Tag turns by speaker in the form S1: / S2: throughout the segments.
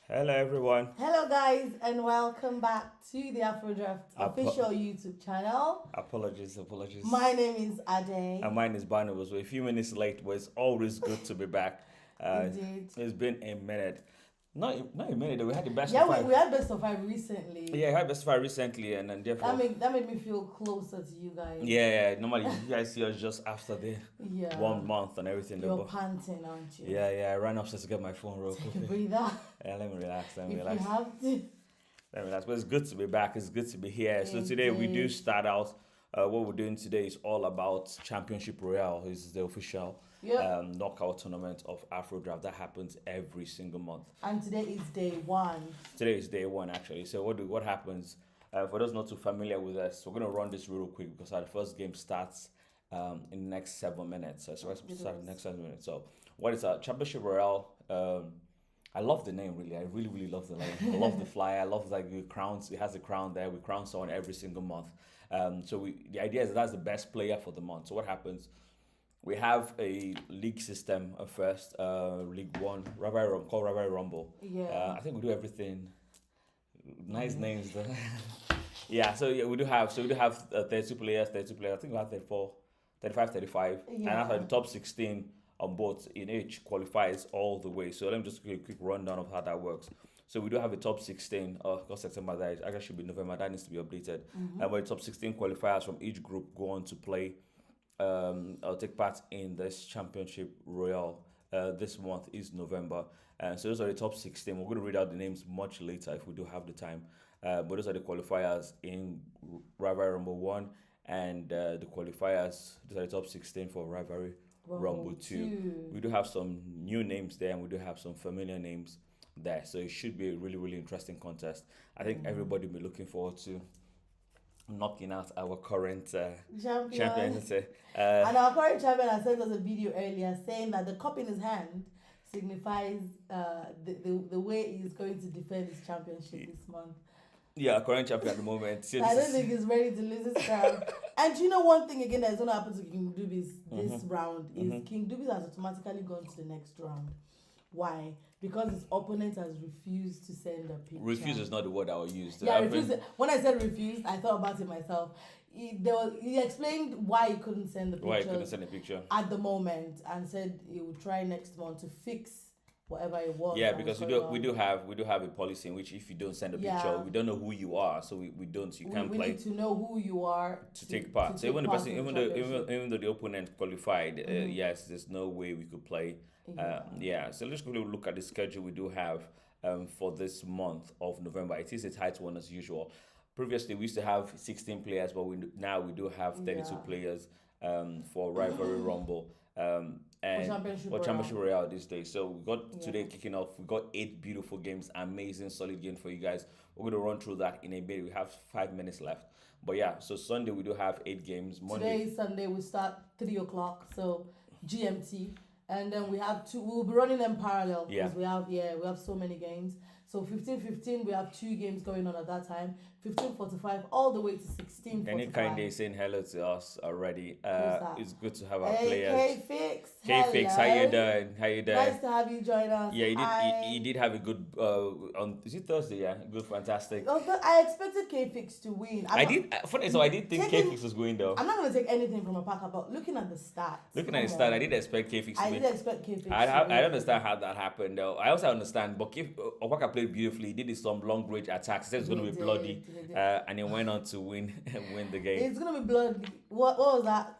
S1: Hello, everyone.
S2: Hello, guys, and welcome back to the Afro Draft
S1: Apo-
S2: official YouTube channel.
S1: Apologies.
S2: My name is Ade.
S1: And mine is Barnabas. We're a few minutes late, but it's always good to be back.
S2: Indeed.
S1: It's been a minute. Not a minute, though. We had the best
S2: Yeah,
S1: of
S2: we,
S1: five.
S2: we had best of five recently.
S1: Yeah, we had best of five recently, and then therefore.
S2: That made me feel closer to you guys.
S1: Yeah. Normally, you guys see us just after the
S2: Yeah.
S1: 1 month and everything.
S2: You're
S1: But
S2: panting, aren't you?
S1: yeah. I ran upstairs to get my phone real
S2: Take a
S1: quick.
S2: breather.
S1: Yeah, let me relax.
S2: If you have to.
S1: Let me relax. But it's good to be back. It's good to be here. So today we do
S2: Indeed.
S1: start out. What we're doing today is all about Championship Royale. This is the official
S2: Yep.
S1: knockout tournament of Afro Draft that happens every single month.
S2: And today is day one.
S1: Today is day one, actually. So what happens? For those not too familiar with us, we're gonna run this real quick because our first game starts in the next 7 minutes. So let's start in the next 7 minutes. So what is a Championship Royale? I love the name, really. I really love the name. I love the fly. I love like the crowns. It has a crown there. We crown someone every single month. So the idea is that's the best player for the month. So what happens? We have a league system first, League One, called Rivalry Rumble.
S2: Yeah.
S1: I think we do everything. Nice names. Though. We do have 32 players. I think we have 34, 35, 35. And after the top 16 on both in each qualifies all the way. So let me just give a quick rundown of how that works. So we do have a top 16. Because September that actually should be November. That needs to be updated. But the top 16 qualifiers from each group go on to play. I'll take part in this Championship Royale. This month is November. So those are the top 16. We're going to read out the names much later if we do have the time. But those are the qualifiers in Rivalry Rumble 1 and the qualifiers. Those are the top 16 for Rivalry Rumble 2. We do have some new names there and we do have some familiar names there. So it should be a really interesting contest. I think everybody will be looking forward to knocking out our current champions.
S2: And our current champion has sent us a video earlier saying that the cup in his hand signifies the way he's going to defend his championship this month.
S1: Yeah, current champion at the moment. So
S2: I don't think he's ready to lose his crown. And you know one thing again that's going to happen to King Dubis this round is King Dubis has automatically gone to the next round. Why? Because his opponent has refused to send a picture.
S1: Refuse is not the word I will use.
S2: Yeah, refused. When I said refused, I thought about it myself. He explained why he couldn't send the picture.
S1: Why he couldn't send a picture
S2: at the moment, and said he would try next month to fix whatever it was.
S1: Yeah, because we do have a policy in which if you don't send a picture, we don't know who you are, so we don't. You can't play.
S2: We need to know who you are
S1: to take part. So even the person, even though the opponent qualified, yes, there's no way we could play. So let's quickly look at the schedule we do have for this month of November. It is a tight one as usual. Previously, we used to have 16 players, but now we do have 32 players for Rivalry Rumble and for Championship Royale these days. So we got today kicking off. We got 8 beautiful games, amazing, solid game for you guys. We're going to run through that in a bit. We have 5 minutes left. But yeah, so Sunday we do have 8 games.
S2: Today is Sunday. We start 3 o'clock, so GMT. And then we have we'll be running them parallel because we have so many games. So 15:15 we have 2 games going on at that time. 15:45 all the way to 16:45.
S1: Any kind day saying hello to us already. It's good to have our
S2: hey,
S1: players.
S2: K-Fix,
S1: how you doing?
S2: Nice to have you join us.
S1: Yeah, he did have a good on. Is it Thursday? Yeah, good, fantastic.
S2: I expected K-Fix to win.
S1: I did think K-Fix was going though.
S2: I'm not going to take anything from a packer, but looking at the stats.
S1: I did expect K-Fix to win.
S2: I did expect K-Fix.
S1: I don't understand how that happened though. I also understand, but Opaka played beautifully. He did some long range attacks. He said it was going to be bloody, and he went on to win the game.
S2: It's going to be bloody. What was that?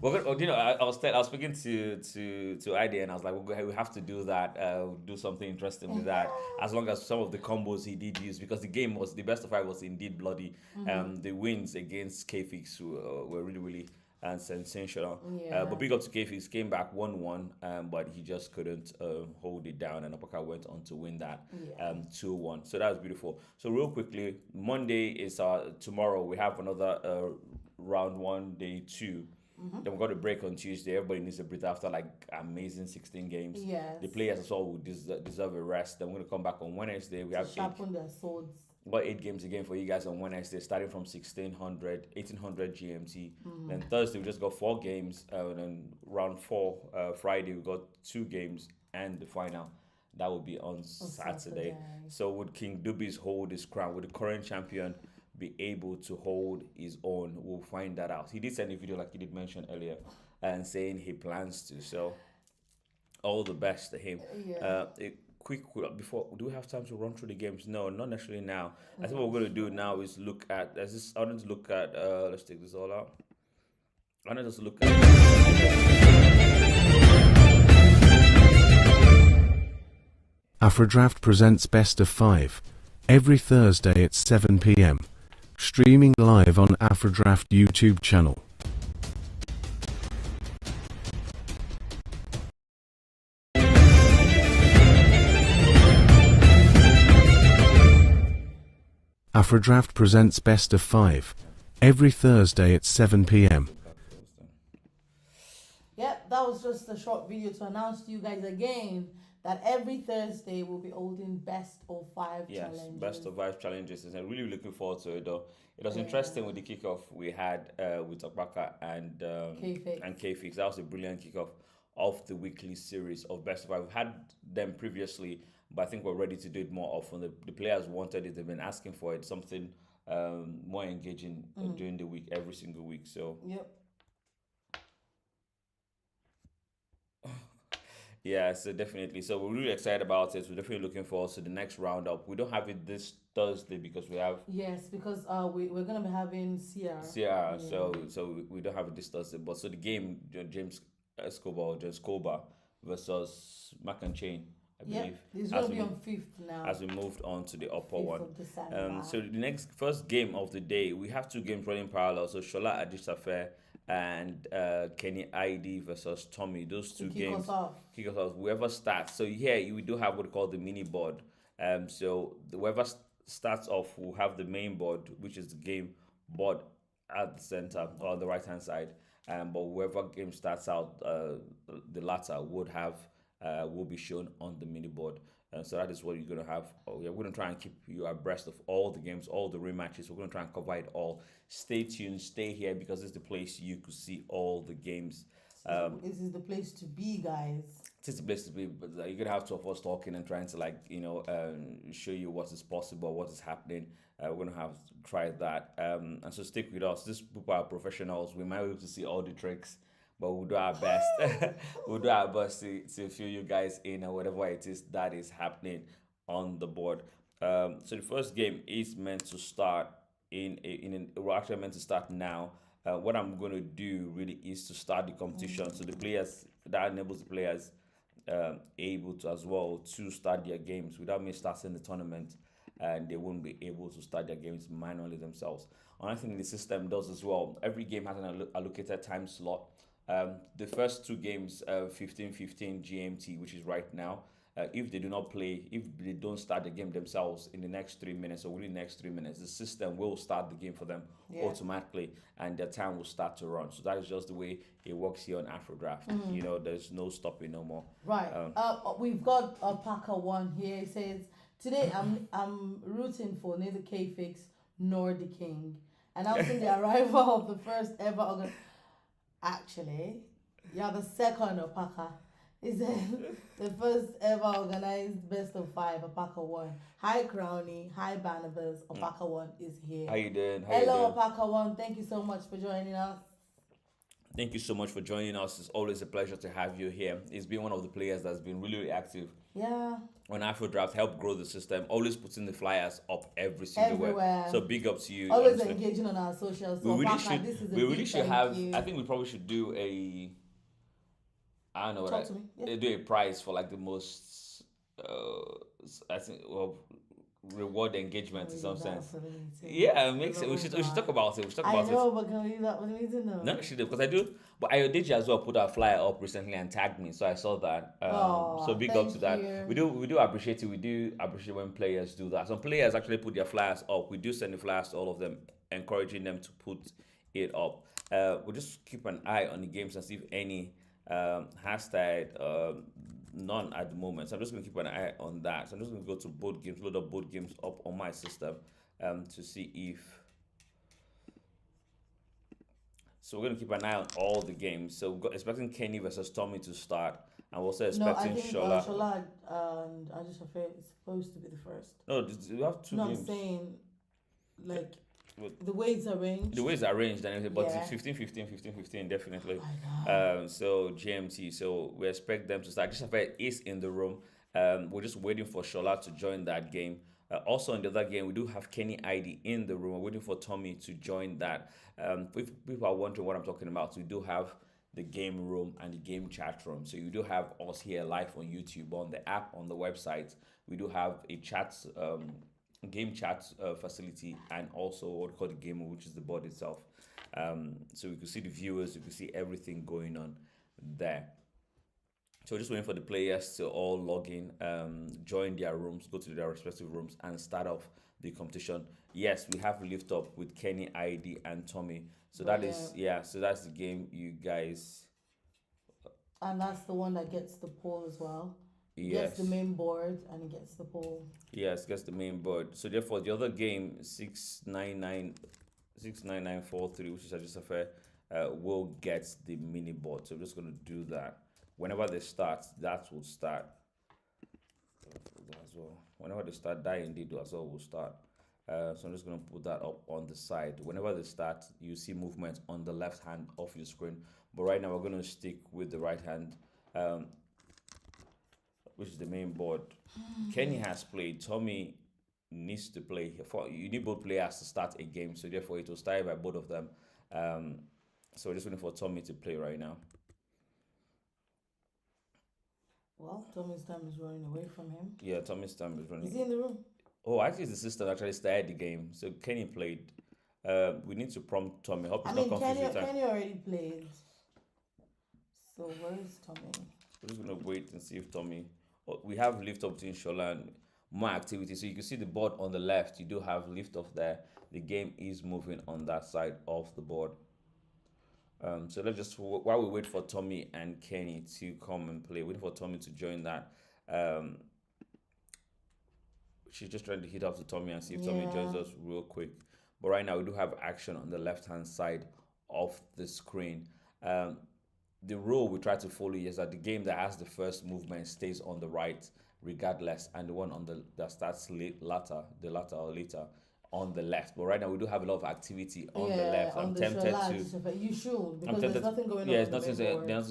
S1: Well, I was speaking to ID and I was like, we have to do that, do something interesting with that. As long as some of the combos he did use, because the best of 5 was indeed bloody. The wins against K-Fix were really sensational. But big up to K-Fix, came back 1-1, but he just couldn't hold it down, and Uppercut went on to win that 2-1. So that was beautiful. So real quickly, Monday is tomorrow. We have another round 1, day 2. Then we got a break on Tuesday. Everybody needs a breather after like amazing 16 games.
S2: Yes.
S1: The players as well will deserve a rest. Then we're going to come back on Wednesday. We have
S2: sharpen their swords.
S1: We got 8 games again for you guys on Wednesday, starting from 1800 GMT. Then Thursday we just got 4 games. And then round 4, Friday we got 2 games and the final. That will be on Saturday. So would King Dubis hold his crown? Would the current champion be able to hold his own? We'll find that out. He did send a video, like he did mention earlier, and saying he plans to. So all the best to him. A quick before, do we have time to run through the games? No, not necessarily now. I think what we're going to do now is look at. As this, I want to look at. Let's take this all out. I want to just look at.
S3: AfroDraft presents Best of 5 every Thursday at 7 p.m. Streaming live on AfroDraft YouTube channel. AfroDraft presents Best of 5 every Thursday at 7 p.m.
S2: Yep, that was just a short video to announce to you guys again that every Thursday we'll be holding Best of 5 challenges.
S1: Yes, Best of 5 challenges. And I'm really looking forward to it though. It was interesting with the kickoff we had with Okbaka and K-Fix. That was a brilliant kickoff of the weekly series of Best of 5. We've had them previously, but I think we're ready to do it more often. The players wanted it, they've been asking for it, something more engaging during the week, every single week. So
S2: yep.
S1: Yeah, so definitely. So we're really excited about it. We're definitely looking forward to the next roundup. We don't have it this Thursday because we have
S2: because we're gonna be having CR.
S1: CR, so we don't have it this Thursday. But so the game, James Escobar versus Mac and Chain, I believe.
S2: It's gonna be on 5th now.
S1: As we moved on to the upper one.
S2: So
S1: the first game of the day, we have 2 games running parallel. So Shola Adisafeh and Kenny ID versus Tommy. Those 2 games kick us off. Whoever starts. So here we do have what we call the mini board. So whoever starts off will have the main board, which is the game board at the center or on the right hand side. But whoever game starts out, the latter will be shown on the mini board. So that is what you're going to have. We're going to try and keep you abreast of all the games, all the rematches. We're going to try and cover it all. Stay tuned, stay here, because it's the place you could see all the games.
S2: This is the place to be, guys.
S1: This is the place to be, but you're going to have 2 of us talking and trying to show you what is possible, what is happening. We're going to have to try that. And so stick with us. These people are professionals. We might be able to see all the tricks, but we'll do our best. We'll do our best to fill you guys in or whatever it is that is happening on the board. So the first game is meant to start we're actually meant to start now. What I'm going to do really is to start the competition. So the players, that enables the players able to as well to start their games without me starting the tournament, and they won't be able to start their games manually themselves. Another thing the system does as well, every game has an allocated time slot. The first 2 games, 15:15 GMT, which is right now, if they do not play, if they don't start the game themselves in the next 3 minutes or within the next 3 minutes, the system will start the game for them automatically, and their time will start to run. So that is just the way it works here on AfroDraft. There's no stopping no more.
S2: Right. We've got a Packer one here. It says, today I'm rooting for neither K-Fix nor the King, announcing the arrival of the first ever Actually, you're the second Opaka. Is the first ever organized Best of 5 Opaka 1. Hi Crowny, hi Barnabas, Opaka 1 is here.
S1: How you doing?
S2: Hello Opaka 1, thank you so much for joining us.
S1: Thank you so much for joining us. It's always a pleasure to have you here. It's been one of the players that's been really, really active.
S2: Yeah.
S1: On AfroDraft, help grow the system. Always putting the flyers up everywhere. So big up to you.
S2: Always engaging on our socials. So
S1: we really should have. I think we probably should do a. I don't know what do a prize for like the most. I think reward engagement in some sense. Yeah, it makes it. We should talk about it.
S2: But can we do that for the meeting?
S1: No, she did, because I do. But Ayodeji as well put our flyer up recently and tagged me, so I saw that. So big up to that. We do appreciate it. We do appreciate when players do that. Some players actually put their flyers up. We do send the flyers to all of them, encouraging them to put it up. We'll just keep an eye on the games and see if any hashtag. None at the moment, so I'm just going to keep an eye on that. So I'm just going to go to both games, load up both games up on my system to see if. So we're going to keep an eye on all the games. So we're expecting Kenny versus Tommy to start, and we're also expecting
S2: Shola and Ajishafe is supposed to be the first.
S1: No, you have two
S2: No,
S1: games.
S2: I'm saying, like,
S1: Well,
S2: the way it's arranged.
S1: the way it's arranged and everything, but
S2: Yeah.
S1: it's 15-15, definitely.
S2: Oh my God.
S1: So GMT, so we expect them to start. Ajishafe is in the room. We're just waiting for Shola to join that game. Also in the other game, we do have Kenny ID in the room. We're waiting for Tommy to join that. If people are wondering what I'm talking about, we do have the game room and the game chat room. So you do have us here live on YouTube, on the app, on the website. We do have a chat, game chat facility, and also what we call the game room, which is the board itself. So we can see the viewers, you can see everything going on there. So just waiting for the players to all log in, join their rooms, go to their respective rooms, and start off the competition. Yes, we have lift up with Kenny, ID, and Tommy. So that is so that's the game, you guys.
S2: And that's the one that gets the poll as well.
S1: Yes.
S2: Gets the main board and it gets the poll.
S1: Yes, gets the main board. So therefore, the other game 69943, which is just a fair, will get the mini board. So we're just gonna do that. Whenever they start, that will start as well. Whenever they start, that indeed as well will start. So I'm just going to put that up on the side. Whenever they start, you see movement on the left hand of your screen. But right now, we're going to stick with the right hand, which is the main board. Kenny has played. Tommy needs to play. You need both players to start a game. So therefore, it will start by both of them. So we're just waiting for Tommy to play right now.
S2: Well, Tommy's time is running away from him.
S1: Yeah, Tommy's time is running.
S2: Is he in the room?
S1: Oh, actually, the system actually started the game. So Kenny played. We need to prompt Tommy. Hope he's not confused with time.
S2: Kenny already played. So where is Tommy?
S1: We're just gonna wait and see if Tommy. We have lift up between Shola and more activity. So you can see the board on the left. You do have lift off there. The game is moving on that side of the board. So let's just, while we wait for Tommy and Kenny to come and play, waiting for Tommy to join that. She's just trying to hit up to Tommy and see if Tommy joins us real quick. But right now we do have action on the left hand side of the screen. The rule we try to follow is that the game that has the first movement stays on the right regardless, and the one on that starts later on the left. But right now we do have a lot of activity on the left. I'm tempted to.
S2: You should, because there's nothing going on.
S1: Yeah, there's nothing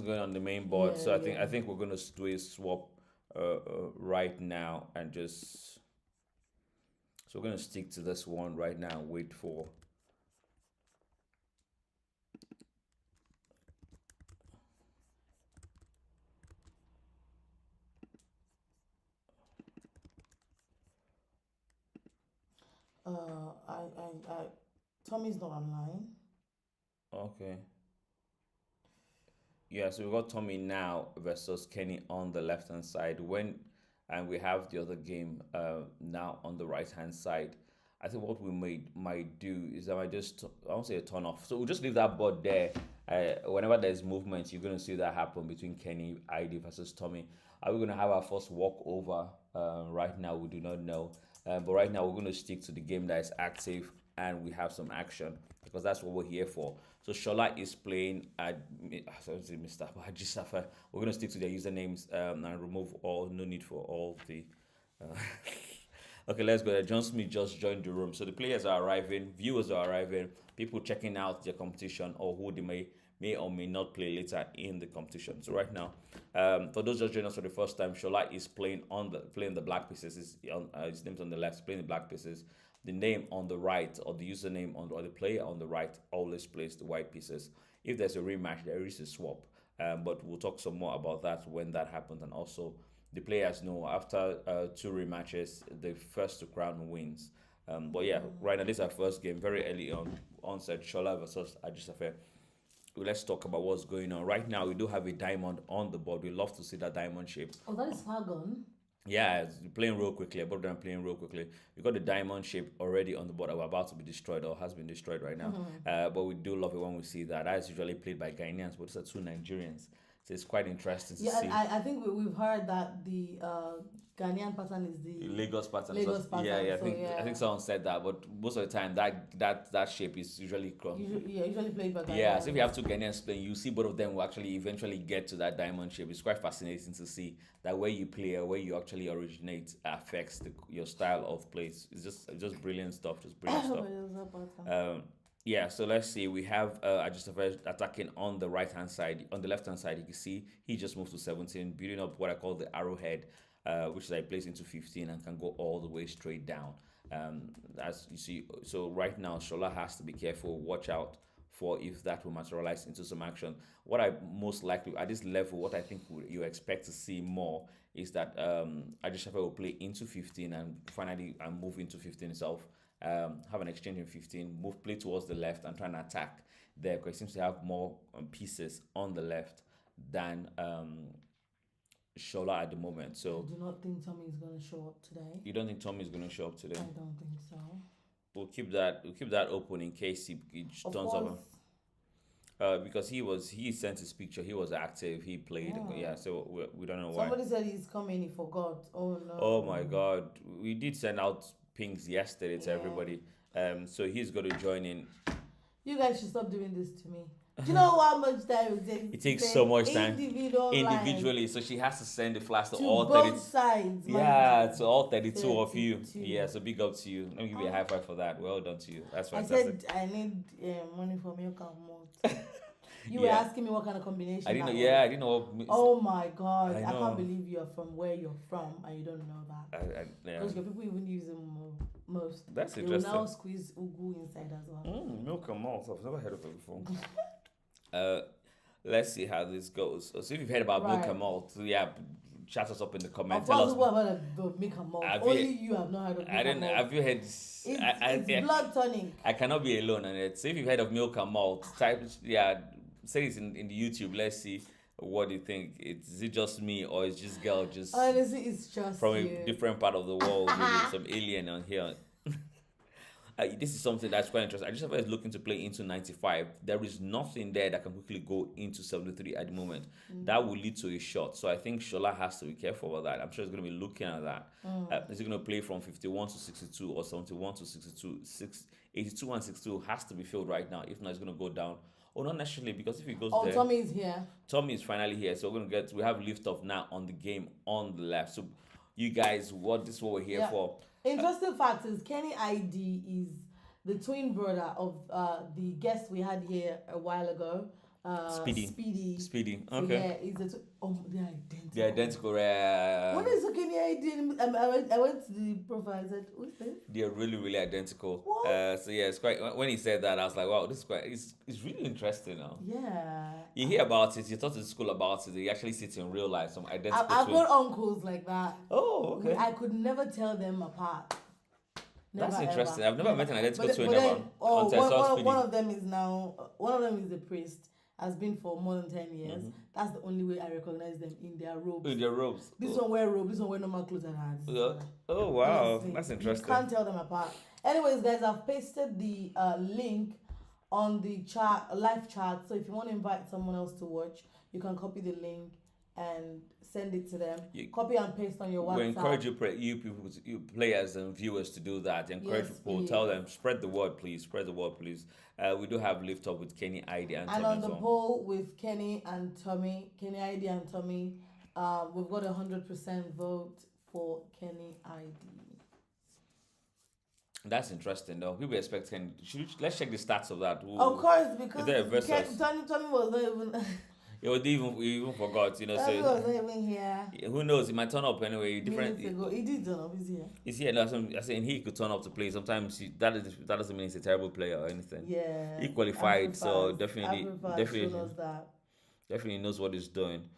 S1: going on the main board. So I think we're gonna do a swap right now and just. So we're gonna stick to this one right now. Wait for.
S2: Tommy's not online.
S1: Okay. Yeah, so we got Tommy now versus Kenny on the left hand side. And we have the other game now on the right hand side. I think what we might do is I won't say a turn off. So we'll just leave that board there. Whenever there's movement, you're gonna see that happen between Kenny ID versus Tommy. Are we gonna have our first walkover? Right now, we do not know. But right now, we're gonna stick to the game that is active and we have some action because that's what we're here for. So Shola is playing at Mr. Bajisafa. We're gonna stick to their usernames and remove no need for all the. Okay, let's go. John Smith just joined the room. So the players are arriving, viewers are arriving, people checking out their competition or who they may or may not play later in the competition. So right now, for those just joining us for the first time, Shola is playing the black pieces. His name's on the left, playing the black pieces. The name on the right or the username or the player on the right always plays the white pieces. If there's a rematch, there is a swap. But we'll talk some more about that when that happens. And also, the players know after 2 rematches, the first to crown wins. But yeah, right now this is our first game. Very early onset, Shola versus Ajisafe. Let's talk about what's going on. Right now, we do have a diamond on the board. We love to see that diamond shape.
S2: Oh, that is far gone.
S1: Yeah, it's playing real quickly. Both of them playing real quickly. We got the diamond shape already on the board. We're about to be destroyed or has been destroyed right now. But we do love it when we see that. That is usually played by Ghanaians, but these are 2 Nigerians. So it's quite interesting to
S2: Yeah,
S1: see.
S2: and I think we've heard that the Ghanaian pattern is the
S1: Lagos pattern.
S2: Lagos pattern.
S1: Yeah,
S2: So,
S1: I think someone said that, but most of the time that shape is usually
S2: usually played by Ghanaians.
S1: yeah. So if you have two Ghanaians playing, you see both of them will actually eventually get to that diamond shape. It's quite fascinating to see that where you play or where you actually originate affects your style of play. It's just brilliant stuff. Just brilliant stuff. Yeah, so let's see. We have Ajustafel attacking on the right hand side. On the left hand side, you can see he just moved to 17, building up what I call the arrowhead, which is I place into 15 and can go all the way straight down. As you see, so right now, Shola has to be careful, watch out for if that will materialize into some action. What I most likely at this level, what I think you expect to see more is that Ajustafel will play into 15 and finally move into 15 itself. Have an exchange in 15, play towards the left and try and attack there because he seems to have more pieces on the left than Shola at the moment. So
S2: I do not think Tommy is going to show up today.
S1: You don't think Tommy is going to show up today?
S2: I don't think so.
S1: We'll keep that open in case he turns up. Because he sent his picture, he was active, he played. Yeah, so we don't know why.
S2: Somebody said he's coming, he forgot. Oh no.
S1: Oh my God, we did send out pings yesterday to everybody. So he's going to join in.
S2: You guys should stop doing this to me. Do you know how much time it takes?
S1: It takes so much time
S2: individually.
S1: So she has to send the flash to
S2: all both 30 sides.
S1: Yeah, to all 32 of you. Yeah, so big up to you. Let me give you a high five for that. Well done to you. That's fantastic.
S2: I said I need money for milk and malt. You were asking me what kind of combination.
S1: I didn't know. Yeah, I didn't know.
S2: Oh my God! I can't believe you're from where you're from and you don't know that. Because your people even use them most.
S1: That's
S2: they
S1: interesting.
S2: They will now squeeze ugu inside as well.
S1: Milk and malt. I've never heard of it before. Let's see how this goes. So if you've heard about milk and malt, chat us up in the comments.
S2: Tell us about milk and malt. Only you have not heard of milk and malt.
S1: Have you heard?
S2: It's blood tonic.
S1: I cannot be alone on it. So if you've heard of milk and malt, say it in the YouTube. Let's see what you think. Is it just me or is this girl just
S2: honestly it's just
S1: from a different part of the world with some alien on here? This is something that's quite interesting. I just was looking to play into 95. There is nothing there that can quickly go into 73 at the moment. That will lead to a shot. So I think Shola has to be careful about that. I'm sure he's going to be looking at that. Is he going to play from 51 to 62 or 71 to 62? 82 and 62 has to be filled right now. If not, it's going to go down. Oh, not necessarily, because if he goes there...
S2: Tommy is here.
S1: Tommy is finally here. So we have lift off now on the game on the left. So you guys, this is what we're here for.
S2: Interesting fact is Kenny ID is the twin brother of the guest we had here a while ago. Speedy.
S1: Okay.
S2: So yeah, he's they're identical.
S1: They're identical.
S2: When is Kenny ID? I went to the profile. I said, "Who's this?"
S1: They're really, really identical.
S2: What?
S1: So yeah, it's quite. When he said that, I was like, "Wow, this is quite. It's really interesting now."
S2: Yeah.
S1: You hear about it. You talk to the school about it. They actually see it in real life. Some identical.
S2: I've got uncles like that.
S1: Oh, okay.
S2: I could never tell them apart.
S1: That's interesting. I've never met an identical twin
S2: ever. One of them is a priest. Has been for more than 10 years. That's the only way I recognize them in their robes. This one wear robe, this one wear normal clothes and hands.
S1: Oh wow, honestly, that's interesting.
S2: You can't tell them apart. Anyways, guys, I've pasted the link on the live chat. So if you want to invite someone else to watch, you can copy the link and send it to them. Copy and paste on your WhatsApp.
S1: We encourage you players and viewers to do that. Encourage people, tell them, spread the word, please. Spread the word, please. We do have lift up with Kenny ID and Tommy.
S2: And on the poll with Kenny and Tommy, Kenny ID and Tommy, we've got 100% vote for Kenny ID.
S1: That's interesting, though. People expect Kenny. Let's check the stats of that.
S2: Of course, because
S1: Tommy
S2: was not even.
S1: We even forgot,
S2: Tommy was not even here.
S1: Who knows? He might turn up anyway.
S2: Minutes ago, he did turn up. He's here.
S1: He's here. I'm saying he could turn up to play. Sometimes that doesn't mean he's a terrible player or anything.
S2: Yeah.
S1: He qualified, so definitely knows what he's doing.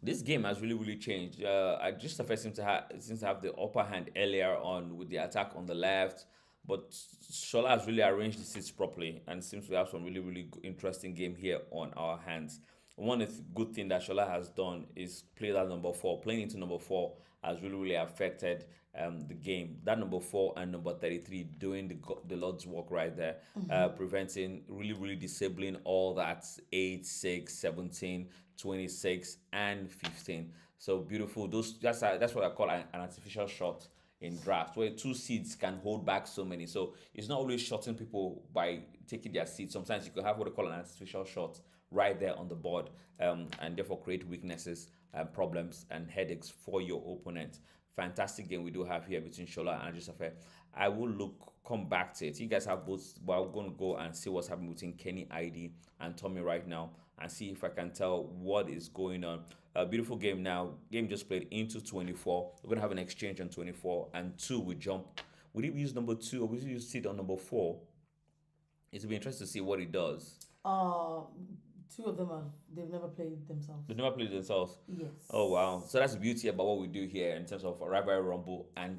S1: This game has really changed. I just seems to have the upper hand earlier on with the attack on the left. But Shola has really arranged the seats properly and seems to have some really interesting game here on our hands. good thing that Shola has done is play that number 4. Playing into number 4 has really, really affected the game. That number 4 and number 33 doing the Lord's work right there, preventing, really, really disabling all that 8, 6, 17, 26, and 15. So beautiful. That's what I call an artificial shot in draft, where 2 seeds can hold back so many. So it's not always shotting people by taking their seeds. Sometimes you could have what I call an artificial shot right there on the board, and therefore create weaknesses and problems and headaches for your opponent. Fantastic game we do have here between Shola and Ajisafe. I will come back to it. You guys have both, but I'm going to go and see what's happening between Kenny ID and Tommy right now and see if I can tell what is going on. A beautiful game now. Game just played into 24. We're going to have an exchange on 24 and 2 we jump. Would he use number 2 or would he use seed on number 4? It'll be interesting to see what he does.
S2: 2 of them they've never played themselves.
S1: They've never played themselves?
S2: Yes.
S1: Oh, wow. So that's the beauty about what we do here in terms of Rivalry Rumble and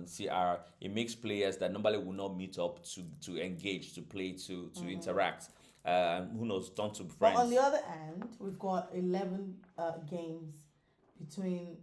S1: CR. It makes players that normally will not meet up to engage, to play, to interact. Who knows, don't to be friends.
S2: But on the other hand, we've got 11 games between,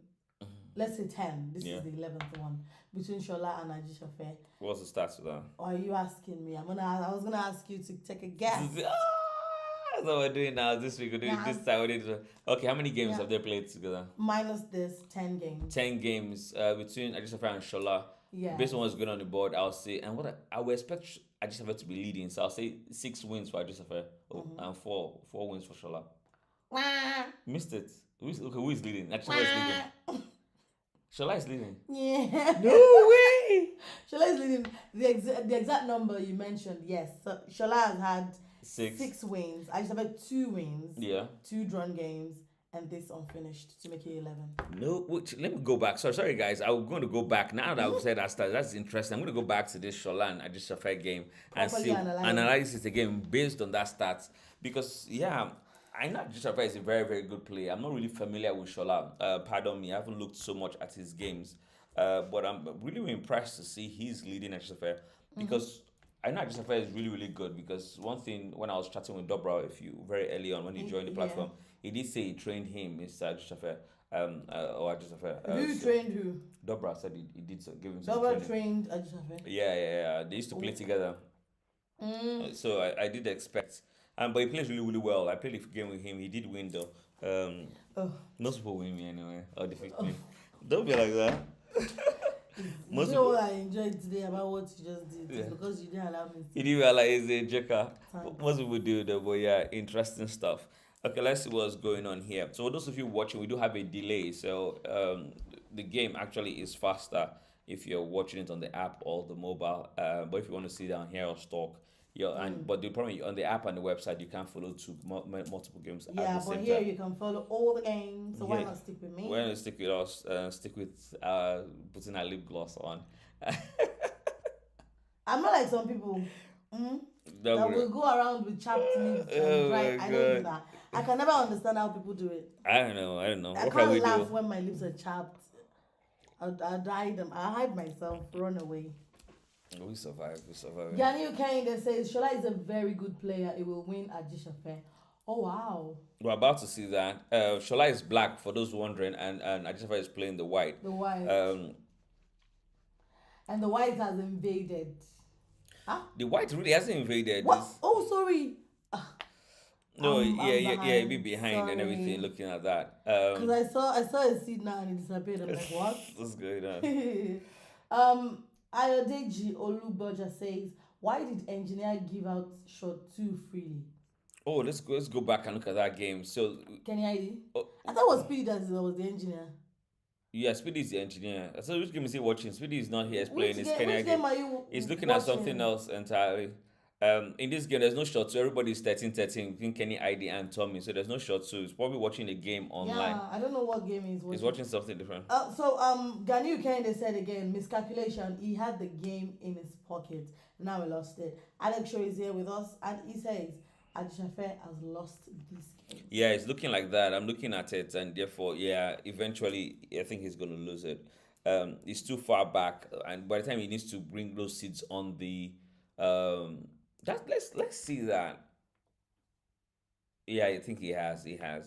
S2: let's say 10. This is the 11th one between Shola and Ajisafe.
S1: What's the stats of that?
S2: Or are you asking me? I was gonna ask you to take a guess.
S1: That's what we're doing now this week. We're doing this time. Okay, how many games have they played together?
S2: Minus this, 10 games.
S1: 10 games between Ajisafe and Shola.
S2: Yeah.
S1: Based on what's going on the board, I'll say, and what I would expect Ajisafe to be leading. So I'll say 6 wins for Ajisafe and 4 wins for Shola. Missed it. Who is leading? Ajisafe is leading. Shola is leading.
S2: Yeah.
S1: No way.
S2: Shola is leading. The exact number you mentioned, yes. So Shola has had 6 wins. Ajisafe 2 wins.
S1: Yeah.
S2: 2 drawn games. And this unfinished to make it 11.
S1: No, let me go back. Sorry, guys. I'm going to go back. Now that I've said that's interesting. I'm going to go back to this Shola and Ajisafe game and analyze it again based on that stats. Because, I know Ajisafe is a very, very good player. I'm not really familiar with Shola. Pardon me. I haven't looked so much at his games. But I'm really impressed to see he's leading Ajisafe. Because I know Ajisafe is really, really good. Because one thing, when I was chatting with Dobra very early on when he joined the platform, he did say he trained him, Mr. Ajisafe, or Ajisafe.
S2: Who trained who?
S1: Dobra said he did give him some
S2: Dobra trained Ajisafe?
S1: Yeah. They used to play together. So I did expect. But he plays really, really well. I played a game with him. He did win, though. Most people win me anyway. Or defeat me. Don't be like that.
S2: You know what I enjoyed today about what you just did? Yeah. Because you didn't allow me to.
S1: You didn't realize he's a joker. Most people do, though. But interesting stuff. Okay, let's see what's going on here. So for those of you watching, we do have a delay. So the game actually is faster if you're watching it on the app or the mobile. But if you want to sit down here or stalk, but the problem on the app and the website, you can't follow multiple games at the same time. Yeah,
S2: but here you can follow all the games. So why not stick with me?
S1: Why not stick with us? Stick with putting our lip gloss on.
S2: I'm not like some people. That will go around with chapped lips and dry. I don't do that. I can never understand how people do it.
S1: I don't know.
S2: I can't laugh when my lips are chapped. I'll dye them. I'll hide myself, run away.
S1: We survive.
S2: Gani Ukende says Shola is a very good player. It will win Ajisafe. Oh, wow.
S1: We're about to see that. Shola is black, for those wondering, and Ajisafe is playing the white.
S2: The white. And the white has invaded. Huh?
S1: The white really hasn't invaded.
S2: What? Oh, sorry.
S1: No, he'd be behind and everything, looking at that.
S2: Because I saw a seed now and it disappeared. I'm like, what?
S1: What's going on?
S2: Ayodeji Oluboja says, why did engineer give out shot 2 freely?
S1: Oh, let's go back and look at that game. So
S2: Kenny ID? I thought it was Speedy that was the engineer.
S1: Yeah, Speedy is the engineer. So which game is he watching? Speedy is not here. He's playing.
S2: Which game are you
S1: He's looking at something else entirely. In this game, there's no shot, so everybody's 13-13 between Kenny ID and Tommy. So there's no shot, so he's probably watching a game online.
S2: Yeah, I don't know what game he's watching.
S1: He's watching something different.
S2: Gani Ukende said again, miscalculation. He had the game in his pocket. Now he lost it. Alex Shaw is here with us, and he says Ajisafe has lost this game.
S1: Yeah, it's looking like that. I'm looking at it, and therefore, eventually, I think he's going to lose it. He's too far back, and by the time he needs to bring those seeds on the let's see that. Yeah, I think he has.
S2: Yeah,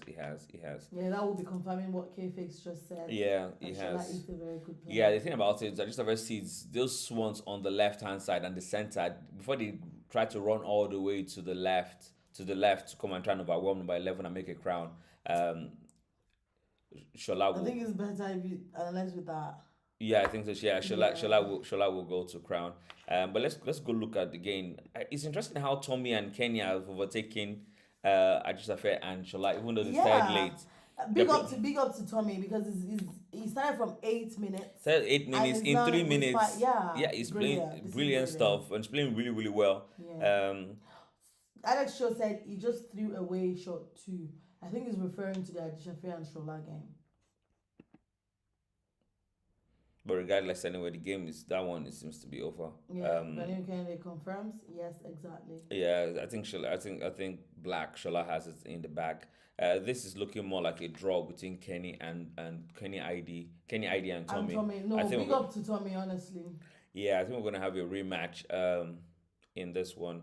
S2: that will be confirming what K-Fix just said.
S1: Yeah, he
S2: Shola
S1: has.
S2: is a very good player.
S1: Yeah, the thing about it is I just ever sees those swans on the left hand side and the center before they try to run all the way to the left to come and try and overwhelm number 11 and make a crown. Um, Shola
S2: I
S1: will.
S2: think it's better if you analyze with that.
S1: Yeah, I think so. Yeah,
S2: Yeah.
S1: Shola will go to crown. But let's go look at the game. It's interesting how Tommy and Kenya have overtaken Ajisafe and Shola, even though they started late.
S2: Big up to Tommy because he started from 8 minutes.
S1: Started 8 minutes in 3 minutes.
S2: Yeah,
S1: He's playing brilliant stuff and he's playing really, really well.
S2: Yeah. Alex Shaw said he just threw away shot 2. I think he's referring to the Ajisafe and Shola game.
S1: But regardless, anyway, the game is that one. It seems to be over.
S2: Yeah, Daniel Kennedy confirms. Yes, exactly.
S1: Yeah, I think Shola. I think Black Shola has it in the bag. This is looking more like a draw between Kenny and Kenny ID and Tommy.
S2: No,
S1: I think
S2: big up to Tommy, honestly.
S1: Yeah, I think we're gonna have a rematch in this one.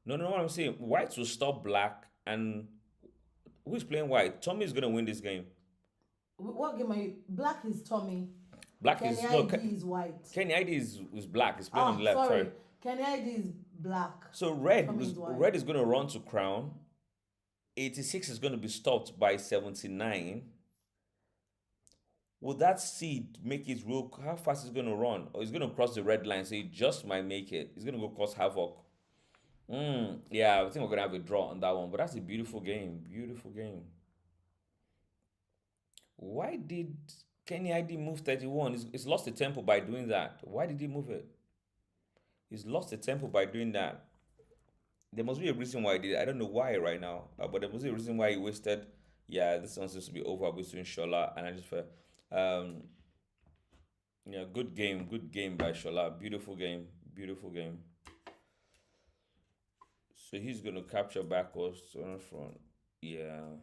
S1: No, what I'm saying, White will stop Black, and who's playing White? Tommy is gonna win this game.
S2: What game are you? Black is Tommy.
S1: Black
S2: Kenny
S1: is
S2: ID is White.
S1: Kenny ID is Black. He's playing on the left. Sorry.
S2: Kenny ID is Black.
S1: So Red is gonna run to crown. 86 is going to be stopped by 79. Would that seed make it real? How fast is it going to run? Or it's going to cross the red line, so it just might make it. It's going to go cause havoc. Yeah, I think we're going to have a draw on that one. But that's a beautiful game. Beautiful game. Why did Kenny ID move 31? He's lost the tempo by doing that. Why did he move it? He's lost the tempo by doing that. There must be a reason why he did it. I don't know why right now, but there must be a reason why he wasted. Yeah, this one seems to be over between Shola and I just felt, yeah, good game by Shola. Beautiful game. So he's gonna capture backwards on front. Yeah,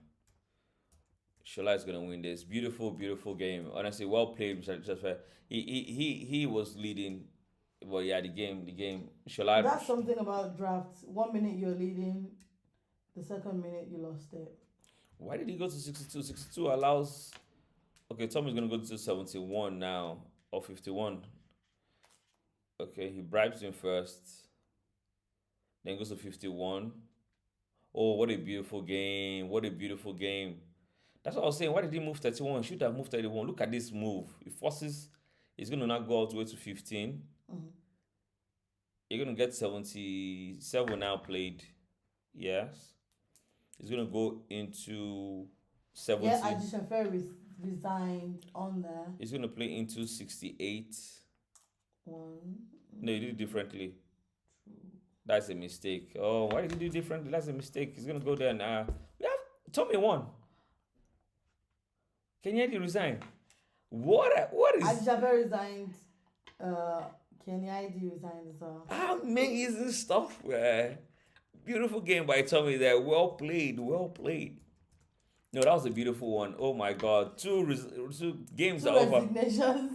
S1: Shola is gonna win this. Beautiful game. Honestly, well played. Just he was leading. Well, yeah, the game. Shola.
S2: That's something about drafts. 1 minute you're leading, the second minute you lost it.
S1: Why did he go to 62? 62 allows. Okay, Tommy's gonna go to 71 now or 51. Okay, he bribes him first. Then goes to 51. Oh, what a beautiful game! That's what I was saying. Why did he move 31? He should have moved 31. Look at this move. He forces. He's gonna now go all the way to 15.
S2: Mm-hmm.
S1: You're gonna get 77 now played. Yes. He's gonna go into 70.
S2: Yeah, Ajishafe resigned on there.
S1: He's gonna play into 68.
S2: One.
S1: No, he did it differently. That's a mistake. Oh, why did he do it differently? That's a mistake. He's gonna go there now. We have Tommy won. Kenyedi resigned. What is
S2: Ajishafe resigned. Kenny ID resigned as well.
S1: Amazing stuff, man. Beautiful game by Tommy there. Well played. No, that was a beautiful one. Oh my God. Two games are over.
S2: Resignations.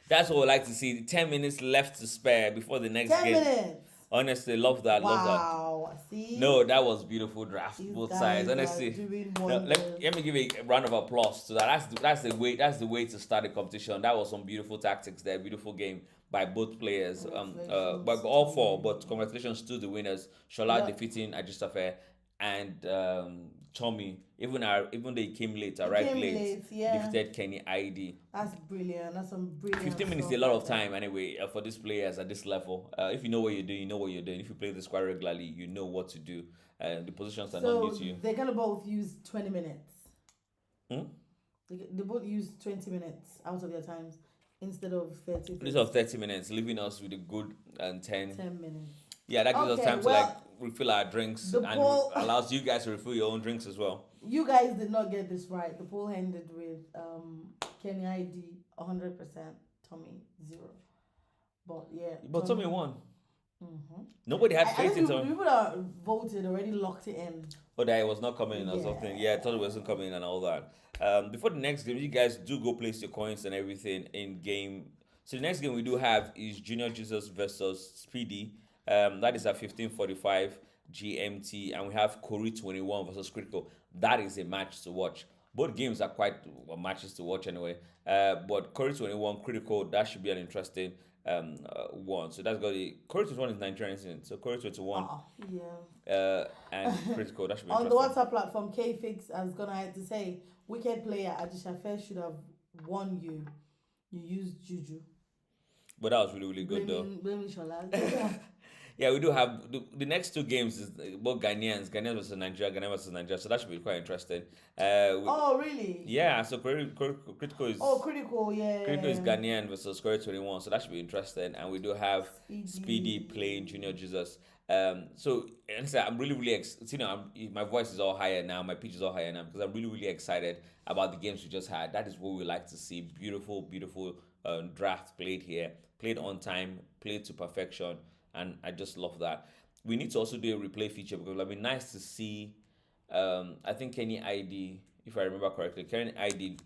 S1: That's what I like to see. 10 minutes left to spare before the next
S2: 10
S1: game.
S2: Minutes.
S1: Honestly, love that.
S2: Wow. See?
S1: No, that was beautiful draft.
S2: These
S1: both
S2: guys
S1: sides.
S2: are
S1: Honestly.
S2: doing
S1: No,
S2: wonders.
S1: let me give a round of applause to that. That's the way to start the competition. That was some beautiful tactics there. Beautiful game by both players. But all four. But congratulations to the winners. Shola defeating Ajistafe and Tommy. Even though he came late, arrived late. Defeated Kenny ID.
S2: That's brilliant. That's some brilliant.
S1: 15 minutes is a lot of time anyway for these players at this level. If you know what you're doing, you know what you're doing. If you play the squad regularly, you know what to do. The positions are not new to you.
S2: They're gonna both use 20 minutes. They both use 20 minutes out of their times instead of 30.
S1: Instead of 30 minutes, leaving us with a good 10
S2: minutes.
S1: Yeah, that gives us time to refill our drinks and allows you guys to refill your own drinks as well.
S2: You guys did not get this right. The poll ended with Kenny ID 100%, Tommy 0. But yeah.
S1: But Tommy won.
S2: Mm-hmm.
S1: Nobody had faith in Tommy.
S2: People that voted already locked it in.
S1: Oh, that it was not coming in or something. Yeah, I thought it wasn't coming in and all that. Before the next game, you guys do go place your coins and everything in game. So the next game we do have is Junior Jesus versus Speedy. That is at 15:45. GMT, and we have Corey 21 versus Critical. That is a match to watch. Both games are quite matches to watch anyway. But Corey 21 Critical, that should be an interesting one. So that's got the Corey 21 is Nigerian, isn't it? So Corey 21
S2: yeah.
S1: and Critical, that should be
S2: On the
S1: interesting.
S2: WhatsApp platform, K-Fix has gone ahead to say, wicked player Adisha Fair should have won you. You used Juju.
S1: But that was really, really good though.
S2: Blaming Shola.
S1: Yeah, we do have the next two games is both Ghanaians versus Nigeria, Ghana versus Nigeria. So that should be quite interesting.
S2: Oh, really?
S1: Yeah, so Critical is
S2: Critical, yeah.
S1: Critical is Ghanaian versus Corey 21. So that should be interesting. And we do have Speedy playing Junior Jesus. So honestly, I'm really, really my voice is all higher now, my pitch is all higher now because I'm really, really excited about the games we just had. That is what we like to see. Beautiful, beautiful draft played here, played on time, played to perfection. And I just love that. We need to also do a replay feature because it'd be nice to see. I think Kenny ID, if I remember correctly, Kenny ID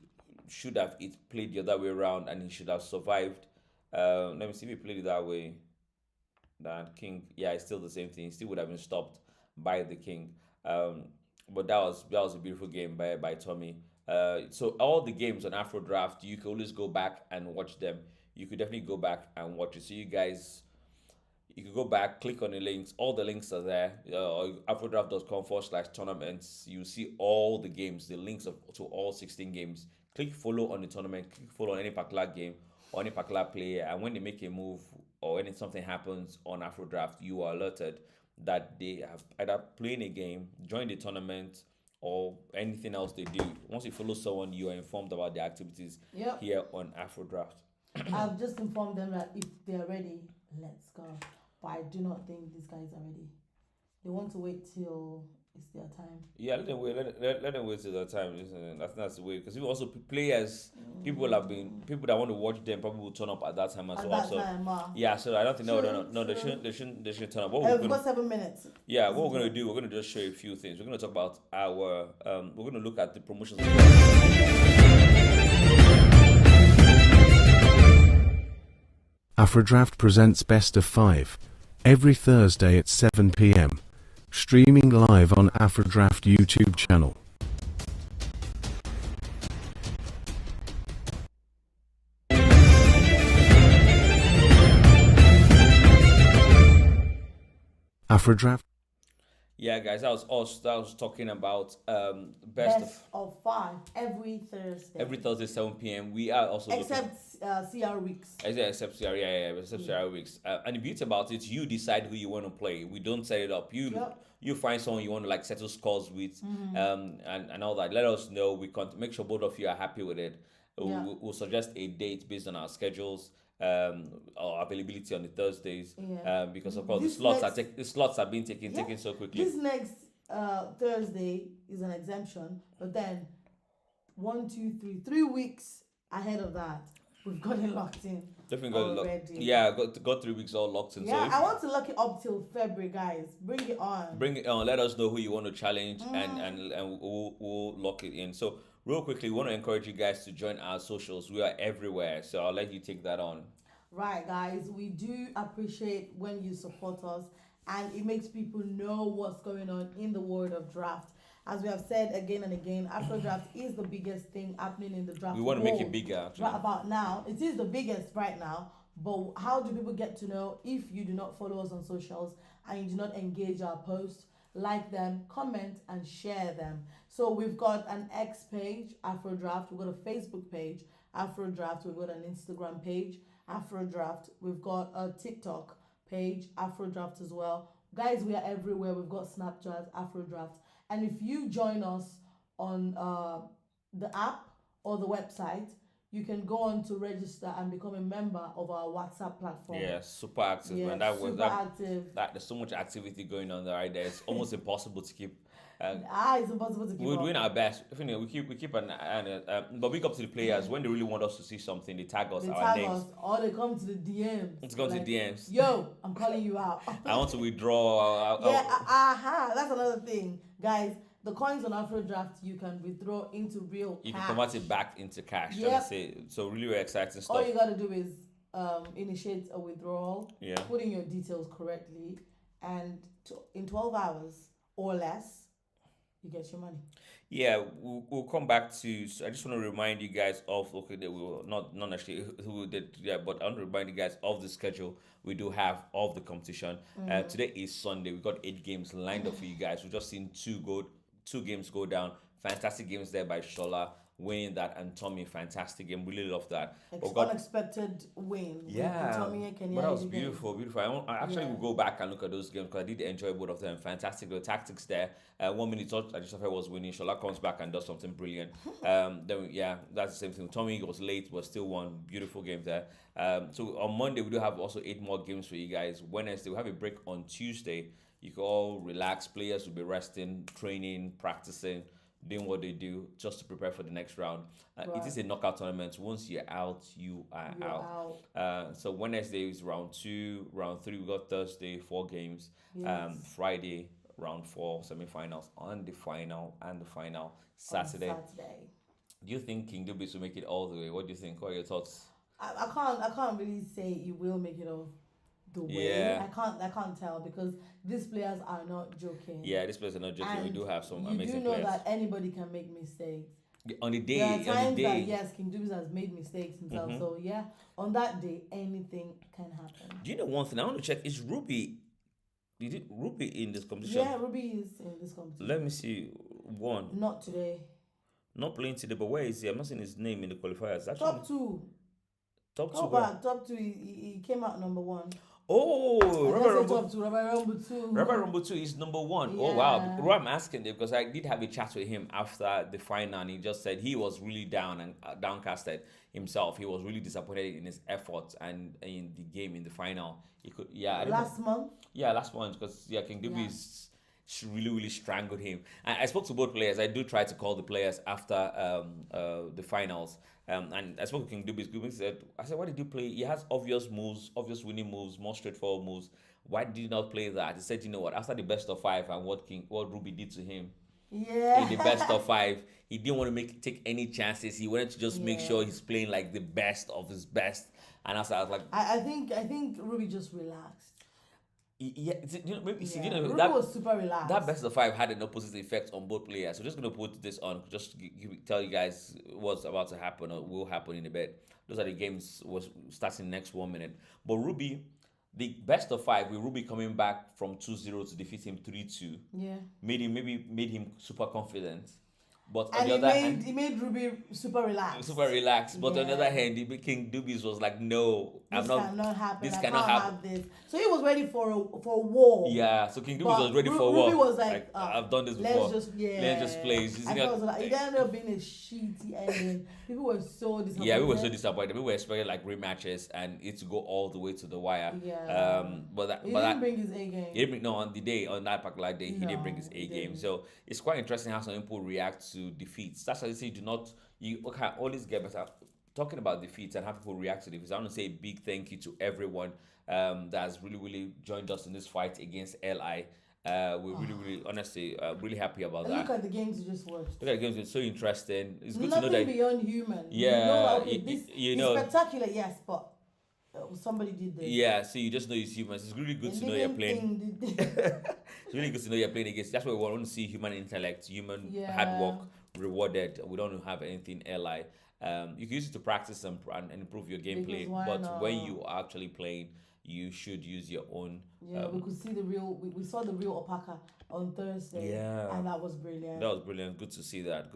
S1: should have played the other way around and he should have survived. Let me see if he played it that way. That King, yeah, it's still the same thing. He still would have been stopped by the King. But that was a beautiful game by Tommy. So all the games on Afro Draft, you can always go back and watch them. You could definitely go back and watch it. So you guys. You can go back, click on the links. All the links are there. Afrodraft.com/tournaments. You see all the games, the links to all 16 games. Click follow on the tournament. Click follow on any particular game or any particular player. And when they make a move or when something happens on Afrodraft, you are alerted that they have either playing a game, joined the tournament, or anything else they do. Once you follow someone, you are informed about their activities here on Afrodraft.
S2: I've just informed them that if they're ready, let's go. But I do not think these guys are ready. They want to wait till it's their time.
S1: Yeah, let them wait. Let them wait till their time. That's the way. Because also players, people that want to watch them probably will turn up at that time as well. Yeah, so I don't think they shouldn't turn up.
S2: We've got 7 minutes.
S1: Yeah, what we're gonna do, we're gonna just show you a few things. We're gonna talk about our we're gonna look at the promotions.
S3: Afrodraft presents Best of 5 every Thursday at 7 p.m. Streaming live on Afrodraft YouTube channel. Afrodraft.
S1: Yeah, guys, that was us. That was talking about
S2: best of 5 every Thursday.
S1: Every Thursday, 7 p.m. We are also
S2: except CR weeks.
S1: Except CR, except CR weeks. And the beauty about it, you decide who you want to play. We don't set it up. You find someone you want to like settle scores with, and all that. Let us know. We can make sure both of you are happy with it. We'll suggest a date based on our schedules. Or availability on the Thursdays, because of course the slots are being taken so quickly.
S2: This next Thursday is an exemption, but then 3 weeks ahead of that, we've got it locked in.
S1: Definitely got 3 weeks all locked in.
S2: Yeah, so I want to lock it up till February, guys. Bring it on.
S1: Let us know who you want to challenge, and we'll lock it in. So real quickly, we want to encourage you guys to join our socials. We are everywhere, so I'll let you take that on.
S2: Right, guys, we do appreciate when you support us, and it makes people know what's going on in the world of draft. As we have said again and again, Afro Draft is the biggest thing happening in the draft.
S1: We want to make it bigger, actually.
S2: Right about now, it is the biggest right now. But how do people get to know if you do not follow us on socials and you do not engage our posts? Like them, comment, and share them. So we've got an X page, Afro Draft. We've got a Facebook page, Afro Draft. We've got an Instagram page, Afro Draft. We've got a TikTok page, Afro Draft as well. Guys, we are everywhere. We've got Snapchat, Afro Draft. And if you join us on the app or the website, you can go on to register and become a member of our WhatsApp platform.
S1: Yeah, super active.
S2: Yeah,
S1: and
S2: active.
S1: There's so much activity going on there right there. It's almost impossible to keep.
S2: It's impossible to keep.
S1: We're doing our best. We keep an but big up to the players. When they really want us to see something, they tag us. Our names.
S2: Or they come to the DMs.
S1: It's going to DMs.
S2: Yo, I'm calling you out.
S1: I want to withdraw.
S2: That's another thing, guys. The coins on Afro Draft you can withdraw into real cash.
S1: You can convert it back into cash. So really exciting stuff.
S2: All you gotta do is initiate a withdrawal, put in your details correctly, and in 12 hours or less, you get your money.
S1: Yeah, we'll come back to. So I just want to remind you guys of, okay, that we will not actually who did, yeah, but I want to remind you guys of the schedule we do have of the competition. Today is Sunday. We got 8 games lined up for you guys. We've just seen two games go down. Fantastic games there by Shola, winning that, and Tommy, fantastic game. Really love that. But got
S2: Unexpected win.
S1: yeah,
S2: Tommy and Kenya
S1: but that was
S2: again.
S1: beautiful. I actually will go back and look at those games because I did enjoy both of them. Fantastic, the tactics there. 1 minute, I just thought was winning. Shola comes back and does something brilliant. Yeah, that's the same thing. Tommy was late, but still won. Beautiful game there. So on Monday we do have also 8 more games for you guys. Wednesday we have a break on Tuesday. You can all relax. Players will be resting, training, practicing, doing what they do just to prepare for the next round. It is a knockout tournament. Once you're out, you are out. So Wednesday is round 2, round 3 we got Thursday 4 games.
S2: Yes.
S1: Friday round 4 semi-finals, on the final and the final Saturday. Do you think King Dubis will make it all the way? What do you think? What are your thoughts?
S2: I can't really say he will make it all the way.
S1: Yeah.
S2: I can't tell because these players are not joking.
S1: Yeah, these players are not joking.
S2: And
S1: we do have some
S2: you
S1: amazing
S2: do know
S1: players.
S2: that anybody can make mistakes.
S1: On the day,
S2: There are times that
S1: day.
S2: yes, King Dubis has made mistakes himself. So yeah, on that day anything can happen.
S1: Do you know one thing? I want to check. Is Ruby? Did Ruby in this competition?
S2: Yeah, Ruby is in this competition.
S1: Let me see. One.
S2: Not today.
S1: Not playing today, but where is he? I'm not seeing his name in the qualifiers. Actually,
S2: Top 2.
S1: Top 2.
S2: Go back. Top 2. He came out number 1.
S1: Oh, Robert Rumble.
S2: Top 2. Robert Rumble 2.
S1: Robert Rumble 2 is number 1.
S2: Yeah.
S1: Oh wow! Why I'm asking this because I did have a chat with him after the final, and he just said he was really down and downcasted himself. He was really disappointed in his efforts and in the game in the final. He could, yeah.
S2: Last month.
S1: Yeah, last month because King Dubis really strangled him. And I spoke to both players. I do try to call the players after the finals. And I spoke to King Dubis. Dubis said, I said, why did you play? He has obvious moves, obvious winning moves, more straightforward moves. Why did you not play that? He said, you know what? After the best of 5 and what Ruby did to him in the best of 5, he didn't want to take any chances. He wanted to just make sure he's playing like the best of his best. And after I was like,
S2: I think Ruby just relaxed.
S1: Yeah, Ruby
S2: that was super relaxed.
S1: That best of 5 had an opposite effect on both players. So just gonna put this on, just to tell you guys what's about to happen or will happen in a bit. Those are the games was starting next 1 minute. But Ruby, the best of 5 with Ruby coming back from 2-0 to defeat him 3-2.
S2: Yeah,
S1: made him super confident. But
S2: and
S1: on the other hand,
S2: he made Ruby super relaxed. But
S1: on the other hand, King Dubis was like, no,
S2: this cannot happen.
S1: This
S2: I
S1: cannot
S2: can't
S1: happen.
S2: have this. So he was ready for war.
S1: Yeah, so King Dubis was ready for war.
S2: Ruby was like
S1: I've done this before.
S2: Let's just
S1: play.
S2: It ended up being a shitty ending. People were so disappointed.
S1: Yeah, we were so disappointed. We were expecting like rematches and it to go all the way to the wire.
S2: Yeah. He didn't bring his A game.
S1: On that particular day, he didn't bring his A game. So it's quite interesting how some people react to defeats. That's why I say you can always get better. Talking about defeats and how people react to defeats, I want to say a big thank you to everyone that has really joined us in this fight against LI. We're really honestly really happy about that.
S2: Look at the games you just watched.
S1: Look at the games, it's so interesting. It's good
S2: Nothing
S1: to know that
S2: beyond human.
S1: Yeah,
S2: this
S1: you
S2: is
S1: know,
S2: spectacular, yes, but somebody did this.
S1: yeah, so you just know it's humans. It's really good to know you're playing. It's really good to know you're playing against. That's why we want to see human intellect, human hard work rewarded. We don't have anything LI. You can use it to practice and improve your gameplay, but when you are actually playing, you should use your own.
S2: Yeah, we could see the real. We saw the real alpaca on Thursday.
S1: Yeah,
S2: and that was brilliant.
S1: That was brilliant. Good to see that.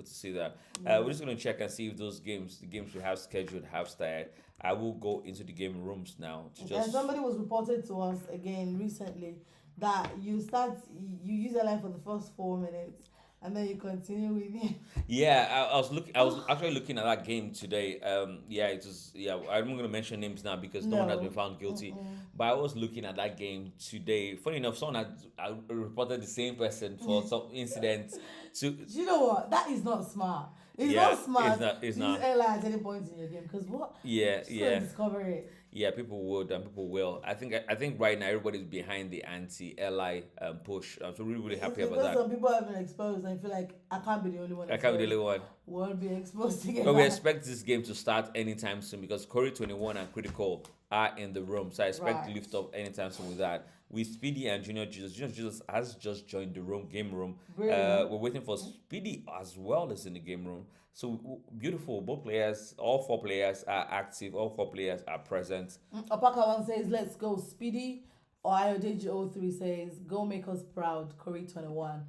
S2: Yeah.
S1: We're just gonna check and see if the games we have scheduled have started. I will go into the game rooms now.
S2: And somebody was reported to us again recently that you use LI for the first 4 minutes. And then you continue with it.
S1: Yeah, I was actually looking at that game today. It was. Yeah, I'm not gonna mention names now because no one has been found guilty. But I was looking at that game today. Funny enough, someone had reported the same person for some incident.
S2: Do you know what? That is not smart. It's not smart.
S1: It's
S2: to
S1: not.
S2: use LI at any point in your game because what?
S1: Yeah.
S2: Discover it.
S1: Yeah, people would and people will. I think right now everybody's behind the anti-LI push. I'm so really happy about that.
S2: Some people have been exposed and I feel like I can't be the only one.
S1: I can't be the only one.
S2: Won't be exposed together.
S1: But we expect this game to start anytime soon because Corey 21 and Critical are in the room. So I expect to lift up anytime soon with that. with Speedy and Junior Jesus. Junior Jesus has just joined the game room.
S2: Really?
S1: We're waiting for Speedy as well as in the game room. So beautiful. Both players, all four players are active. All four players are present.
S2: Opaka one says, "Let's go, Speedy." Or Ayodeji03 says, "Go make us proud, Corey 21."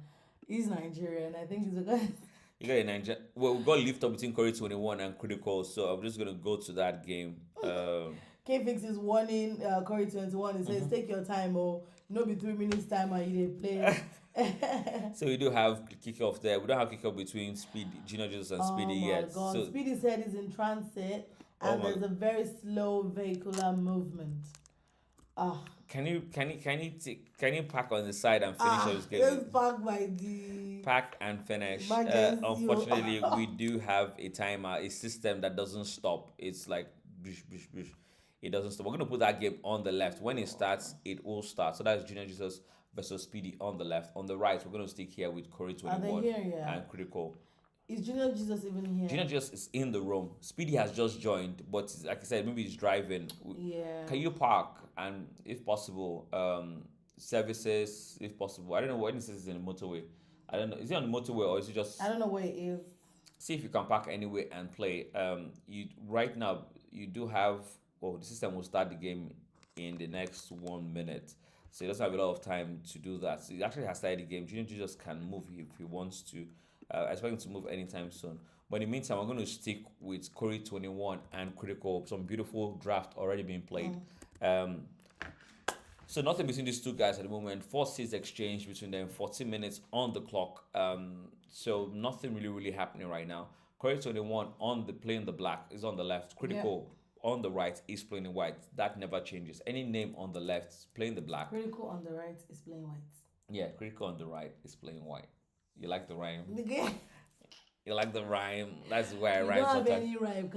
S2: He's Nigerian. I think he's a guy.
S1: You got a Nigeria. Well, we got lift up between Corey 21 and Critical. So I'm just gonna go to that game.
S2: K-Fix is warning Corey 21. He says, "Take your time, or no be 3 minutes time and you dey play."
S1: So we do have kickoff there. We don't have kickoff between Gino Jesus and Speedy yet.
S2: God.
S1: So
S2: Speedy said he's in transit and there's a very slow vehicular movement.
S1: Can you pack on the side and finish this game?
S2: Let's pack my D.
S1: Pack and finish.
S2: Emergency.
S1: Unfortunately, we do have a timer, a system that doesn't stop. It's like bish, bish, bish. It doesn't stop. We're gonna put that game on the left. When it starts, it will start. So that's Junior Jesus versus Speedy on the left. On the right, we're gonna stick here with Corey 21 and Critical.
S2: Is Junior Jesus even here?
S1: Junior Jesus is in the room. Speedy has just joined, but like I said, maybe he's driving.
S2: Yeah.
S1: Can you park and, if possible, services, if possible? I don't know when this is in the motorway. I don't know. Is it on the motorway or is it just?
S2: I don't know where it is.
S1: See if you can park anywhere and play. You right now you do have. Well, the system will start the game in the next 1 minute, so he doesn't have a lot of time to do that. So he actually has started the game. Junior Jesus can move if he wants to. I expect him to move anytime soon. But in the meantime, I'm going to stick with Corey 21 and Critical. Some beautiful draft already being played. So nothing between these two guys at the moment. 4 seeds exchange between them. 14 minutes on the clock. So nothing really happening right now. Corey 21 playing the black is on the left. Critical on the right is playing the white. That never changes. Any name on the left is playing the black.
S2: Critical on the right is playing white.
S1: Yeah, Critical on the right is playing white. You like the rhyme?
S2: Okay.
S1: You like the rhyme? That's why I rhyme.
S2: You don't have any rhyme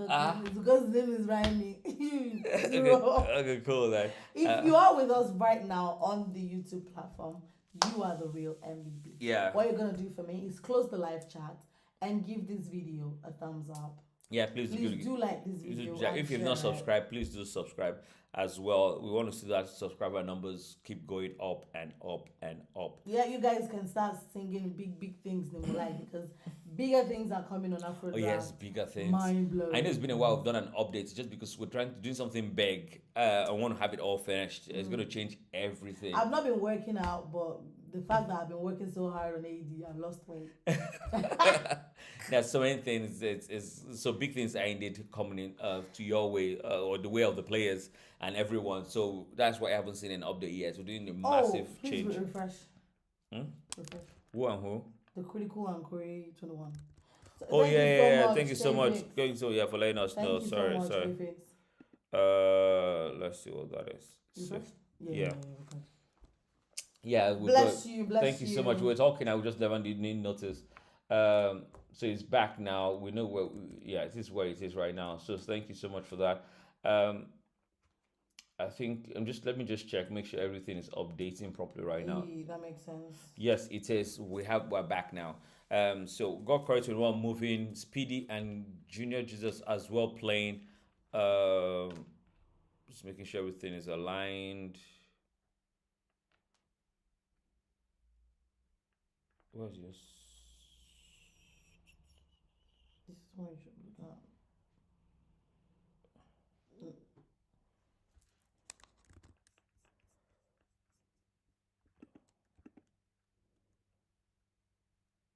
S2: because his name is rhyming.
S1: Okay, cool. Then.
S2: If you are with us right now on the YouTube platform, you are the real MVP.
S1: Yeah.
S2: What you're gonna do for me is close the live chat and give this video a thumbs up.
S1: Yeah, please
S2: do like this video.
S1: If you've not subscribed, please do subscribe as well. We want to see that subscriber numbers keep going up and up and up.
S2: Yeah, you guys can start singing big things in your life because bigger things are coming on Afro.
S1: Oh yes, bigger things.
S2: Mind blowing.
S1: I know it's been a while we've done an update just because we're trying to do something big. I want to have it all finished. It's going to change everything.
S2: I've not been working out, but the fact that I've been working so hard on AD, I've lost weight.
S1: There's so many things. It's so big things are indeed coming in to your way or the way of the players and everyone. So that's why I haven't seen an update yet. We're doing a massive change.
S2: Refresh.
S1: Refresh. Who and who?
S2: The Critical and Corey 21. So
S1: oh yeah. Thank you so much. For letting us know. Sorry. Let's see what that is. Yeah. Yeah,
S2: bless you.
S1: Thank you so much. We were talking, I just never didn't notice. So it's back now. We know where. It is where it is right now. So thank you so much for that. I think let me just check, make sure everything is updating properly right now.
S2: That makes sense.
S1: Yes, it is. We're back now. So got Corey 21 moving, Speedy and Junior Jesus as well playing. Just making sure everything is aligned. Where's yours?
S2: This is where it should be done.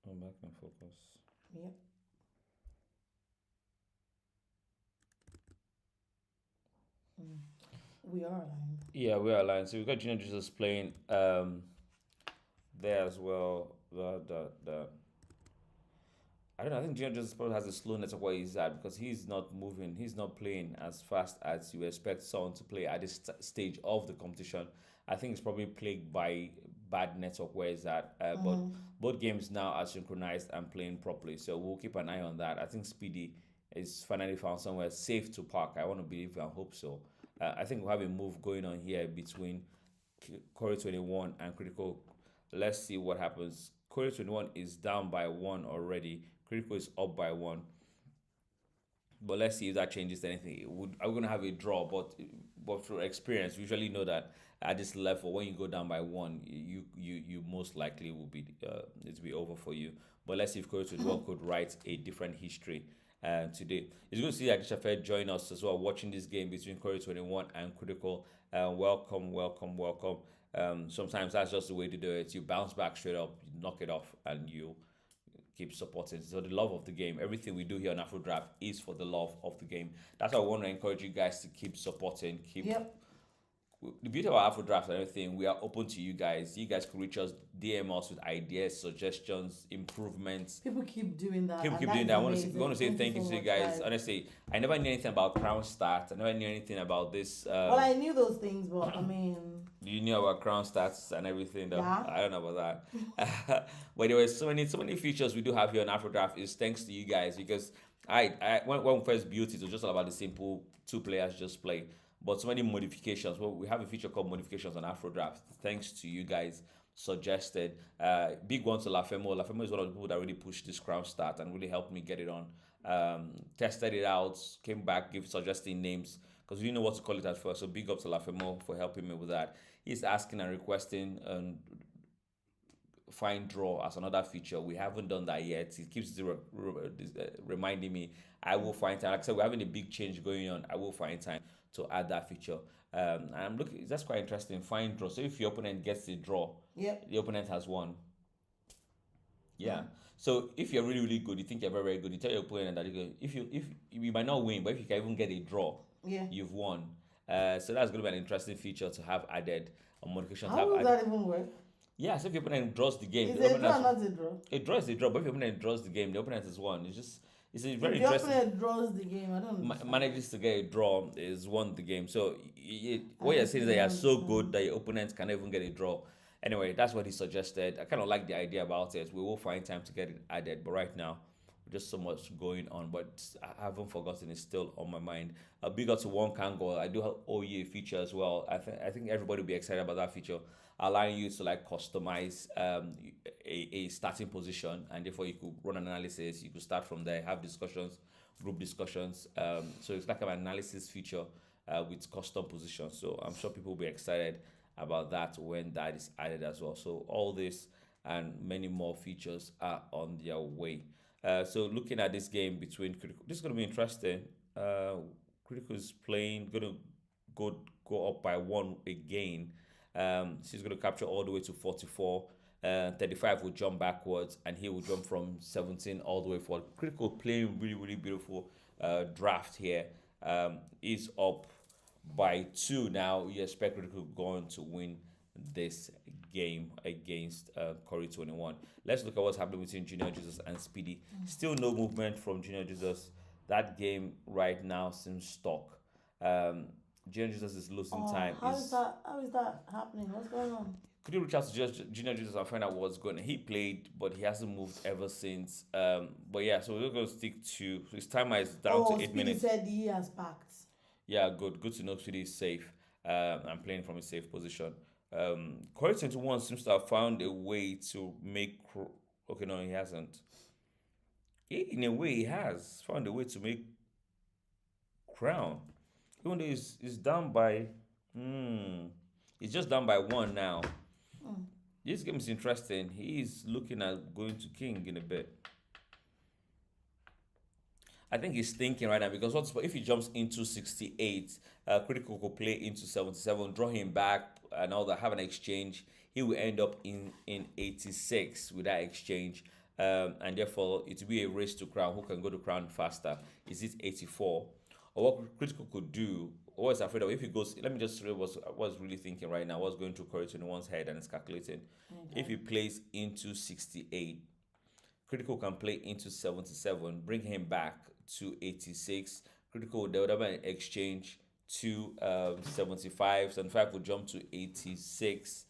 S1: I'm back in focus.
S2: Yep. We are aligned.
S1: Yeah, we are aligned. So we've got Junior Jesus playing there as well. I don't know. I think Junior Jesus probably has a slowness of where he's at because he's not moving. He's not playing as fast as you expect someone to play at this stage of the competition. I think it's probably plagued by bad network where he's at. But both games now are synchronized and playing properly. So we'll keep an eye on that. I think Speedy is finally found somewhere safe to park. I want to believe and hope so. I think we'll have a move going on here between Corey 21 and Critical. Let's see what happens. Corey 21 is down by 1 already. Critical is up by 1. But let's see if that changes anything. I'm going to have a draw, but but through experience, we usually know that at this level, when you go down by one, you most likely will be it will be over for you. But let's see if Korea 21 could write a different history today. It's good to see Adisha Fair join us as well, watching this game between Korea 21 and Critical. Welcome, welcome, welcome. Sometimes that's just the way to do it. You bounce back straight up, you knock it off, and you keep supporting. So the love of the game, everything we do here on Afro Draft is for the love of the game. That's why I want to encourage you guys to keep supporting, keep
S2: Yep.
S1: the beauty of our Afro Draft and everything, we are open to you guys. You guys can reach us, DM us with ideas, suggestions, improvements.
S2: People keep doing that.
S1: People
S2: and
S1: keep
S2: that
S1: doing
S2: is
S1: that. I want
S2: amazing.
S1: to say thank you
S2: so
S1: to you
S2: much,
S1: guys. Honestly, I never knew anything about Crown Stats. I never knew anything about this.
S2: Well, I knew those things, but I mean,
S1: You knew about Crown Stats and everything, though.
S2: Yeah.
S1: I don't know about that. But anyway, so many features we do have here on Afro Draft is thanks to you guys, because when we first built it was just all about the simple two players just play. But so many modifications. Well, we have a feature called modifications on Afro Draft. Thanks to you guys suggested. Big one to Lafemo. Lafemo is one of the people that really pushed this Crown Start and really helped me get it on. Tested it out, came back, gave suggesting names because we didn't know what to call it at first. So big up to Lafemo for helping me with that. He's asking and requesting find draw as another feature. We haven't done that yet. He keeps reminding me. I will find time. Like I said, we're having a big change going on. I will find time to add that feature. And I'm looking. That's quite interesting. Find draw. So if your opponent gets the draw,
S2: yep.
S1: the opponent has won. Yeah. So if you're really really good, you think you're very very good. You tell your opponent that if you might not win, but if you can even get a draw,
S2: Yeah.
S1: you've won. So that's going to be an interesting feature to have added on modifications.
S2: How does that even work?
S1: Yeah, so if your opponent draws the game,
S2: Is
S1: the
S2: it a
S1: opponent
S2: draw, not a draw?
S1: a draw is a draw, but if your opponent draws the game, the opponent has won. It's a very
S2: If your
S1: interesting.
S2: opponent draws the game, I don't understand.
S1: Manages to get a draw is won the game. So what you're saying is that you're so good that your opponent can even get a draw. Anyway, that's what he suggested. I kind of like the idea about it. We will find time to get it added, but right now, just so much going on. But I haven't forgotten; it's still on my mind. A big up to One Kangol. I do have OE feature as well. I think everybody will be excited about that feature, allowing you to like customize a starting position, and therefore you could run an analysis. You could start from there, have discussions, group discussions. So it's like an analysis feature with custom positions. So I'm sure people will be excited about that when that is added as well. So all this and many more features are on their way. So looking at this game between Critical, this is going to be interesting. Critical is playing, going to go up by one again. She's going to capture all the way to 44. 35 will jump backwards, and he will jump from 17 all the way forward. Critical playing really, really beautiful draft here. Is up by 2 now. You expect Critical going to win this game against Corey 21. Let's look at what's happening between Junior Jesus and Speedy. Still no movement from Junior Jesus. That game right now seems stuck. Junior Jesus is losing time.
S2: How is that happening? What's going on?
S1: Could you reach out to Junior Jesus and find out what's going on? He played, but he hasn't moved ever since. But yeah, so we're going to stick to his timer is down to 8
S2: Speedy
S1: minutes.
S2: said he has packed.
S1: Yeah, good to know Speedy is safe. I'm playing from a safe position. Corey 21 seems to have found a way to make. Okay, no, he hasn't. In a way, he has found a way to make Crown. Even though he's down by. He's just down by 1 now. This game is interesting. He's looking at going to King in a bit. I think he's thinking right now because if he jumps into 68, Critical could play into 77, draw him back and all that, have an exchange. He will end up in 86 with that exchange. And therefore, it will be a race to Crown. Who can go to Crown faster? Is it 84? Or what Critical could do, or is afraid of, if he goes, let me just read what I was really thinking right now, what's going through Corey 21's head and it's calculating. Okay. If he plays into 68, Critical can play into 77, bring him back to 86. Critical, there would have been an exchange to 75. 75 would jump to 86.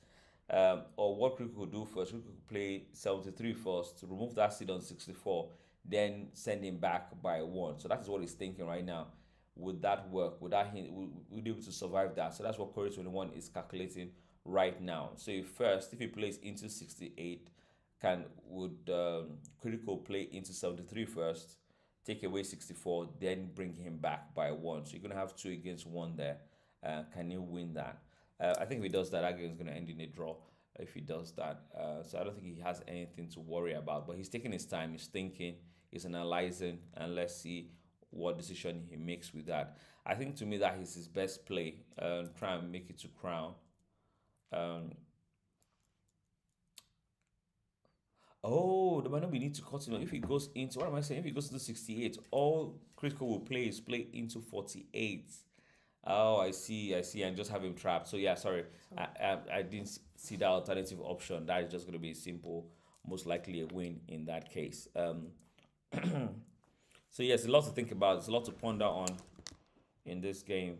S1: Or what Critical could do first, Critical could play 73 first, to remove that seed on 64, then send him back by 1. So that is what he's thinking right now. Would that work? Would we be able to survive that? So that's what Corey 21 is calculating right now. So if he plays into 68, would Critical play into 73 first, take away 64, then bring him back by 1. So you're gonna have 2 against 1 there. Can he win that? I think if he does that, that game is going to end in a draw. If he does that, so I don't think he has anything to worry about. But he's taking his time. He's thinking. He's analyzing, and let's see what decision he makes with that. I think to me that is his best play. Try and make it to crown. Um, Oh, the might not be need to cut him. If he goes into what am I saying? If he goes to 68, all critical will play is play into 48. Oh, I see, and just have him trapped. So yeah, sorry, I didn't see that alternative option. That is just going to be a simple, most likely a win in that case. So yes, a lot to think about. There's a lot to ponder on in this game.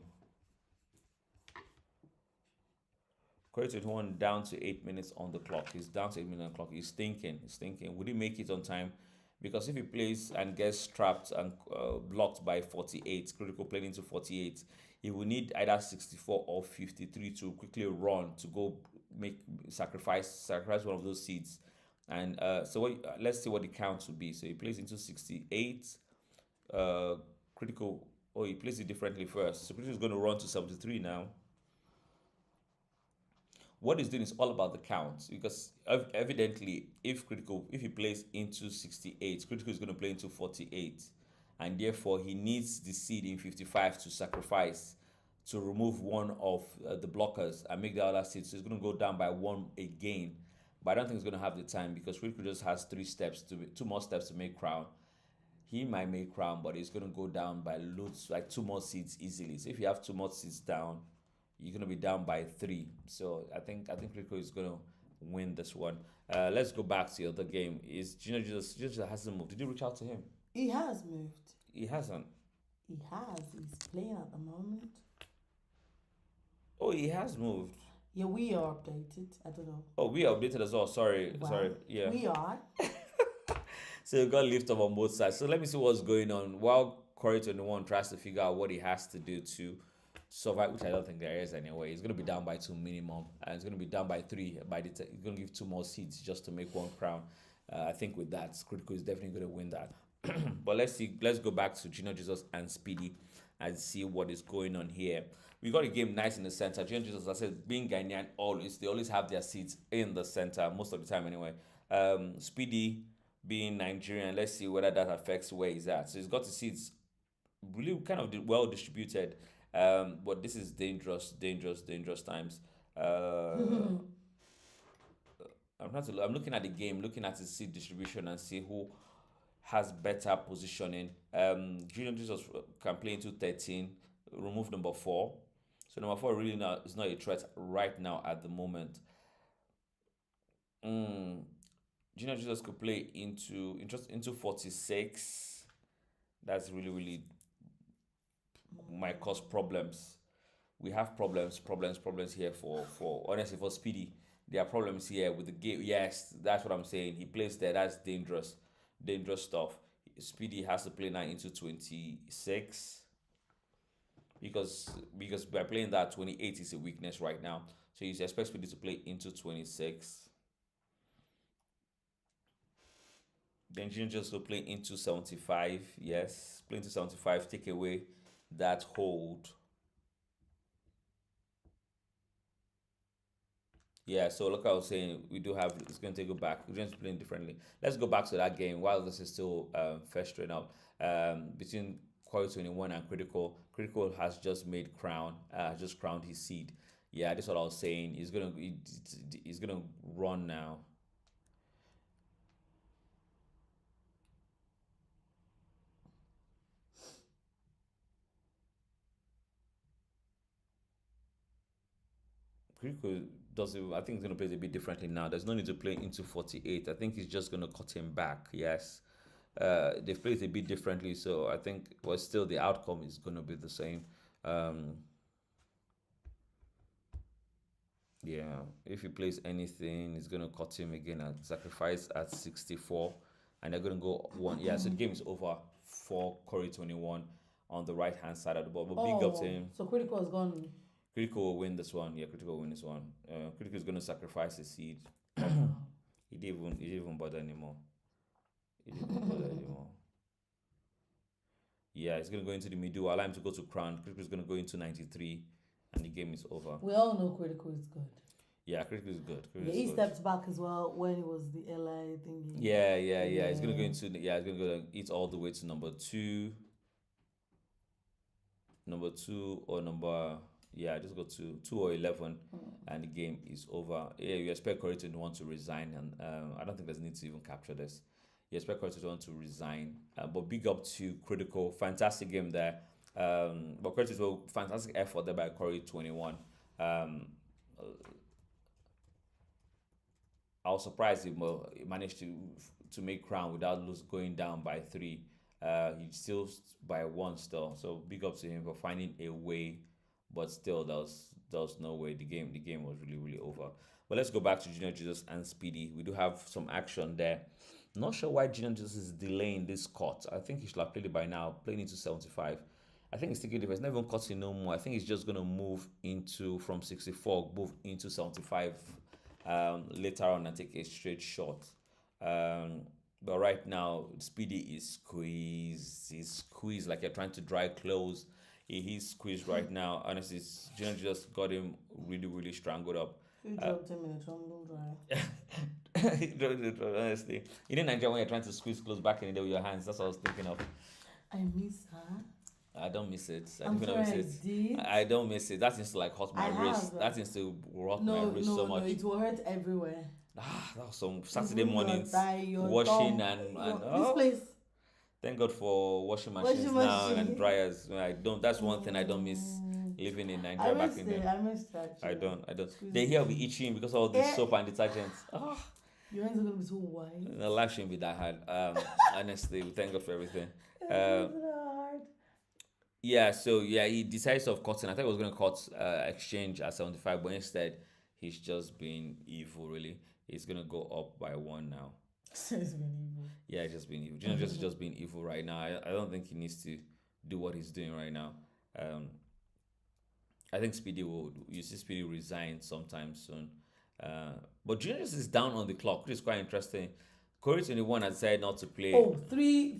S1: Created one down to 8 minutes on the clock. He's down to 8 minutes on the clock. He's thinking. He's thinking. Would he make it on time? Because if he plays and gets trapped and blocked by 48, critical playing into 48, he will need either 64 or 53 to quickly run to go make sacrifice one of those seeds. And so let's see what the count would be. So he plays into 68. Critical. Oh, he plays it differently first. So critical is going to run to 73 now. What he's doing is all about the count, because evidently if he plays into 68, critical is going to play into 48, and therefore he needs the seed in 55 to sacrifice to remove one of the blockers and make the other seed. So he's going to go down by one again, but I don't think he's going to have the time, because critical just has two more steps to make crown. He might make crown, but he's going to go down by loads, like 2 more seeds easily. So if you have 2 more seeds down, you're going to be down by 3. So I think Rico is going to win this one. Let's go back to the other game. Is Jesus hasn't moved? Did you reach out to him?
S2: He has moved.
S1: He hasn't.
S2: He has. He's playing at the moment.
S1: Oh, he has moved.
S2: Yeah, we are updated. I don't know.
S1: Oh, we are updated as well. Sorry. Yeah.
S2: We are.
S1: So you got lift up on both sides. So let me see what's going on while Corey 21 tries to figure out what he has to do to survive, which I don't think there is anyway. He's going to be down by 2 minimum, and he's going to be down by 3 he's going to give 2 more seeds just to make 1 crown. I think with that, critical is definitely going to win that. But let's go back to Gino Jesus and Speedy and see what is going on here. We got a game nice in the center. Gino Jesus, as I said, being Ghanaian, they always have their seats in the center most of the time anyway. Speedy being Nigerian, let's see whether that affects where he's at. So he's got the seats really kind of well distributed. But this is dangerous times. I'm looking at the game, looking at the seed distribution and see who has better positioning. Junior Jesus can play into 13, remove number 4. So number 4 really is not a threat right now at the moment. Junior Jesus could play into 46. That's really might cause problems. We have problems here for honestly for Speedy. There are problems here with the game. Yes, that's what I'm saying. He plays there. That's dangerous stuff. Speedy has to play now into 26 because by playing that 28 is a weakness right now. So you expect Speedy to play into 26. Then Junior just will play into 75. Yes, play into 75. Take away that hold. Yeah, so like I was saying, we do have, it's going to go back. We're going to play differently. Let's go back to that game while this is still festering up. Between Coil 21 and Critical. Critical has just made crown, just crowned his seed. Yeah, that's what I was saying. He's gonna run now. Critical does it. I think he's gonna play it a bit differently now. There's no need to play into 48. I think he's just gonna cut him back. Yes, they've played it a bit differently, so I think, well, still the outcome is gonna be the same. Yeah, if he plays anything, he's gonna cut him again at sacrifice at 64, and they're gonna go one. Yeah, so the game is over for Corey 21 on the right hand side of the ball. But big up to him.
S2: So Critical has gone.
S1: Critical will win this one. Yeah, Critical will win this one. Critical is gonna sacrifice his seed. He didn't even bother anymore. Yeah, he's gonna go into the middle. Allow him to go to crown. Critical is gonna go into 93. and the game is over.
S2: We all know Critical is good.
S1: Yeah, Critical is good.
S2: He stepped back as well when it was the LA thingy.
S1: Yeah. He's gonna go into he's gonna go eat all the way to number two or number just go to 2 or 11, and the game is over. Yeah, you expect Corey to want to resign, and I don't think there's need to even capture this. You expect Corey to want to resign, but big up to Critical, fantastic game there. But credit to fantastic effort there by Corey 21. I was surprised he managed to make Crown without going down by 3. He's still by 1 still. So big up to him for finding a way, but still there was no way. The game was really, really over. But let's go back to Junior Jesus and Speedy. We do have some action there. Not sure why Junior Jesus is delaying this cut. I think he should have played it by now, playing into 75. I think it's taking difference. Not even cutting no more. I think he's just gonna move from 64, move into 75 later on and take a straight shot. But right now, Speedy is squeezed. He's squeezed like you're trying to dry clothes. He's squeezed right now. Honestly, Junior just got him really, really strangled up.
S2: You dropped him in a tumble dry.
S1: Honestly, you didn't enjoy when you're trying to squeeze clothes back in the day with your hands. That's what I was thinking of.
S2: I miss her.
S1: I don't miss it.
S2: I'm sure I did.
S1: I don't miss it. That seems to like hurt my wrist. That seems to hurt my wrist so much.
S2: No, it will hurt everywhere.
S1: That was some Saturday mornings
S2: washing
S1: washing and
S2: this place.
S1: Thank God for washing machines now and dryers. That's one thing I don't miss living in Nigeria back in there.
S2: I missed that.
S1: I don't. They here will be itching because of all this soap and detergents.
S2: Your hands are gonna be so white.
S1: The life shouldn't be that hard. Honestly, we thank God for everything. He decides of cutting. I thought he was gonna cut exchange at 75, but instead he's just being evil. Really, he's gonna go up by 1 now.
S2: He's been evil.
S1: Yeah, just being evil. Junior just being evil right now. I don't think he needs to do what he's doing right now. I think you see Speedy resign sometime soon. But Junior just is down on the clock, which is quite interesting. Corey 21 has decided not to play.
S2: Three.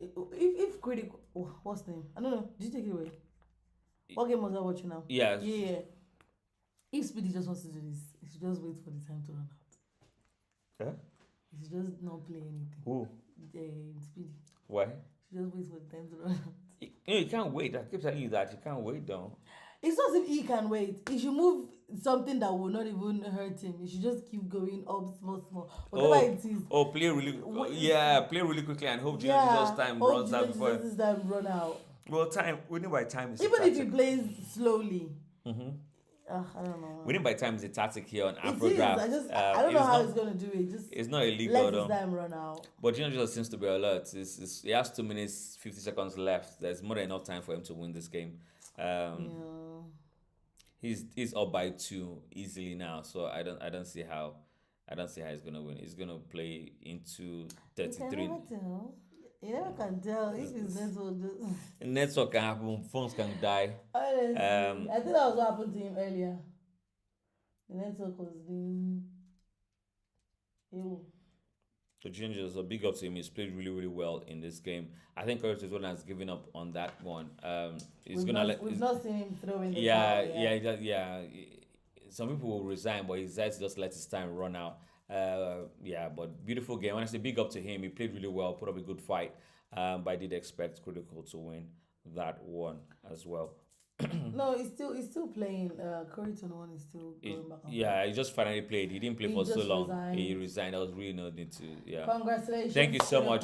S2: If Critical, what's the name? I don't know. Did you take it away? What game was I watching now?
S1: Yeah.
S2: If Speedy just wants to do this, he should just wait for the time to run out.
S1: Huh?
S2: He should just not play anything.
S1: Who?
S2: Speedy.
S1: Why?
S2: He should just wait for the time to run out.
S1: You can't wait. I keep telling you that you can't wait though.
S2: It's not as if he can wait. He should move something that will not even hurt him. He should just keep going up small. Whatever it is.
S1: Play really quickly and hope Junior Jesus time runs out before.
S2: Jesus time run out.
S1: Well, winning by time is
S2: even if he plays slowly.
S1: Mm-hmm.
S2: I don't know.
S1: Winning by time is a tactic here on AfroDraft.
S2: I don't know how he's gonna do it.
S1: It's not illegal.
S2: Let his time run out.
S1: But Junior Jesus seems to be alert. He has 2 minutes 50 seconds left. There's more than enough time for him to win this game. He's up by 2 easily now, so I don't see how he's gonna win. He's gonna play into 33.
S2: You never can tell if his
S1: network can happen, phones can die.
S2: Honestly, I think that was what happened to him earlier. The network was being ill.
S1: So Junior Jesus, a big up to him. He's played really, really well in this game. I think Curtis Jordan has given up on that one.
S2: We've not seen him throw in the towel.
S1: Yeah. Some people will resign, but he decides to just let his time run out. But beautiful game. Honestly, big up to him. He played really well, put up a good fight. But I did expect Critical to win that one as well.
S2: No, he's still playing. Corey 21 is still going back on.
S1: Yeah, he just finally played. He didn't play for so long.
S2: Resigned.
S1: He resigned. That was really no need to. Yeah.
S2: Congratulations.
S1: Thank you so much.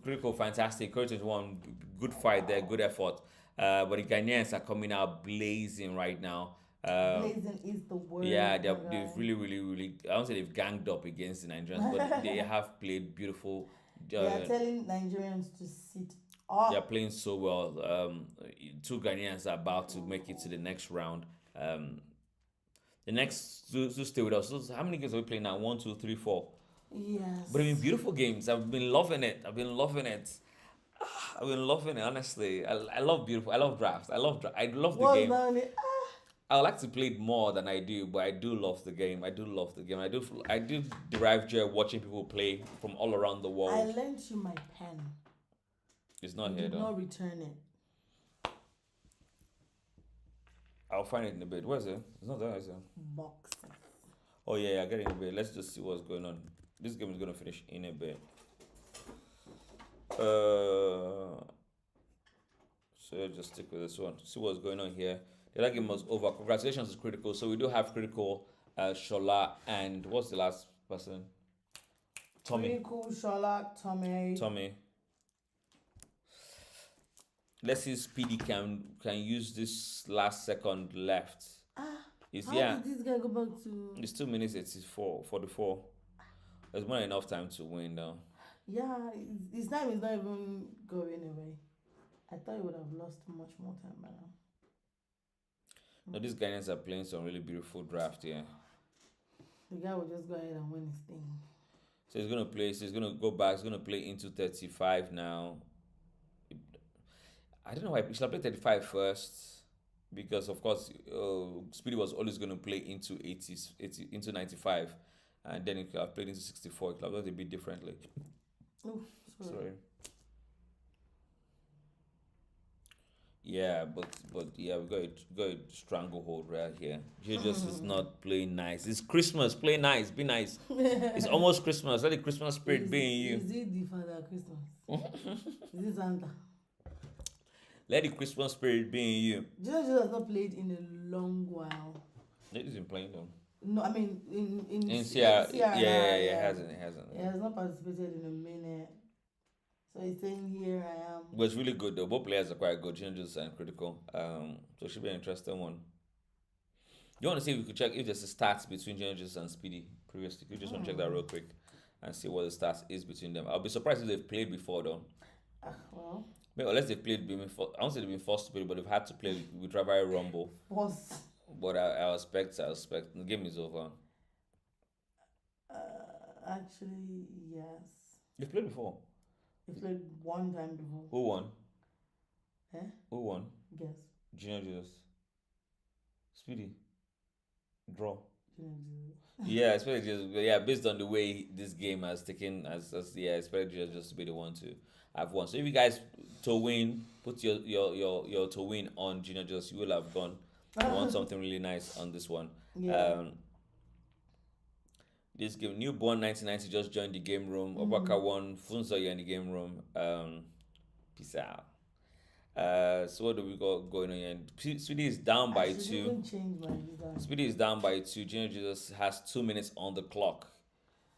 S1: Critical, fantastic. Corey 21, good fight there, good effort. But the Ghanaians are coming out blazing right now.
S2: Blazing is the word.
S1: Yeah, they've really, really, really. I don't say they've ganged up against the Nigerians, but they have played beautiful.
S2: They are telling Nigerians to sit up.
S1: They're playing so well. 2 Ghanaians are about to make it to the next round. The next two stay with us. So how many games are we playing now? 1, 2, 3, 4.
S2: Yes.
S1: But I mean, beautiful games. I've been loving it. I've been loving it, honestly. I love beautiful. I love drafts. I love the game. I would like to play it more than I do, but I do love the game. I do derive joy watching people play from all around the world.
S2: I lent you my pen.
S1: It's not here though.
S2: Not return it.
S1: I'll find it in a bit. Where is it? It's not there, is it?
S2: Boxes.
S1: Oh yeah, I get it in a bit. Let's just see what's going on. This game is gonna finish in a bit. So let's just stick with this one. See what's going on here. The other game was over. Congratulations is critical. So we do have critical, Shola, and what's the last person? Tommy.
S2: Critical, Shola, Tommy.
S1: Tommy. Let's see if Speedy can use this last second left. It's,
S2: How
S1: yeah.
S2: did this guy go back to?
S1: It's 2 minutes. It's 44. There's more than enough time to win now.
S2: Yeah, his time is not even going away. I thought he would have lost much more time by now.
S1: No, these Ghanaians are playing some really beautiful draft here.
S2: The guy will just go ahead and win his thing.
S1: So he's gonna play. So he's gonna go back. He's gonna play into 35 now. I don't know why he should have played 35 first, because of course Speedy was always gonna play into 80s, into 95, and then he could have played into 64. He could have done it a bit differently.
S2: Oh, sorry.
S1: Yeah, but yeah, we got a stranglehold right here. Jesus is not playing nice. It's Christmas. Play nice. Be nice. It's almost Christmas. Let the Christmas spirit be in you.
S2: Is it the Father Christmas? Is it Santa?
S1: Let the Christmas spirit be in you.
S2: Jesus has not played in a long while.
S1: He's been playing though.
S2: No, I mean in
S1: CR,
S2: CR,
S1: yeah, it hasn't.
S2: He has not participated in a minute. So he's saying here I am.
S1: But it's really good though. Both players are quite good. Changes and critical. So it should be an interesting one. You want to see if we could check if there's a stats between Changes and Speedy previously? You just want to check that real quick and see what the stats is between them. I'll be surprised if they've played before though.
S2: Well.
S1: Maybe unless they've played before. I don't say they've been forced to play, but they've had to play with Rivalry Rumble.
S2: Forced.
S1: But I expect the game is over.
S2: Actually, yes.
S1: You've played before.
S2: You've played one time before.
S1: Who won?
S2: Eh?
S1: Who won?
S2: Guess.
S1: Junior Jesus. Speedy. Draw.
S2: Junior Jesus.
S1: Yeah, expect just based on the way this game has taken as expect just to be the one to have won. So if you guys to win, put your to win on Junior Jesus, you will have gone. You want something really nice on this one.
S2: Yeah.
S1: This game, Newborn 1990 just joined the game room. Obaka won. Funzo, you're in the game room. Peace out. So what do we got going on here? Speedy is down by 2. Speedy is down by 2. Junior Jesus has 2 minutes on the clock.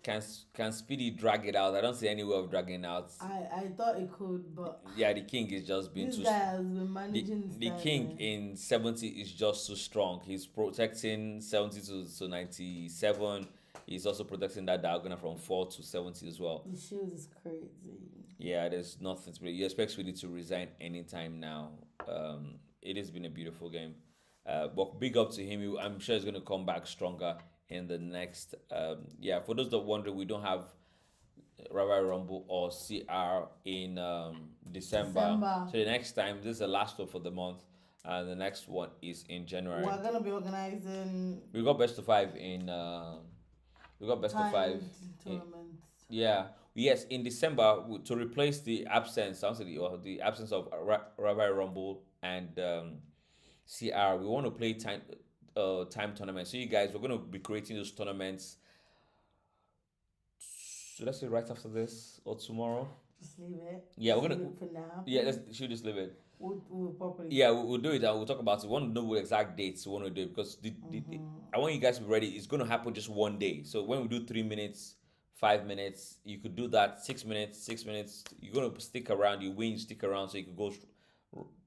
S1: Can Speedy drag it out? I don't see any way of dragging it out.
S2: I thought it could, but
S1: yeah, the king is just being too.
S2: This guy has been managing.
S1: The king in 70 is just too strong. He's protecting 70 to 97. He's also protecting that diagonal from 4 to 70 as well.
S2: The shield is crazy.
S1: Yeah, there's nothing to play. You expect Speedy to resign anytime now. It has been a beautiful game. But big up to him. I'm sure he's going to come back stronger in the next. For those that wonder, we don't have Rivalry Rumble or CR in December. So the next time, this is the last one for the month. And the next one is in January.
S2: We're going to be organizing.
S1: We got best of 5 in. We got best of 5. Yes, in December to replace the absence. The absence of Rivalry Rumble and CR. We want to play time tournaments. So you guys, we're going to be creating those tournaments. So let's say right after this or tomorrow.
S2: Just leave it.
S1: Yeah, we're gonna.
S2: For now.
S1: Yeah, should just leave it.
S2: We'll probably.
S1: Yeah, we'll do it and we'll talk about it. We want to know what exact dates we want to do it because I want you guys to be ready. It's going to happen just one day. So when we do 3 minutes, 5 minutes, you could do that 6 minutes, 6 minutes. You're going to stick around. You win, you stick around, so you can go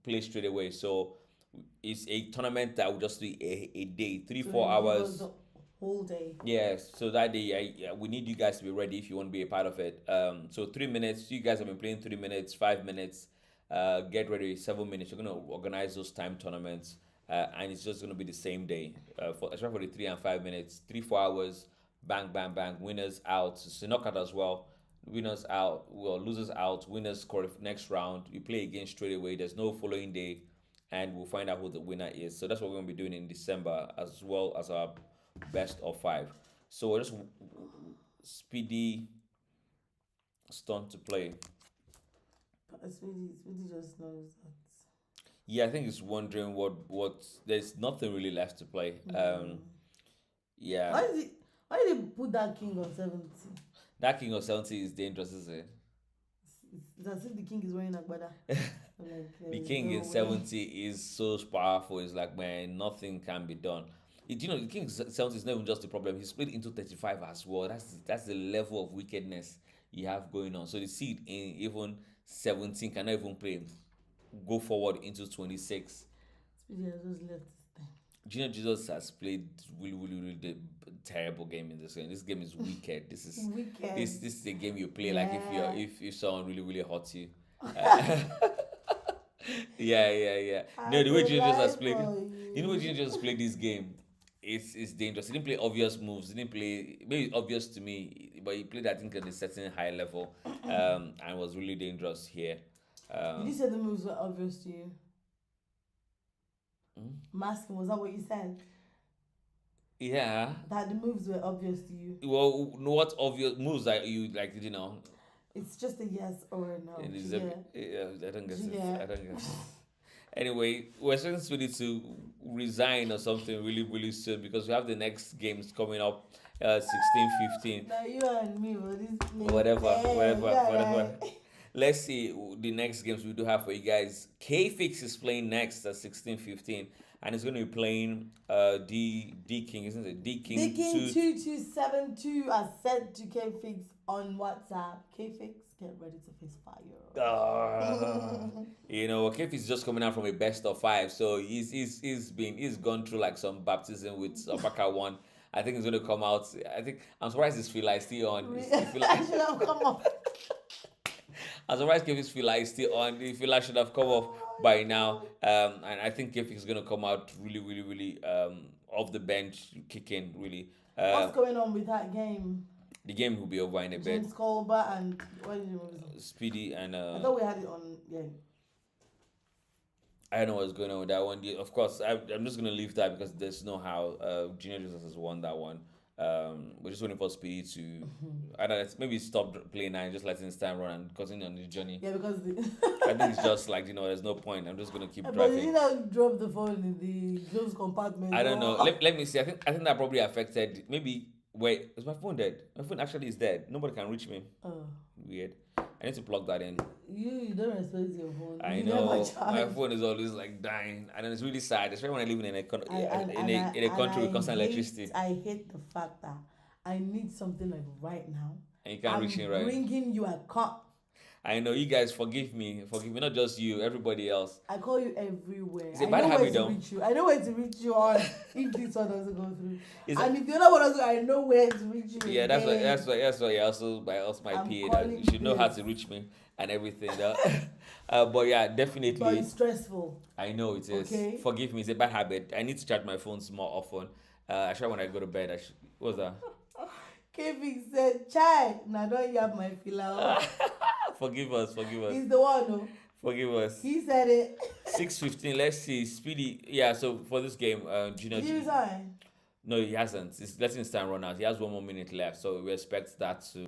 S1: play straight away. So it's a tournament that will just be a day, 3-4 hours.
S2: The whole day.
S1: Yes, so that day we need you guys to be ready if you want to be a part of it. So 3 minutes. You guys have been playing 3 minutes, 5 minutes. Get ready, 7 minutes. You're going to organize those time tournaments, and it's just going to be the same day. Especially for the 3 and 5 minutes, 3-4 hours. Bang, bang, bang. Winners out. So knockout as well. Winners out. Well, losers out. Winners score next round. You play again straight away. There's no following day, and we'll find out who the winner is. So that's what we're going to be doing in December, as well as our best of 5. So just Speedy stunt to play.
S2: Speedy just knows that.
S1: Yeah, I think it's wondering what there's nothing really left to play. Yeah,
S2: Why is it? Why did they put that king on 70?
S1: that king of 70 is dangerous, isn't it?
S2: It's as if the king is wearing agbada. Like,
S1: The
S2: there is
S1: king
S2: no
S1: in
S2: way.
S1: 70 is so powerful. It's like, man, nothing can be done. The king 70 is not even just the problem. He's split into 35 as well. That's the level of wickedness you have going on. So the seed in even 17 cannot even play. Go forward into 26.
S2: Speedy has just left this time.
S1: Junior Jesus has played really terrible game in this game. This game is wicked.
S2: Wicked.
S1: This is a game you play like
S2: Yeah.
S1: if someone really hurts you. Yeah. No, the way
S2: I
S1: Junior Jesus has
S2: lie
S1: played,
S2: for
S1: you know,
S2: you.
S1: way Junior Jesus played this game, it's dangerous. He didn't play obvious moves. He didn't play maybe obvious to me, but he played I think at a certain high level, and was really dangerous here.
S2: Did you say the moves were obvious to you? Masking, was that what you said?
S1: Yeah.
S2: That the moves were obvious to you?
S1: Well, what obvious moves that you like?
S2: It's just a yes or a no.
S1: It is
S2: Yeah.
S1: I don't get it.
S2: Yeah.
S1: I don't get it. Anyway, we're expecting Speedy to resign or something really soon because we have the next games coming up, 16-15.
S2: Now you and me, but this
S1: Whatever. Let's see the next games we do have for you guys. K-Fix is playing next at 16-15, and it's going to be playing D King, isn't it? D King
S2: 2272 are sent to K-Fix on WhatsApp. K-Fix, get ready to face fire.
S1: Keith is just coming out from a best of 5, so he's gone through like some baptism with Opaka 1. I think he's going to come out. I'm surprised his Fila is still on.
S2: I should have come off.
S1: I'm surprised Kevin's Fila is still on. The Fila should have come off by now. And I think Kevin is going to come out really off the bench, kicking really.
S2: What's going on with that game?
S1: The game will be over in a bit.
S2: James Colbert and what is it?
S1: Speedy and
S2: I thought we had it on. Yeah.
S1: I don't know what's going on with that one. Of course, I'm just gonna leave that because there's no how. Junior Jesus has won that one. We're just waiting for Speedy to. I don't know, maybe stop playing now and just letting his time run and continue on his journey.
S2: Yeah, because
S1: I think it's just like there's no point. I'm just gonna keep
S2: but
S1: driving.
S2: you know, drop the phone in the closed compartment.
S1: I don't know. Let me see. I think that probably affected. Maybe wait, is my phone dead? My phone actually is dead. Nobody can reach me.
S2: Oh.
S1: Weird. I need to plug that in.
S2: You don't respect your phone.
S1: I
S2: You
S1: know
S2: never charge.
S1: my phone is always like dying, and it's really sad, especially when I live in a country
S2: I
S1: with constant electricity,
S2: I hate the fact that I need something like right now.
S1: and you can't reach me right.
S2: Bringing you a cup.
S1: I know you guys forgive me, not just you, everybody else.
S2: I call you everywhere.
S1: It's a
S2: I
S1: bad
S2: know where
S1: habit,
S2: to
S1: though.
S2: reach you. I know where to reach you on if this one doesn't go through.
S1: Is
S2: And if the other one doesn't, I know where to reach you.
S1: Yeah, that's
S2: again.
S1: why you also my
S2: I'm
S1: PA that
S2: calling
S1: you should know how
S2: this.
S1: to reach me and everything. But yeah, definitely.
S2: But it's stressful.
S1: I know it is.
S2: Okay.
S1: Forgive me, it's a bad habit. I need to charge my phones more often. I try when I go to bed. What's that?
S2: Kevin said, "Chai, now don't you have my fila?"
S1: Forgive us.
S2: He's the one, no?
S1: Forgive us.
S2: He said it.
S1: 6:15. Let's see. Speedy. Yeah. So for this game, Junior.
S2: Did you resign?
S1: No, he hasn't. He's letting his time run out. He has 1 more minute left, so we expect that to.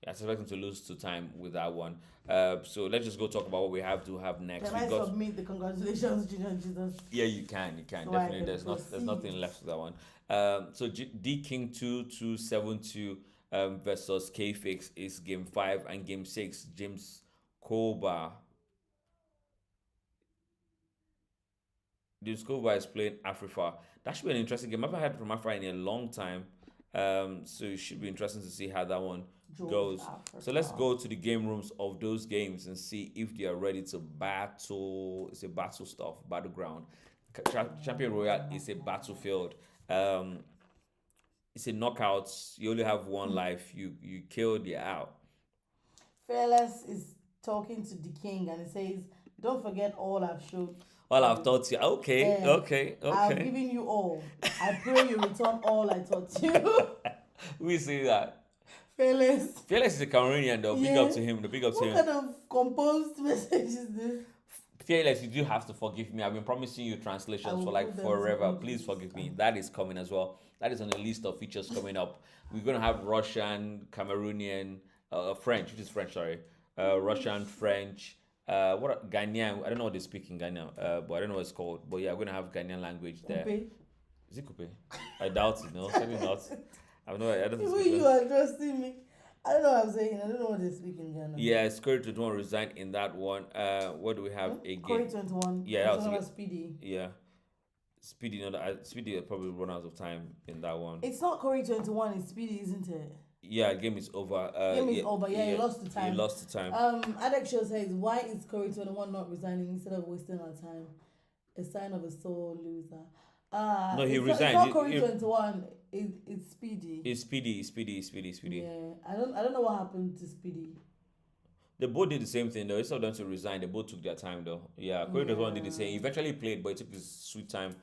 S1: I expect him to lose to time with that one. So let's just go talk about what we have to have next.
S2: Can I submit the congratulations, Junior Jesus?
S1: Yeah, you can.
S2: So I
S1: Definitely.
S2: can
S1: There's
S2: proceed.
S1: nothing left to that one. So D King 2272 versus K Fix is game 5, and game 6 James Koba. James Koba is playing Afrifa. That should be an interesting game. I've not heard from Afrifa in a long time. So it should be interesting to see how that one goes. So let's go to the game rooms of those games and see if they are ready to battle. It's a battle stuff, battleground. Champion Royale is a battlefield. It's a knockout. You only have one life. You killed, you're out.
S2: Fearless is talking to the king and he says, "Don't forget all I've showed.
S1: All I've taught you. Okay.
S2: I've given you all. I pray you return all I taught you."
S1: We see that.
S2: Fearless.
S1: Fearless is a Cameroonian though. Big
S2: Yeah.
S1: up to him. Big up to
S2: What
S1: him.
S2: kind of composed message is this?
S1: Fearless, you do have to forgive me. I've been promising you translations for
S2: will
S1: like
S2: put them
S1: forever.
S2: on
S1: Please
S2: this
S1: forgive me.
S2: time.
S1: That is coming as well. That is on the list of features coming up. We're gonna have Russian, Cameroonian, French, which is French, sorry. Russian, French, Ghanaian? I don't know what they speak in Ghana, but I don't know what it's called. But yeah, we're gonna have Ghanaian language there.
S2: Coupe.
S1: Is it coupe? I doubt it. No, certainly not. I don't know. I don't
S2: Even
S1: speak.
S2: you are trusting me. I don't know what I'm saying. I don't know what they speak in Ghana.
S1: Yeah, Curry 21 resigned in that one. What do we have again?
S2: Corey 21.
S1: Yeah, that was
S2: about Speedy.
S1: Yeah, Speedy. You know, Speedy probably run out of time in that one.
S2: It's not Corey 21. It's Speedy, isn't it?
S1: Yeah, game is over.
S2: Game is over. Yeah, he lost the time.
S1: He lost the time.
S2: Alex Show says, why is Corey 21 not resigning instead of wasting our time? A sign of a sore loser.
S1: No, he resigned.
S2: It's not Corey 21. It's Speedy.
S1: It's Speedy.
S2: Yeah, I don't know what happened to Speedy.
S1: They both did the same thing though. Instead of them to resign, they both took their time though. Yeah, Corey 21 did the same. He eventually played, but it took his sweet time.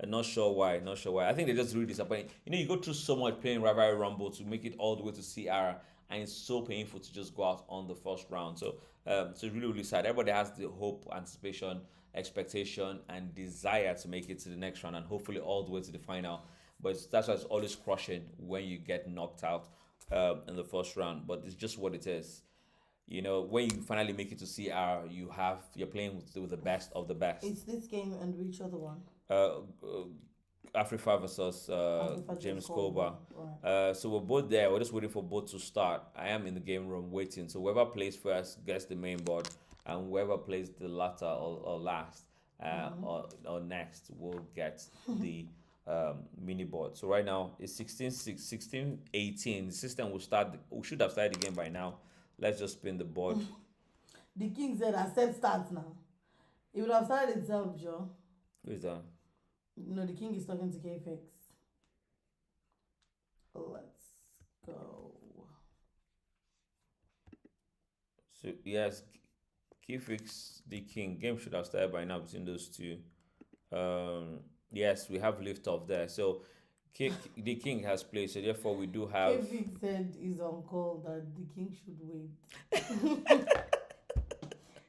S1: Not sure why. I think they're just really disappointed. You know, you go through so much playing Rivalry Rumble to make it all the way to CR, and it's so painful to just go out on the first round. So, it's really, really sad. Everybody has the hope, anticipation, expectation, and desire to make it to the next round, and hopefully all the way to the final. But that's why it's always crushing when you get knocked out in the first round. But it's just what it is. You know, when you finally make it to CR, you're playing with the best of the best.
S2: It's this game and which other one?
S1: Afrifa versus James Koba.
S2: Right.
S1: So we're both there. We're just waiting for both to start. I am in the game room waiting. So whoever plays first gets the main board, and whoever plays the latter or last or next will get the mini board. So right now it's 16-18. The system will start. We should have started the game by now. Let's just spin the board.
S2: The king said, "Accept starts now." It would have started itself, Joe.
S1: Who is that?
S2: No, the king is talking to KFX. Let's go.
S1: So yes, Keyfix the king. Game should have started by now between those two. Yes, we have lift off there. So the king has played. So therefore, we do have.
S2: KFX said he's on call that the king should wait.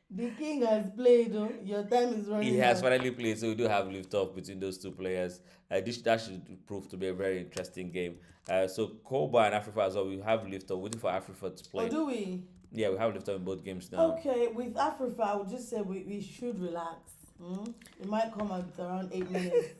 S2: The king has played. Oh, your time is running.
S1: He has finally played, so we do have lift off between those two players. That should prove to be a very interesting game. So Koba and Afrifa as well. We have lift off. Waiting for Afrifa to play.
S2: Oh, do we?
S1: Yeah, we have lift off in both games now.
S2: Okay, with Afrifa, I would just say we should relax. It might come at around 8 minutes.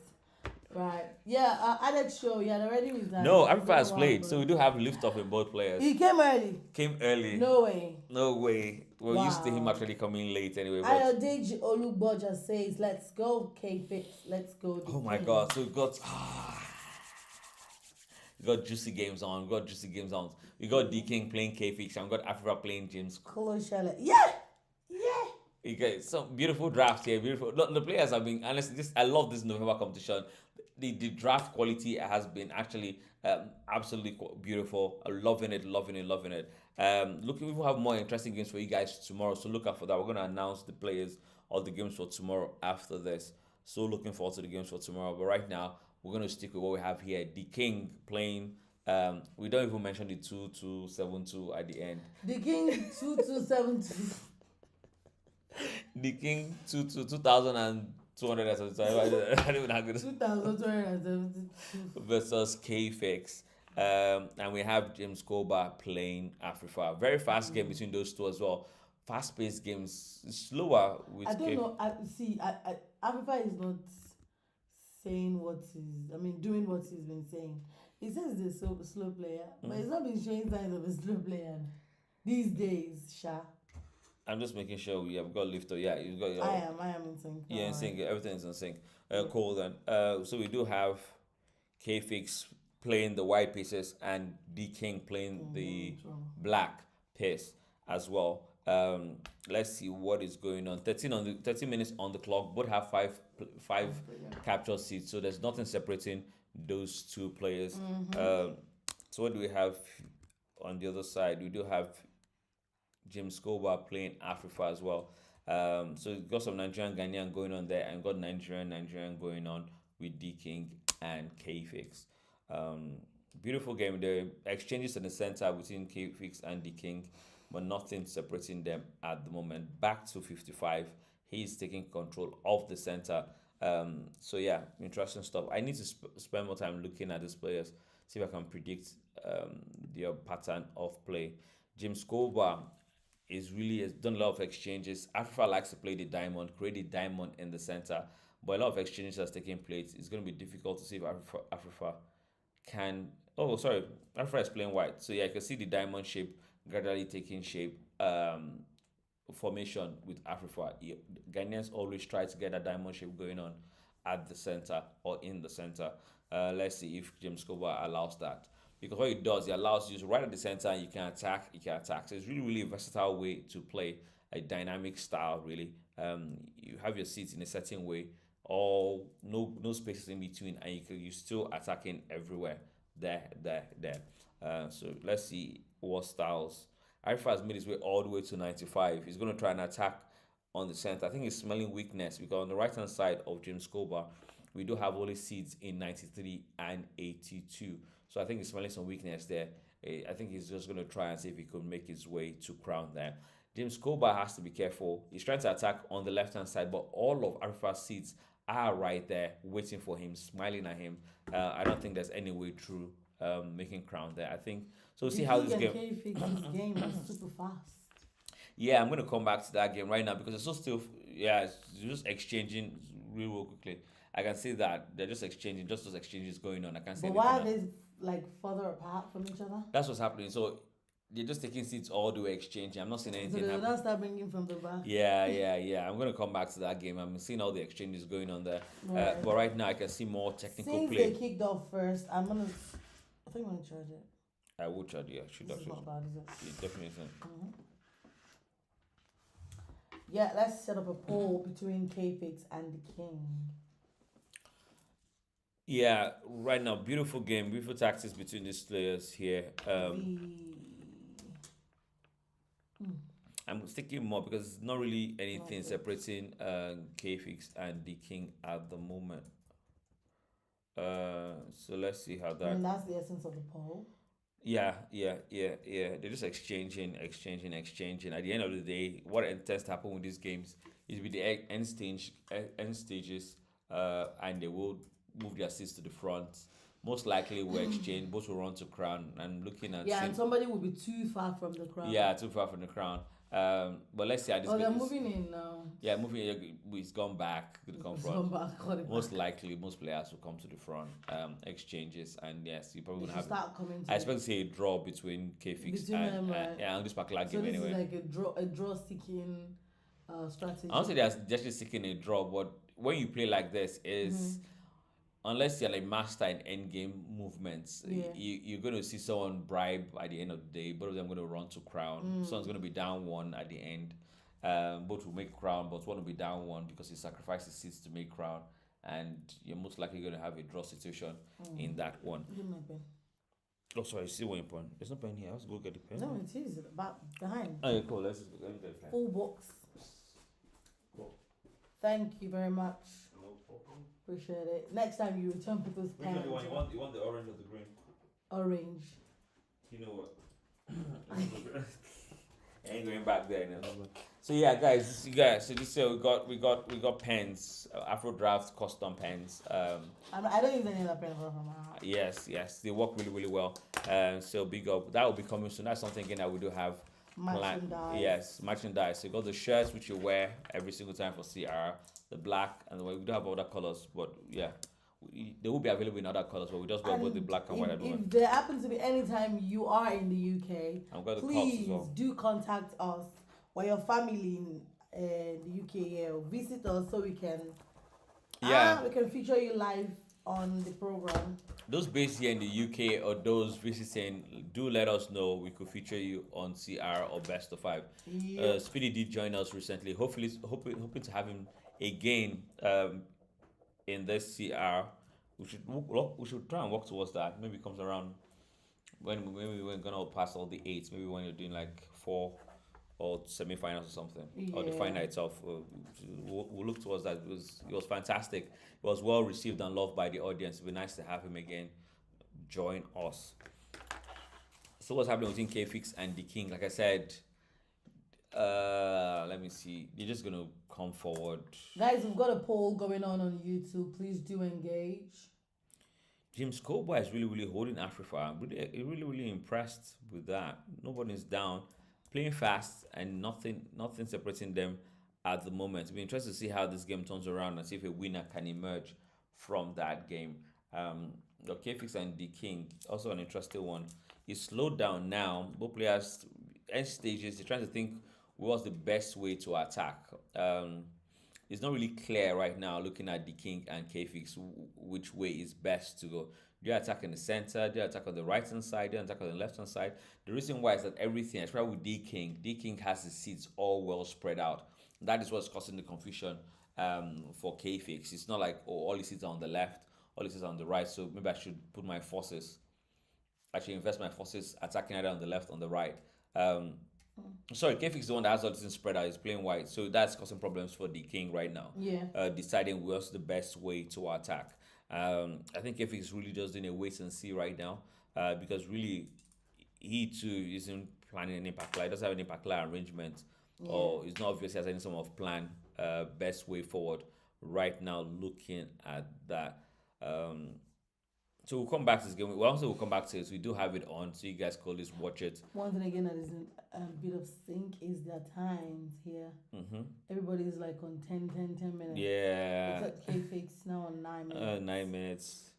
S2: Right. Yeah, Alex Show, he had already resigned.
S1: No, Afrifa has played, so we do have lift off in both players.
S2: He came early.
S1: Came early.
S2: No way.
S1: No way. We're used to him actually coming late anyway.
S2: Ayodeji Olugboja says, let's go, K-Fix. Let's go.
S1: Oh my God. So we got juicy games on. We got D King playing K-Fix, and we got Afrifa playing James.
S2: Yeah.
S1: You get some beautiful drafts here. Beautiful. The players have been honestly. I love this November competition. The draft quality has been actually absolutely beautiful. I'm loving it. We will have more interesting games for you guys tomorrow. So look out for that. We're going to announce the players of the games for tomorrow after this. So looking forward to the games for tomorrow. But right now, we're going to stick with what we have here. The King playing. We don't even mention the 2272 at the end.
S2: The King 2272.
S1: The King 2200 I don't even know how good
S2: 2272
S1: versus K-Fix. And we have James Koba playing Afrifa. Very fast game between those two as well. Fast-paced games, slower with.
S2: I don't know. Afrifa is not saying doing what he's been saying. He says he's a slow player, but he's not been showing signs of a slow player these days, Sha.
S1: I'm just making sure we have got lift. Yeah, you've got your.
S2: I am in sync.
S1: Yeah, in sync. Everything is in sync. Cool then. So we do have K-Fix playing the white pieces and D King playing the black piece as well. Let's see what is going on. 30 minutes on the clock. Both have five capture seats, so there's nothing separating those two players. So what do we have on the other side? We do have James Koba playing Afrifa as well. So we've got some Nigerian Ghanaian going on there, and got Nigerian going on with D King and K-Fix. Beautiful game. The exchanges in the center between K-Fix and D King, but nothing separating them at the moment. Back to 55. He's taking control of the center. So yeah, interesting stuff. I need to spend more time looking at these players, see if I can predict their pattern of play. James Koba is really has done a lot of exchanges. Africa likes to play the diamond, create the diamond in the center, but a lot of exchanges has taken place. It's going to be difficult to see if Africa can. Oh, sorry, Africa is playing white, so yeah, you can see the diamond shape gradually taking shape. Formation with Africa. Ghanaians always try to get a diamond shape going on at the center or in the center. Let's see if James Cobar allows that. Because what it does, it allows you to right at the center and you can attack, So it's really, really a versatile way to play a dynamic style, really. You have your seats in a certain way, all no spaces in between, and you still attacking everywhere. There. So let's see what styles. Arifa has made his way all the way to 95. He's going to try and attack on the center. I think he's smelling weakness because on the right hand side of James Cobar, we do have only seeds in 93 and 82. So I think he's smelling some weakness there. I think he's just going to try and see if he could make his way to crown there. James Cobar has to be careful. He's trying to attack on the left hand side, but all of Arifa's seeds are right there waiting for him, smiling at him. I don't think there's any way through making crown there. I think so. We'll see how this game.
S2: This game is super fast.
S1: Yeah, I'm gonna come back to that game right now because it's so still. Yeah, it's just exchanging real quickly. I can see that they're just exchanging, just those exchanges going on. I can see.
S2: But why are they like further apart from each other?
S1: That's what's happening. So they're just taking seats all the way exchanging. I'm not seeing anything.
S2: So they're not start bringing from the back.
S1: Yeah. I'm gonna come back to that game. I'm seeing all the exchanges going on there. Right. But right now I can see more technical
S2: Since
S1: play.
S2: they kicked off first, I think I'm gonna charge it.
S1: I will charge. Yeah, should
S2: this is not bad, is it?
S1: It definitely isn't.
S2: Mm-hmm. Yeah, let's set up a poll between K-Fix and the King.
S1: Yeah, right now, beautiful game, beautiful tactics between these players here. I'm sticking more because it's not really anything separating K-Fix and the King at the moment. So let's see how that.
S2: And that's the essence of the poll.
S1: Yeah. They're just exchanging. At the end of the day, what tends to happen with these games is with the end stages, and they will move their seats to the front. Most likely, we'll exchange. Both will run to crown. And looking at
S2: and somebody will be too far from the crown.
S1: Yeah, too far from the crown. But let's see how this
S2: goes. They're moving in now.
S1: Yeah, he's gone back to the front. Most likely, most players will come to the front. Exchanges, and yes, you probably gonna have. I expect to see a draw between K-Fix and on this particular game anyway.
S2: So this is like a draw seeking strategy.
S1: I don't say they're just seeking a draw, but when you play like this, is unless you're like master in end game movements, you're going to see someone bribe at the end of the day. Both of them going to run to crown. Someone's going to be down one at the end. Both will make crown, but one will be down one because he sacrifices seats to make crown. And you're most likely going to have a draw situation in that one. Oh, sorry, you see one point. There's no pen here. Let's go get the pen.
S2: No, it is behind.
S1: Oh, yeah, cool. Let me get the pen.
S2: Full box.
S1: Cool.
S2: Thank you very much.
S1: No problem.
S2: Appreciate it. Next time you return people's pens.
S1: Which one you want? You want the orange or the green?
S2: Orange.
S1: You know what? I ain't going back there. So yeah, guys. So this year we got pens, Afro Draft custom pens.
S2: I don't use any other pen from my house.
S1: Yes, they work really, really well. So big up. That will be coming soon. That's something again that we do have.
S2: Merchandise.
S1: Yes, merchandise. So you got the shirts which you wear every single time for CR, the black and the white. We do have other colors, but yeah, they will be available in other colors. But we just wear both the black and white at the moment.
S2: If there happens to be any time you are in the UK, please do contact us or your family in the UK here. Visit us so we can we can feature you live on the program.
S1: Those based here in the UK or those visiting, do let us know. We could feature you on CR or Best of 5. Yep. Speedy did join us recently. Hopefully, hoping to have him again in this CR. We should try and work towards that. Maybe it comes around when we're gonna pass all the 8s. Maybe when you're doing like 4 or semi-finals or something, or the final itself. We'll look towards that. It was fantastic. It was well received and loved by the audience. It'd be nice to have him again join us. So what's happening between K-Fix and the King? Like I said, let me see. They're just gonna come forward.
S2: Guys, we've got a poll going on YouTube. Please do engage.
S1: James Cobar is really holding Africa. I'm really impressed with that. Nobody's down. playing fast and nothing separating them at the moment. It'll be interesting to see how this game turns around and see if a winner can emerge from that game. The K-Fix and the King, also an interesting one. It's slowed down now. Both players, end stages, they're trying to think what's the best way to attack. It's not really clear right now looking at the King and K-Fix which way is best to go. Do you attack in the center? Do you attack on the right hand side? Do you attack on the left hand side? The reason why is that everything, especially with D King has the seats all well spread out. That is what's causing the confusion for K-Fix. It's not like, oh, all his seats are on the left, all his seats are on the right, so maybe I should put my forces, I should invest my forces attacking either on the left or on the right. Sorry, K-Fix is the one that has all this spread out. He's playing white, so that's causing problems for the King right now.
S2: Yeah.
S1: Deciding what's the best way to attack. I think K-Fix is really just doing a wait and see right now, because really he too isn't planning any particular. He doesn't have any particular arrangement, or it's not obvious he has any sort of plan. Best way forward right now. Looking at that. So we'll come back to this game. We'll come back to it. So we do have it on, so you guys can always watch it.
S2: One thing again that is in a bit of sync is their times here. Everybody's like on 10 minutes.
S1: Yeah.
S2: Except K-Fix now on 9 minutes.
S1: 9 minutes.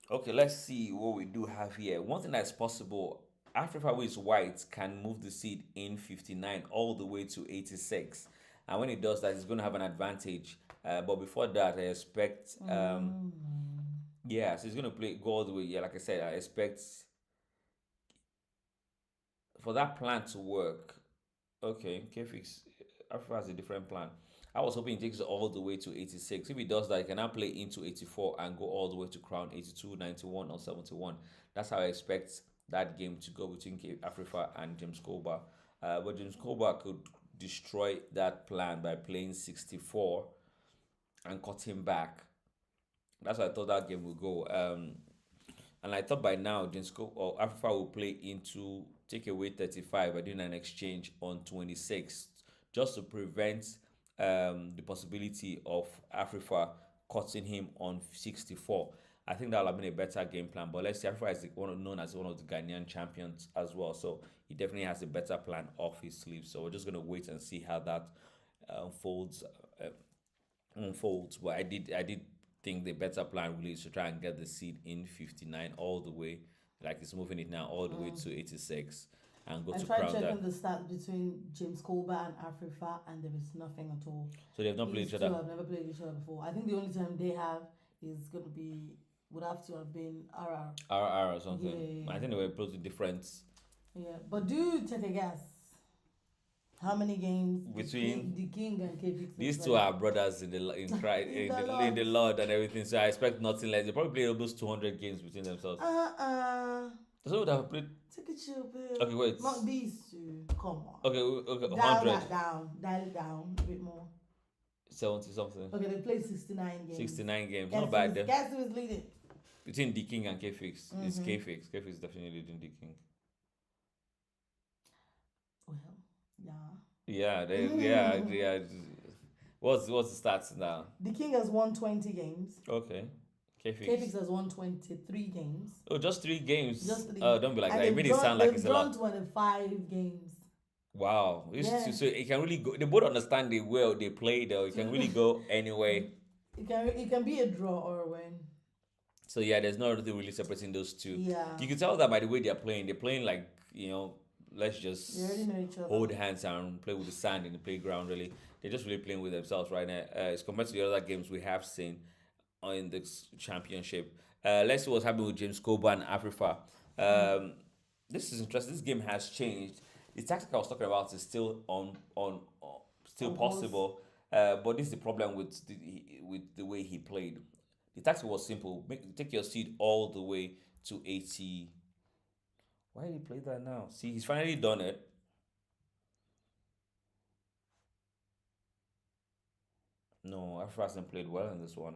S1: Okay, let's see what we do have here. One thing that's possible, Africa with white can move the seed in 59 all the way to 86. And when it does that, it's going to have an advantage. But before that, I expect... yeah, so he's going to go all the way. Yeah, like I said, I expect for that plan to work. Okay, K-Fix, Africa has a different plan. I was hoping he takes it all the way to 86. If he does that, he can now play into 84 and go all the way to crown 82, 91, or 71. That's how I expect that game to go between Africa and James Koba. But James Koba could destroy that plan by playing 64 and cut him back. That's how I thought that game would go. And I thought by now, or Africa will play into take away 35 by doing an exchange on 26, just to prevent the possibility of Africa cutting him on 64. I think that will have been a better game plan. But let's see, Africa is known as one of the Ghanaian champions as well. So he definitely has a better plan off his sleeve. So we're just going to wait and see how that unfolds. But I did think the better plan really is to try and get the seed in 59 all the way, like it's moving it now all the way to 86 and go to crown that. I tried checking
S2: the stats between James Koba and Afrifa, and there is nothing at all.
S1: So they've not played each other?
S2: I've never played each other before. I think the only time they have is going to be, would have to have been
S1: RR or something. Yeah. I think they were probably different.
S2: Yeah, but do take a guess. How many games between the King and K-Fix?
S1: These two are brothers in the Lord and everything. So I expect nothing less. They probably play almost 200 games between themselves. So would have played.
S2: Take a chill pill.
S1: Okay, wait.
S2: Not these two. Come on.
S1: Okay,
S2: dial 100. Dial it down a bit more.
S1: 70 something.
S2: Okay, they played 69 games.
S1: 69 games. Not bad.
S2: Guess who is leading?
S1: Between the King and K-Fix. It's K-Fix. K-Fix is definitely leading the King.
S2: Well.
S1: Yeah. Yeah. What's the stats now?
S2: The King has won 20 games.
S1: Okay.
S2: K-Fix has won 23 games.
S1: Oh, just 3 games?
S2: Just 3.
S1: Don't be like that. It made it sound like it's a lot.
S2: They've drawn 25 games.
S1: Wow. So it can really go. They both understand the way they play, though. It can really go anyway.
S2: It can be a draw or a win.
S1: So yeah, there's not really separating those two.
S2: Yeah.
S1: You can tell that by the way they're playing. They're playing like, let's just hold hands and play with the sand in the playground, really. They're just really playing with themselves right now. As compared to the other games we have seen in this championship. Let's see what's happening with James Koba and Afrifa. This is interesting. This game has changed. The tactic I was talking about is still still possible. But this is the problem with the way he played. The tactic was simple. Take your seed all the way to 80. Why did he play that now? See, he's finally done it. No, Africa hasn't played well in this one.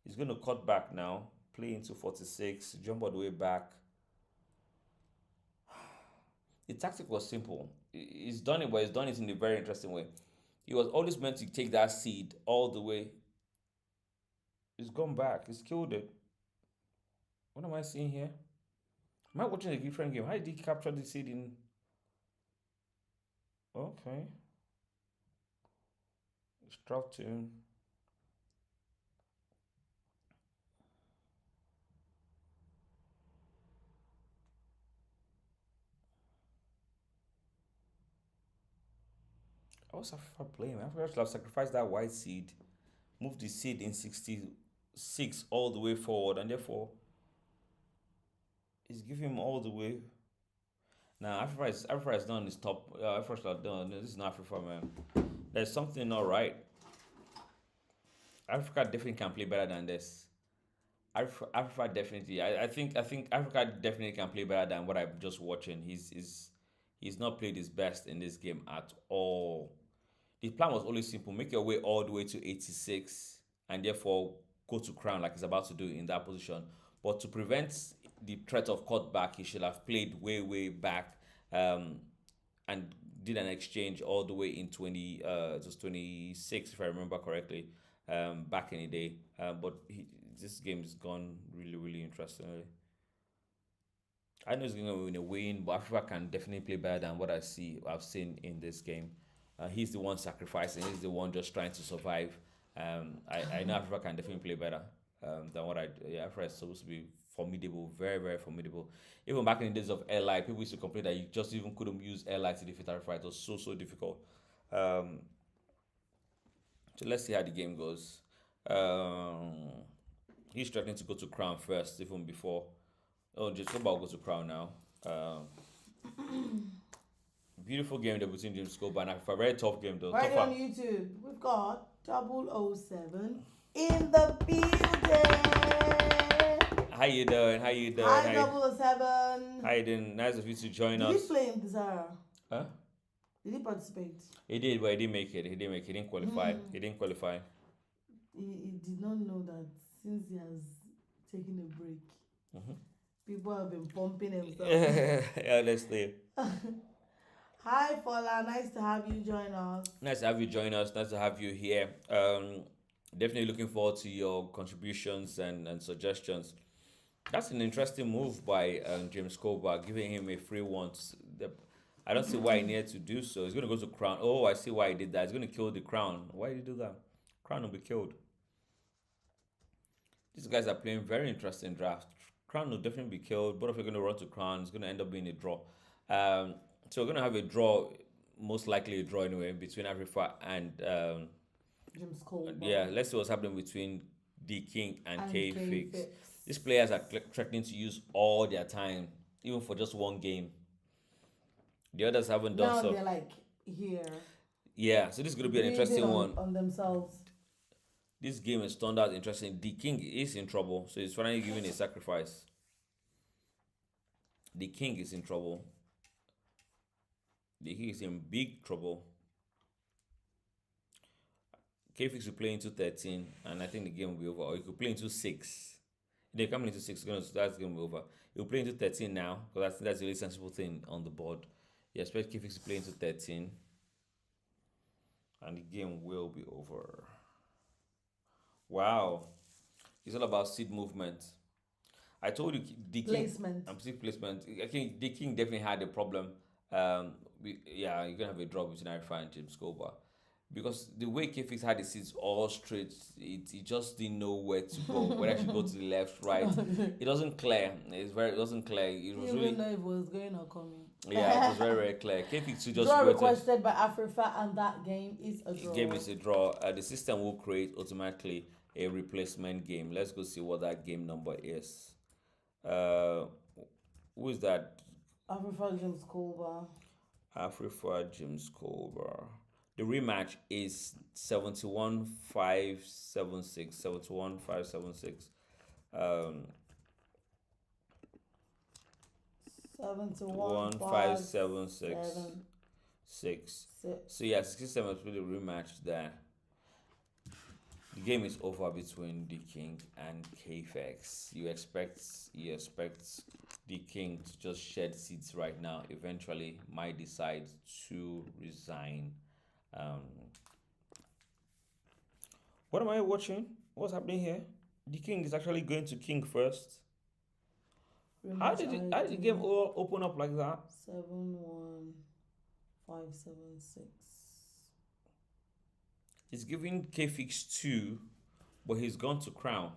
S1: He's going to cut back now, play into 46, jump all the way back. The tactic was simple. He's done it, but he's done it in a very interesting way. He was always meant to take that seed all the way. He's gone back. He's killed it. What am I seeing here? Am I watching a different game? How did he capture the seed in? Okay. It's dropped to him. How was Africa playing? Africa should have sacrificed that white seed, moved the seed in 66 all the way forward, and therefore it's giving him all the way. Now Africa is done his top. Africa should have done. This is not Africa, man. There's something not right. Africa definitely can play better than this. Africa definitely. I think Africa definitely can play better than what I'm just watching. He's not played his best in this game at all. The plan was always simple: make your way all the way to 86, and therefore go to crown like he's about to do in that position. But to prevent the threat of cutback, he should have played way back, and did an exchange all the way in 20. It was 26 if I remember correctly, back in the day. But this game's gone really interestingly. I know he's going to win a win, but Africa can definitely play better than what I've seen in this game. He's the one sacrificing. He's the one just trying to survive. I know Africa can definitely play better than what I. Yeah, Africa is supposed to be formidable, very formidable. Even back in the days of LI, people used to complain that you just even couldn't use LI to defeat Africa. It was so difficult. So let's see how the game goes. He's threatening to go to crown first, even before. Oh, just football goes to crown now. Beautiful game there between James Scoba and Africa. Very tough game though.
S2: Right on YouTube, we've got 007 in the building.
S1: How you doing?
S2: Hi 007.
S1: How you doing? Nice of you to join us.
S2: Did he play in Desire?
S1: Huh?
S2: Did he participate?
S1: He did, but he didn't make it. He didn't qualify. He didn't qualify.
S2: He did not know that since he has taken a break, people have been pumping himself.
S1: Yeah, let's stay.
S2: Hi Fola, nice to have you join us.
S1: Nice to have you join us. Nice to have you here. Definitely looking forward to your contributions and suggestions. That's an interesting move by James Colbert, giving him a free one. I don't see why he needed to do so. He's going to go to crown. Oh, I see why he did that. He's going to kill the crown. Why did he do that? Crown will be killed. These guys are playing very interesting draft. Crown will definitely be killed. Both of you are going to run to crown. It's going to end up being a draw. So we're going to have a draw, most likely a draw anyway, between Africa and
S2: James Colbert.
S1: Yeah, let's see what's happening between D King and K Fix. These players are threatening to use all their time, even for just one game. The others haven't done
S2: now
S1: so.
S2: They're like here.
S1: Yeah, so this is going to be an interesting one.
S2: On themselves.
S1: This game is turned out interesting. The King is in trouble, so he's finally giving a sacrifice. The King is in trouble. The King is in big trouble. K-Fix will play into 13, and I think the game will be over. Or he could play into 6. If they come into 6, that's going to be over. He'll play into 13 now, because that's the really sensible thing on the board. You expect K-Fix to play into 13, and the game will be over. Wow. It's all about seed movement. I told you the King
S2: Placement.
S1: and seed placement. I think the King definitely had a problem. You're gonna have a draw between Arifa and James Colbert. Because the way K-Fix had the seats all straight, he just didn't know where to go, whether I should go to the left, right. It doesn't clear. It wasn't clear. It was really.
S2: Know if it was going or coming.
S1: Yeah, it was very clear. K-Fix just
S2: draw
S1: waited.
S2: Requested by Afrifa, and that game is a draw.
S1: The game is a draw. The system will create automatically a replacement game. Let's go see what that game number is. Who is that?
S2: Afrifa James Colbert.
S1: Afrifa James Colbert. The rematch is 71-576. 71-576.
S2: 71-576.
S1: So yeah, 67 is really rematch there. The game is over between the King and K-Fix. You expect the King to just shed seeds right now. Eventually might decide to resign. What am I watching? What's happening here? The king is actually going to king first.
S2: Rematch
S1: How did the game
S2: ID
S1: all open up like that?
S2: 71576.
S1: He's giving K-Fix 2, but he's gone to crown.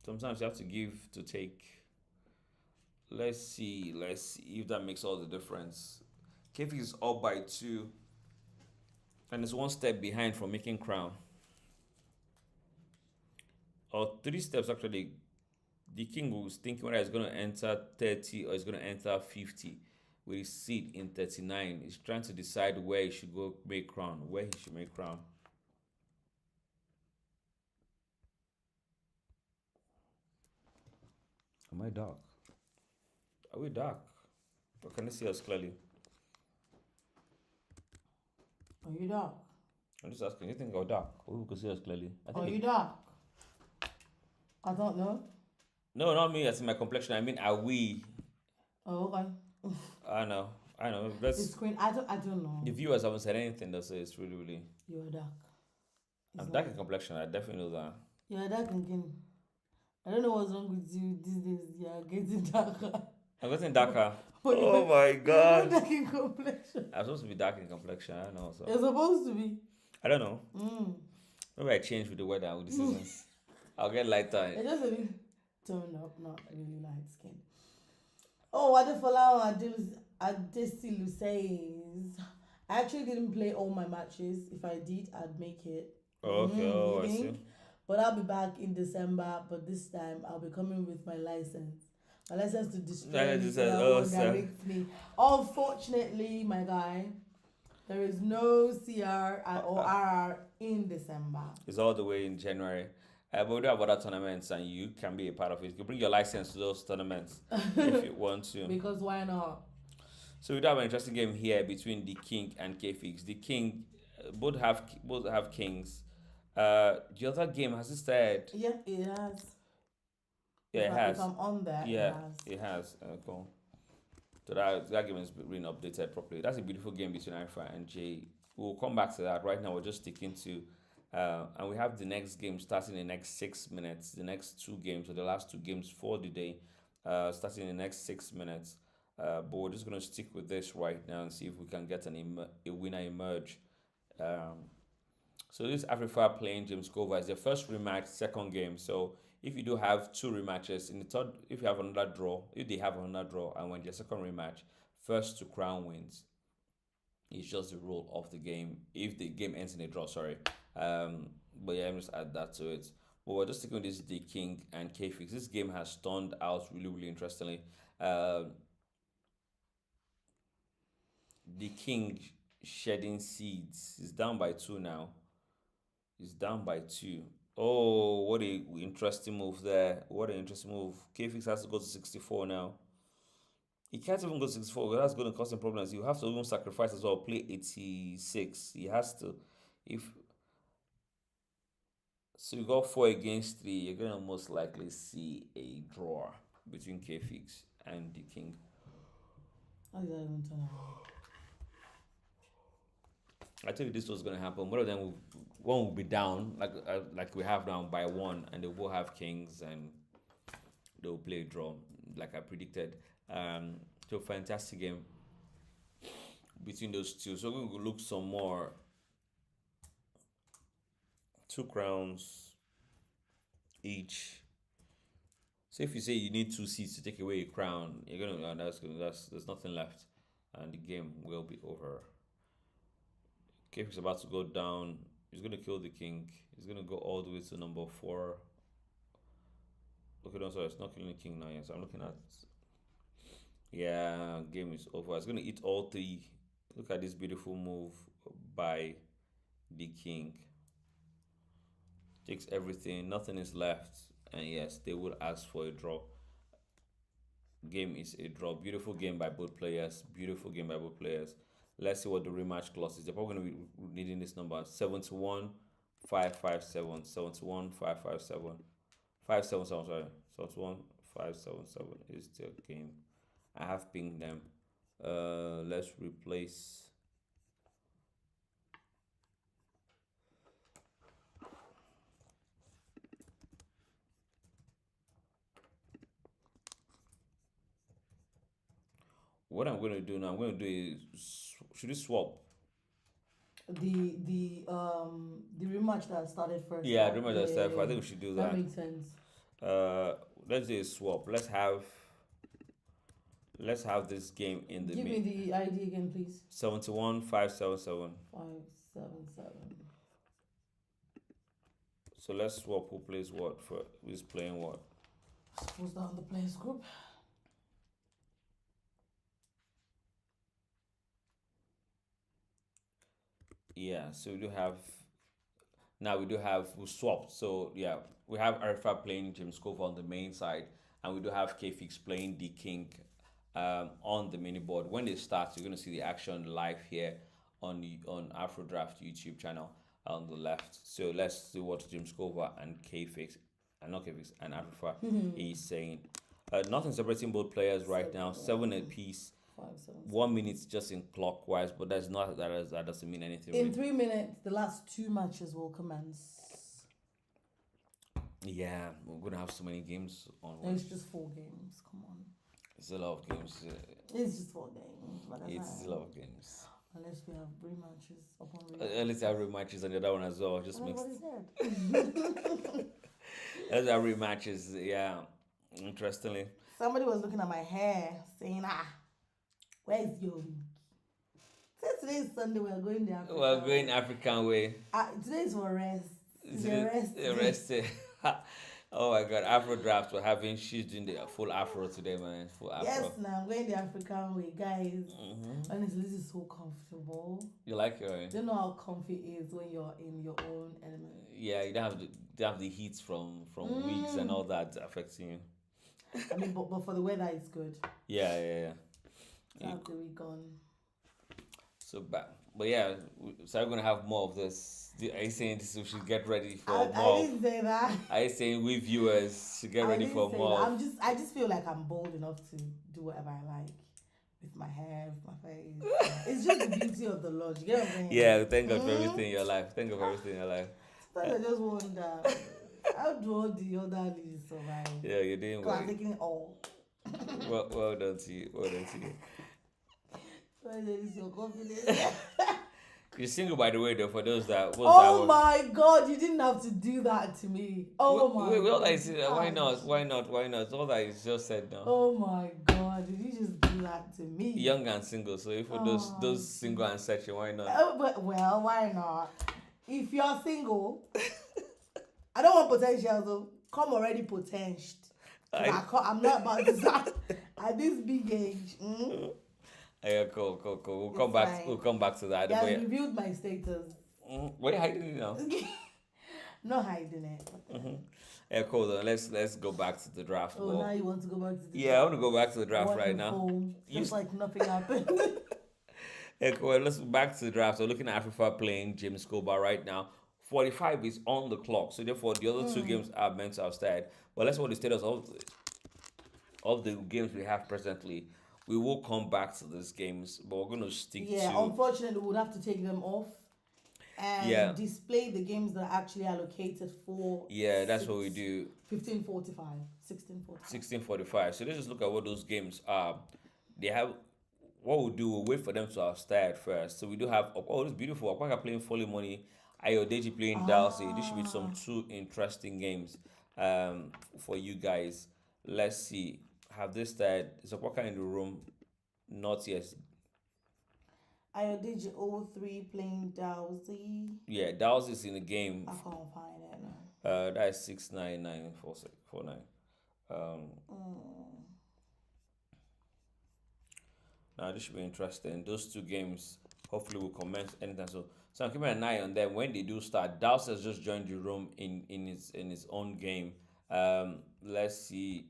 S1: Sometimes you have to give to take. Let's see if that makes all the difference. K-Fix is up by 2, and is 1 step behind from making crown. Or 3 steps actually. The king was thinking whether he's going to enter 30 or he's going to enter 50 with his seat in 39. He's trying to decide where he should go make crown, where he should make crown. Am I dark? Are we dark? Or can you see us clearly?
S2: Are you dark?
S1: I'm just asking, you think we're dark? Or we can see us clearly?
S2: Are you dark? I don't know.
S1: No, not me. That's my complexion. I mean, are we?
S2: Oh, okay.
S1: I know.
S2: It's screen. I don't know.
S1: The viewers haven't said anything that says it's really.
S2: You are dark.
S1: I'm dark in complexion. I definitely know that.
S2: You are dark again. I don't know what's wrong with you these days. You are getting darker.
S1: I'm getting darker.
S2: But
S1: Oh my God.
S2: You're dark in complexion.
S1: I'm supposed to be dark in complexion. I don't know. So.
S2: You're supposed to be.
S1: I don't know. Maybe I change with the weather, with the seasons. I'll get lighter.
S2: It just a bit turned up, not really light skin. Oh, Adefola Adesilu says, I actually didn't play all my matches. If I did, I'd make it.
S1: Okay, I see.
S2: But I'll be back in December. But this time, I'll be coming with my license. My license to destroy me. Direct me. Unfortunately, my guy, there is no CR or RR in December.
S1: It's all the way in January. But we do have other tournaments, and you can be a part of it. You can bring your license to those tournaments if you want to.
S2: Because why not?
S1: So we do have an interesting game here between the king and K-Fix. The king, both have kings. The other game, has it started?
S2: Yeah, it has.
S1: Yeah, it has.
S2: If I'm on there,
S1: yeah, it has. Cool. So that game has been updated properly. That's a beautiful game between Alpha and J. We'll come back to that. Right now, we're just sticking to, and we have the next game starting in the next 6 minutes. The next 2 games, or the last 2 games for the day, starting in the next 6 minutes. But we're just going to stick with this right now and see if we can get a winner emerge. So this Africa playing James Cova is their first rematch, second game. So if you do have 2 rematches in the third, if you have another draw, if they have another draw, and when their second rematch, first to crown wins. It's just the rule of the game. If the game ends in a draw, sorry. But yeah, I'm just add that to it. But we're just sticking with this the king and K-Fix. This game has turned out really, really interestingly. The king shedding seeds is down by 2 now. He's down by 2. Oh, what a interesting move there. What an interesting move. K-Fix has to go to 64 now. He can't even go to 64 because that's going to cause him problems. You have to even sacrifice as well. Play 86. He has to. So you got 4 against 3. You're going to most likely see a draw between K-Fix and the king.
S2: How did that even turn out?
S1: I told you this was going to happen. One of them, one will be down, like we have now by 1, and they will have kings, and they will play a draw, like I predicted. So fantastic game between those 2. So we're going to look some more. 2 crowns each. So if you say you need 2 seats to take away a crown, you're gonna there's nothing left, and the game will be over. K-Fix is about to go down. He's gonna kill the king. He's gonna go all the way to number 4. Okay, no, sorry, it's not killing the king now. Yes, I'm looking at. Yeah, game is over. It's gonna eat all 3. Look at this beautiful move by the king. Takes everything. Nothing is left. And yes, they would ask for a draw. Game is a draw. Beautiful game by both players. Beautiful game by both players. Let's see what the rematch clause is. They're probably going to be needing this number. 71 557. 71 557. 577, sorry. 71 577 is the game. I have pinged them. Let's replace what I'm going to do now, I'm going to do should we swap?
S2: The rematch that started first.
S1: Yeah,
S2: right?
S1: rematch that started first. I think we should do
S2: That
S1: that.
S2: makes sense.
S1: Let's do a swap. Let's have this game in the
S2: Give me the ID again, please.
S1: 71,577.
S2: 577.
S1: So let's swap who plays what for who's playing what.
S2: Who's down the players group?
S1: Yeah, so we swapped. So yeah, we have Arifa playing James Cover on the main side, and we do have K-Fix playing D King on the mini board. When it starts, you're gonna see the action live here on Afro Draft YouTube channel on the left. So let's see what James Cover and K-Fix, and not K-Fix, and Arifa is saying. Nothing separating both players right now. 7 apiece.
S2: 5, 7,
S1: 1 minute just in clockwise, but that doesn't mean anything.
S2: In
S1: really.
S2: 3 minutes, the last 2 matches will commence.
S1: Yeah, we're gonna have so many games on.
S2: It's just 4 games. Come on.
S1: It's a lot of games.
S2: It's just 4 games. Like I
S1: It's
S2: said.
S1: a lot of games.
S2: Unless we have rematches upon rematches.
S1: Let's have rematches on the other one as well. Just makes.
S2: What is that?
S1: Let's have rematches. Yeah, interestingly.
S2: Somebody was looking at my hair, saying, where's your wig? Since today is Sunday, we're going the African
S1: We're going African way.
S2: Today is for rest.
S1: Rest. Oh my God, Afro Draft. She's doing the full Afro today, man. Full Afro.
S2: Yes, now I'm going the African way, guys. Honestly, this is so comfortable.
S1: You like it?
S2: Do you know how comfy it is when you're in your own element?
S1: Yeah, you don't have the heat from wigs and all that affecting you.
S2: I mean, but for the weather, it's good.
S1: Yeah.
S2: That's the week on.
S1: So, but yeah, so we're gonna have more of this. Are you saying this? We should get ready for more.
S2: I didn't say that.
S1: Are you saying we viewers should get ready for more?
S2: I just feel like I'm bold enough to do whatever I like with my hair, with my face. It's just the beauty of the Lord. You get what I'm saying?
S1: Yeah, thank God for everything in your life. Thank God for everything in your life.
S2: Sometimes I just wonder, how do all the other ladies survive?
S1: Yeah, you're doing well.
S2: I'm taking it all.
S1: Well done to you. Well done to you.
S2: Where is your confidence?
S1: You're single, by the way, though. For those that.
S2: Oh my God! You didn't have to do that to me. Oh my.
S1: Wait, all I said. Why not? Why not? Why not? All that is just said now.
S2: Oh my God! Did you just do that to me?
S1: Young and single. So if for those single and searching, why not?
S2: Well, why not? If you're single, I don't want potential though. Come already potential. I'm not about to start at this big age.
S1: Yeah, cool. We'll come back. We'll come back to that.
S2: Yeah, I reviewed my status.
S1: Why are you hiding it now?
S2: Not hiding it.
S1: Yeah, cool. Then let's go back to the draft.
S2: Oh, now you want to go back to the
S1: draft? I want to go back to the draft right now.
S2: Just like nothing happened.
S1: Yeah, cool. Let's go back to the draft. So looking at Africa playing James Cobar right now. 45 is on the clock. So therefore, the other 2 games are meant to have started. But let's see what the status of the games we have presently. We will come back to these games, but we're going to stick to...
S2: Yeah, unfortunately, we would have to take them off and display the games that are actually allocated for...
S1: Yeah, that's what we do.
S2: 15:45, 16:45.
S1: 16:45. So let's just look at what those games are. They have... What we'll do, we'll wait for them to have started first. So we do have... Oh, this is beautiful. Akwaka playing Folly Money. Ayodeji playing Dalsy. This should be some 2 interesting games for you guys. Let's see. Have this started? Is Akwaka in the room? Not yet.
S2: Ayodeji 03 playing Dalsy.
S1: Yeah, Dalsy is in the game.
S2: I can't find it now.
S1: That is 69949. Now this should be interesting. Those 2 games hopefully will commence anytime. So I'm keeping an eye on them when they do start. Dalsy has just joined the room in his own game. Let's see.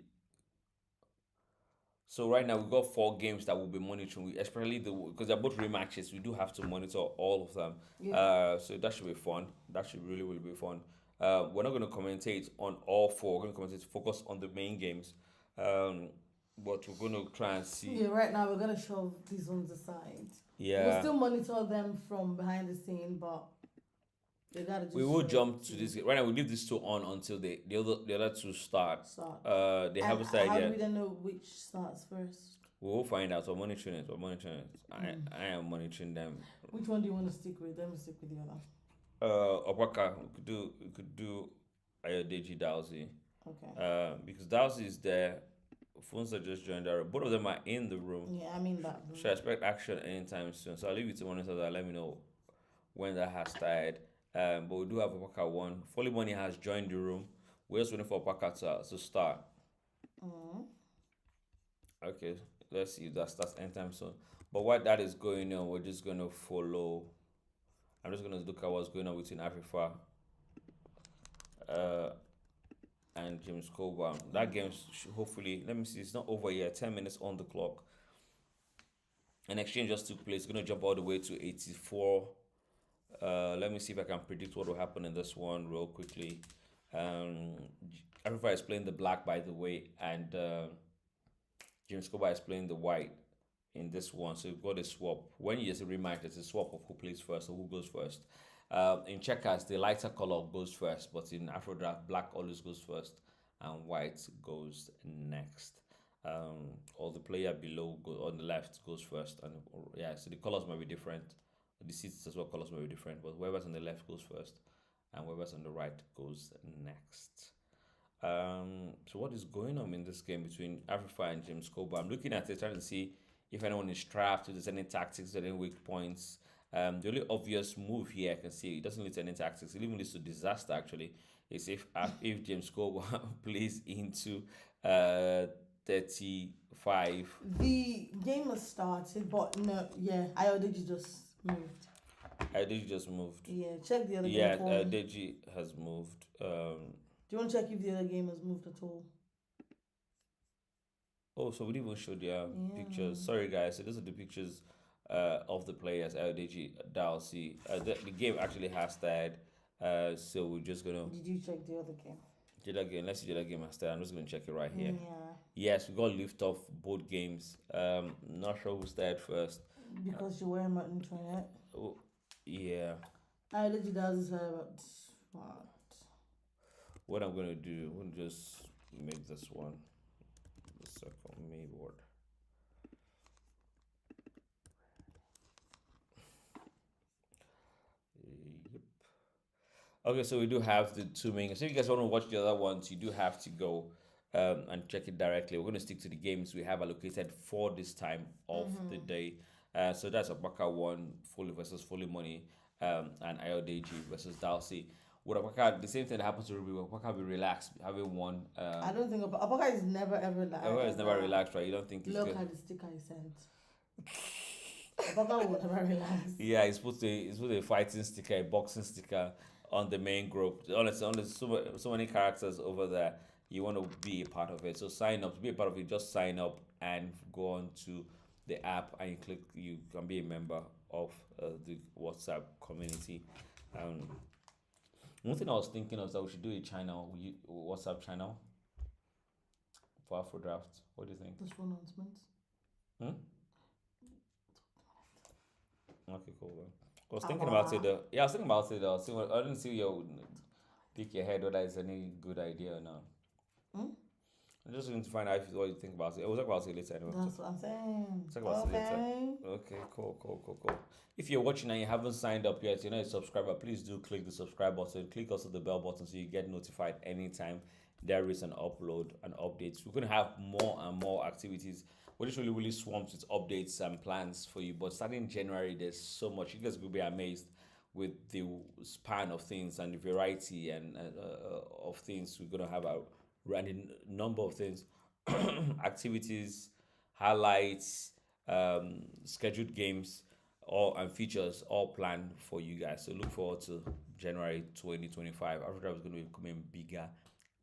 S1: So right now we've got 4 games that we'll be monitoring, especially because they're both rematches. We do have to monitor all of them. Yeah. So that should be fun. That should really be fun. We're not going to commentate on all 4. We're going to focus on the main games. But we're going to try and see.
S2: Yeah, right now we're going to shove these ones aside.
S1: Yeah.
S2: We'll still monitor them from behind the scene, but they gotta just...
S1: We will jump to this game. Right now we leave these 2 on until the other 2 start. They haven't started yet.
S2: How do we then know which starts first?
S1: We will find out. We're monitoring it. We're monitoring it. I am monitoring them.
S2: Which one do you want to stick with? Let me stick with the other.
S1: Opaka, we could do Ayodeji Dowsey.
S2: Okay.
S1: Because Dowsey is there. Funsa just joined our. Both of them are in the room.
S2: Yeah, I'm in that room.
S1: Should I expect action anytime soon? So I'll leave it to monitor that. Let me know when that has started. But we do have Opaka one. Folly Money has joined the room. We're just waiting for Opaka to start. Okay, let's see if that starts anytime soon. But while that is going on, we're just gonna follow. I'm just gonna look at what's going on between Afrifa and James Coburn. That game, hopefully, let me see, it's not over yet. 10 minutes on the clock. An exchange just took place. It's gonna jump all the way to 84. Let me see if I can predict what will happen in this one real quickly. Afrifa is playing the black, by the way, and James Coburn is playing the white in this one. So we've got a swap. When you just a rematch, there's a swap of who plays first or who goes first. In checkers, the lighter color goes first, but in Afro draft, black always goes first and white goes next. Or the player below on the left goes first, and yeah, so the colors might be different. The seats as well, colors might be different, but whoever's on the left goes first, and whoever's on the right goes next. So what is going on in this game between Afrifa and James Coburn? I'm looking at it, trying to see if anyone is trapped, if there's any tactics, any weak points. The only obvious move here I can see, it doesn't lead to any tactics, it even leads to disaster actually, is if James Coburn plays into 35.
S2: The game has started, but no, yeah, Ayodeji just moved.
S1: Ayodeji just moved.
S2: Yeah, check the other game.
S1: Yeah, Ayodeji has moved.
S2: Do you want to check if the other game has moved at all?
S1: Oh, so we didn't even show their pictures. Sorry, guys. So those are the pictures of the players. Ayodeji, Dowsey. The game actually has started. So we're just gonna.
S2: Did you check the other game?
S1: Let's see the other game has started. I'm just gonna check it right here.
S2: Yeah.
S1: Yes, we got lift off both games. Not sure who started first.
S2: Because you were not internet.
S1: Oh, yeah.
S2: Ayodeji does but what?
S1: What I'm gonna do, I'm gonna just make this one the second main board. Yep. Okay, so we do have the two main. So if you guys want to watch the other ones, you do have to go and check it directly. We're gonna stick to the games we have allocated for this time of the day. So that's Abaka one, Foley versus Foley Money, and Ayodeji versus Dowsey. Would Apaka, the same thing that happens to Ruby, would Apaka be relaxed having won?
S2: I don't think Apaka is never ever relaxed.
S1: Apaka is never relaxed, right? You don't think he's
S2: Look
S1: good?
S2: at the sticker I sent. Apaka would never relax.
S1: Yeah, he's put a fighting sticker, a boxing sticker on the main group. Honestly, so many characters over there. You want to be a part of it. So sign up. To be a part of it, just sign up and go on to the app and you can be a member of the WhatsApp community. One thing I was thinking of is that we should do a channel, WhatsApp channel for Afro Draft. What do you think?
S2: Just for announcements.
S1: Okay, cool. Then. I was thinking about it though. Yeah, I was thinking about it though. I didn't see your pick your head whether it's any good idea or not. I'm just going to find out what you think about it. We'll talk about it later anyway.
S2: That's what I'm saying.
S1: Talk about it later. Okay, cool. If you're watching and you haven't signed up yet, you're not a subscriber, please do click the subscribe button. Click also the bell button so you get notified anytime there is an upload and updates. We're going to have more and more activities. We're just really swamped with updates and plans for you. But starting January, there's so much. You guys will be amazed with the span of things and the variety and of things we're going to have a running number of things, activities, highlights, scheduled games, and features all planned for you guys. So look forward to January 2025. Africa is going to be becoming bigger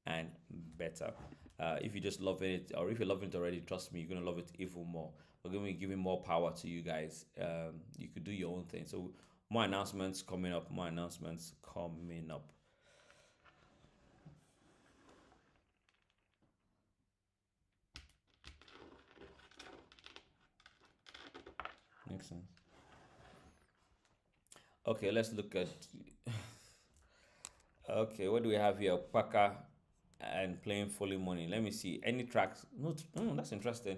S1: and better. If you just love it, or if you're loving it already, trust me, you're going to love it even more. We're going to be giving more power to you guys. You could do your own thing. So more announcements coming up. Makes sense. Okay, let's look at. Okay, what do we have here? Paka and playing Foley Money. Let me see. Any tracks? No, that's interesting.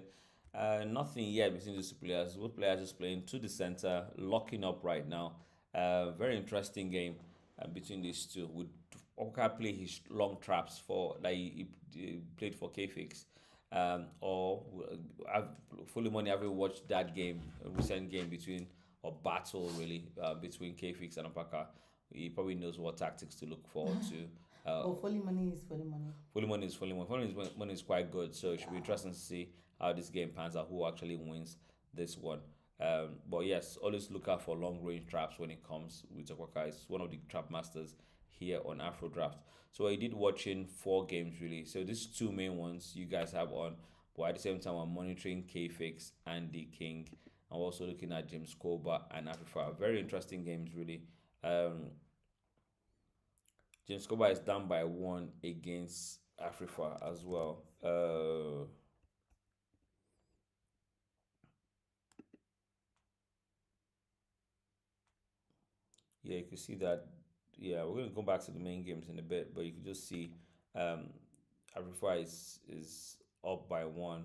S1: Nothing yet between these two players. Both players just playing to the center, locking up right now. Very interesting game between these two. Would Oka play his long traps for that he played for K-Fix? Or have fully money having watched that game, a recent game between or battle really between K-Fix and Opaka. He probably knows what tactics to look forward to.
S2: Oh, fully money is fully money.
S1: Fully money is fully money. Money is quite good, so it should be interesting to see how this game pans out, who actually wins this one. But yes, always look out for long range traps when it comes with Okwaka. It's one of the trap masters here on Afro Draft. So I did watching 4 games really. So these 2 main ones you guys have on, but at the same time I'm monitoring K-Fix and the King. I'm also looking at James Koba and Afrifa. Very interesting games really. James Koba is down by 1 against Afrifa as well. Yeah, you can see that. Yeah, we're going to go back to the main games in a bit, but you can just see Afrifa is up by 1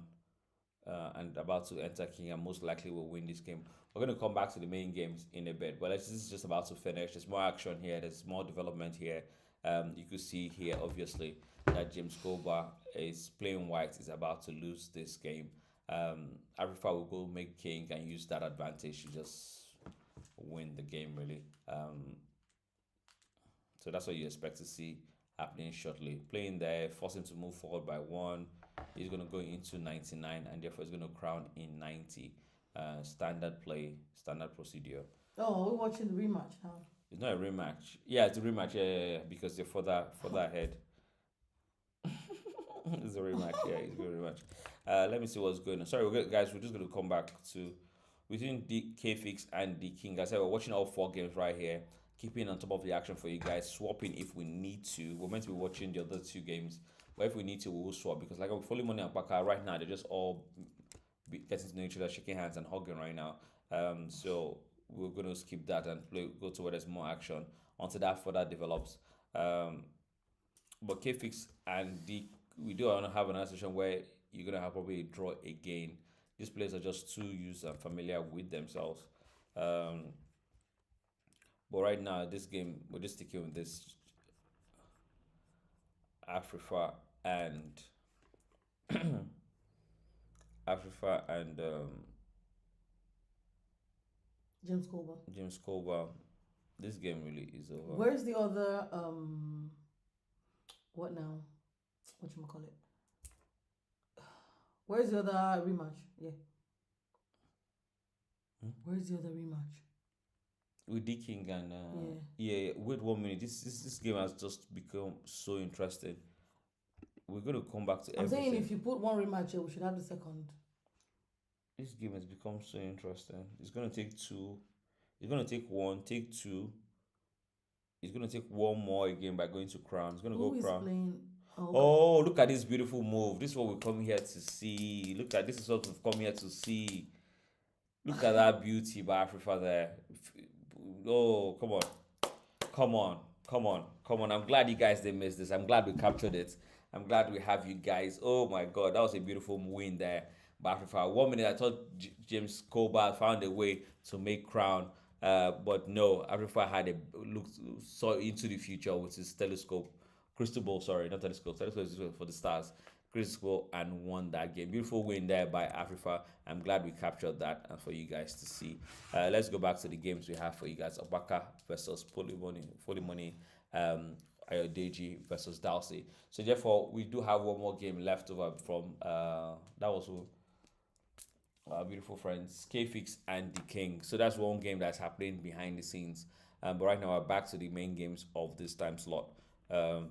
S1: and about to enter King and most likely will win this game. We're going to come back to the main games in a bit, but this is just about to finish. There's more action here, there's more development here. You could see here, obviously, that James Koba is playing white, is about to lose this game. Afrifa will go make King and use that advantage to just win the game, really. So that's what you expect to see happening shortly. Playing there, forcing to move forward by 1. He's going to go into 99 and therefore he's going to crown in 90. Standard play, standard procedure.
S2: Oh, we're watching the rematch now.
S1: It's not a rematch. Yeah, it's a rematch. Yeah, because they're further ahead. It's a rematch. Yeah, it's a rematch. Let me see what's going on. Sorry, guys. We're just going to come back to between the K-Fix and the King. As I said, we're watching all 4 games right here, keeping on top of the action for you guys, swapping if we need to. We're meant to be watching the other 2 games, but if we need to, we'll swap because like Fully Money and Baka right now, they're just all getting to know each other, shaking hands and hugging right now. So we're going to skip that and go to where there's more action until that further develops. But K-Fix and we do want to have another session where you're going to have probably a draw again. These players are just too used and familiar with themselves. But right now, this game, we're just sticking with this Afrifa and Afrifa and
S2: James Koba.
S1: This game really is over.
S2: Where's the other what now? Whatchamacallit? Where's the other rematch? Yeah. Where's the other rematch?
S1: With D King and yeah. Wait 1 minute. This game has just become so interesting. We're gonna come back to.
S2: I'm saying if you put 1 rematch here, we should have the second.
S1: This game has become so interesting. It's gonna take 2. It's gonna take 1. Take 2. It's gonna take 1 more again by going to crown. It's gonna go crown.
S2: Playing?
S1: Oh, look at this beautiful move. This is what we come here to see. Look at this is what we've come here to see. Look at that beauty by Afrifa there. Oh, come on. I'm glad you guys didn't miss this. I'm glad we captured it. I'm glad we have you guys. Oh my God, that was a beautiful win there by Afrifa. 1 minute, I thought James Koba found a way to make crown. But no, Afrifa had saw into the future with his crystal ball, not telescope is for the stars, crystal ball, and won that game. Beautiful win there by Afrifa. I'm glad we captured that and for you guys to see. Let's go back to the games we have for you guys. Obaka versus Fully Money, Ayodeji versus Dalsey. So therefore, we do have 1 more game left over from that was our beautiful friends K-Fix and the King. So that's 1 game that's happening behind the scenes. But right now we're back to the main games of this time slot.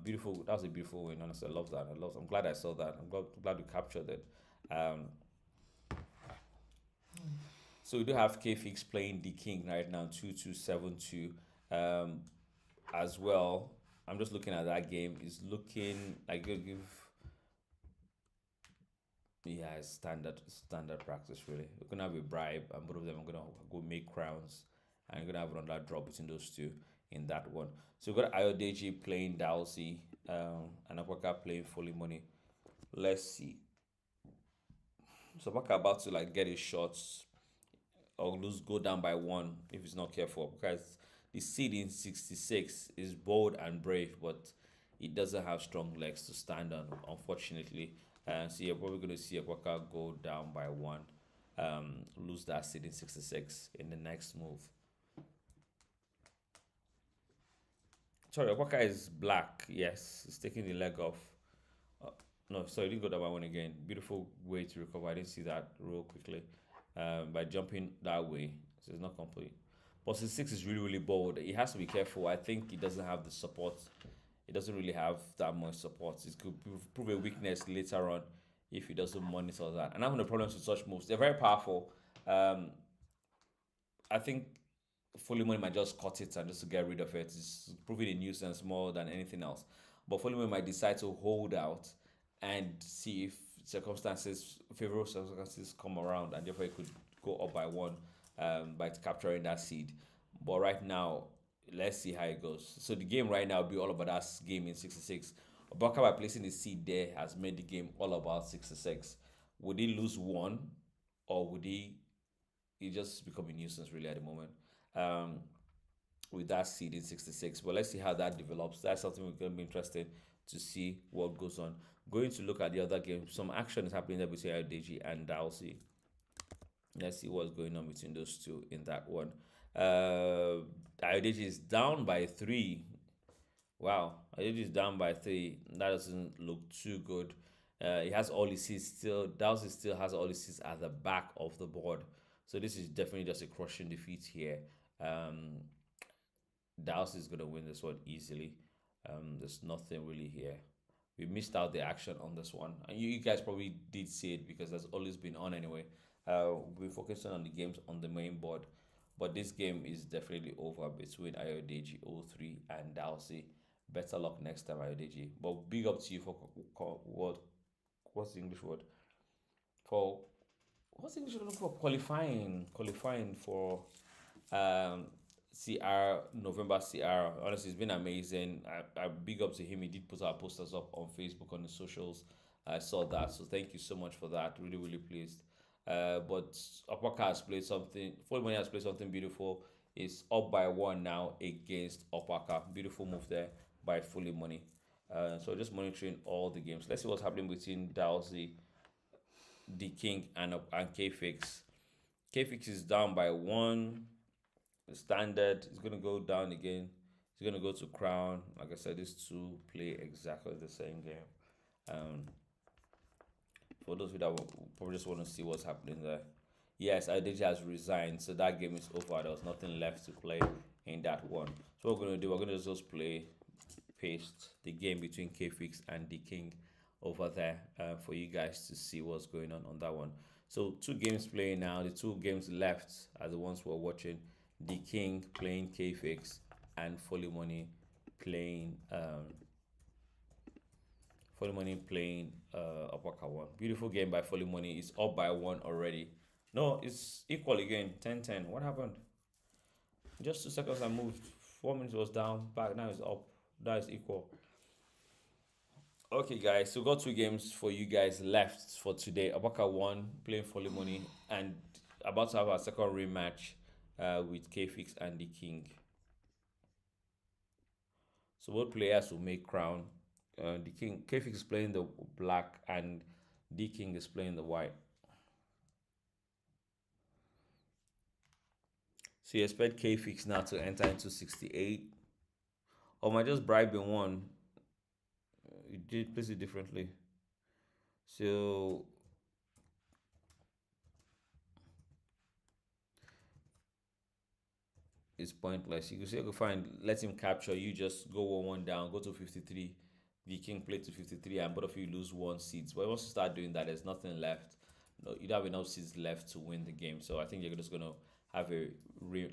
S1: Beautiful. That was a beautiful win. Honestly, I love that. I'm glad I saw that. I'm glad we captured it. So we do have K-Fix playing the King right now, 2-2-7-2. As well. I'm just looking at that game. It's looking like it's standard practice really. We're gonna have a bribe, and both of them are gonna go make crowns, and you're gonna have another draw between those 2 in that one. So we've got Ayodeji playing Dalsey, and Akwaka playing Fully Money. Let's see. So Baka about to like get his shots or lose go down by one if he's not careful, because the seed in 66 is bold and brave, but it doesn't have strong legs to stand on, unfortunately. So you're probably going to see Baka go down by one, lose that seed in 66 in the next move. Sorry, Baka is black. Yes, he's taking the leg off. No, sorry, didn't go down by one again. Beautiful way to recover. I didn't see that real quickly. By jumping that way, so it's not complete. But 6 is really, really bold. He has to be careful. I think he doesn't have the support. He doesn't really have that much support. It could prove a weakness later on if he doesn't monitor that. And I'm having problems with such moves. They're very powerful. I think Fully Money might just cut it and just to get rid of it. It's proving a nuisance more than anything else. But Fully Money might decide to hold out and see if favorable circumstances come around, and therefore it could go up by one by capturing that seed. But right now, let's see how it goes. So the game right now will be all about that game in 66. Obaka, by placing the seed there, has made the game all about 66. Would he lose one, or would he just become a nuisance really at the moment? With that seed in 66. But let's see how that develops. That's something we're going to be interested to see what goes on. Going to look at the other game. Some action is happening there between Ayodeji and Dalsey. Let's see what's going on between those two in that one. Ayodeji is down by 3. Wow, Ayodeji is down by 3. That doesn't look too good. He has all his seats still. Dalsey still has all his seats at the back of the board. So this is definitely just a crushing defeat here. Dalsey is going to win this one easily. There's nothing really here. We missed out the action on this one, and you guys probably did see it because that's always been on anyway. We're focusing on the games on the main board, but this game is definitely over between Ayodeji 03 and Dalsey. Better luck next time, Ayodeji. But big up to you for what's the English word for what's the English word for qualifying for CR, November CR. Honestly, it's been amazing. I big up to him. He did put our posters up on Facebook, on the socials. I saw that, so thank you so much for that. Really, really pleased. But Opaka has played something. Fully Money has played something beautiful. It's up by 1 now against Opaka. Beautiful move there by Fully Money. So just monitoring all the games. Let's see what's happening between Dalsey, the King, and K-Fix. K-Fix is down by 1. The standard is going to go down again. It's going to go to Crown. Like I said, these two play exactly the same game. For those of you that probably just want to see what's happening there. Yes, Ayodeji has resigned, so that game is over. There was nothing left to play in that one. So what we're going to do, we're going to just paste the game between K-Fix and the King over there for you guys to see what's going on that one. So 2 games playing now. The 2 games left are the ones we're watching. The King playing K-Fix and Fully Money playing Opaka 1. Beautiful game by Fully Money. It's up by 1 already. No, it's equal again. 10-10. What happened? Just 2 seconds I moved. 4 minutes was down. Back now it's up. Now it's equal. Okay, guys. So we got 2 games for you guys left for today. Opaka 1 playing Fully Money and about to have our second rematch with K-Fix and the King. So both players will make Crown. The King, K-Fix is playing the black and the King is playing the white. So you expect K-Fix now to enter into 68. Or am I just bribing one? You did place it differently. So it's pointless. You can say you can find, let him capture. You just go 1-1 down, go to 53. The King play to 53, and both of you lose 1 seat. But once you start doing that, there's nothing left. No, you don't have enough seats left to win the game. So I think you're just gonna have their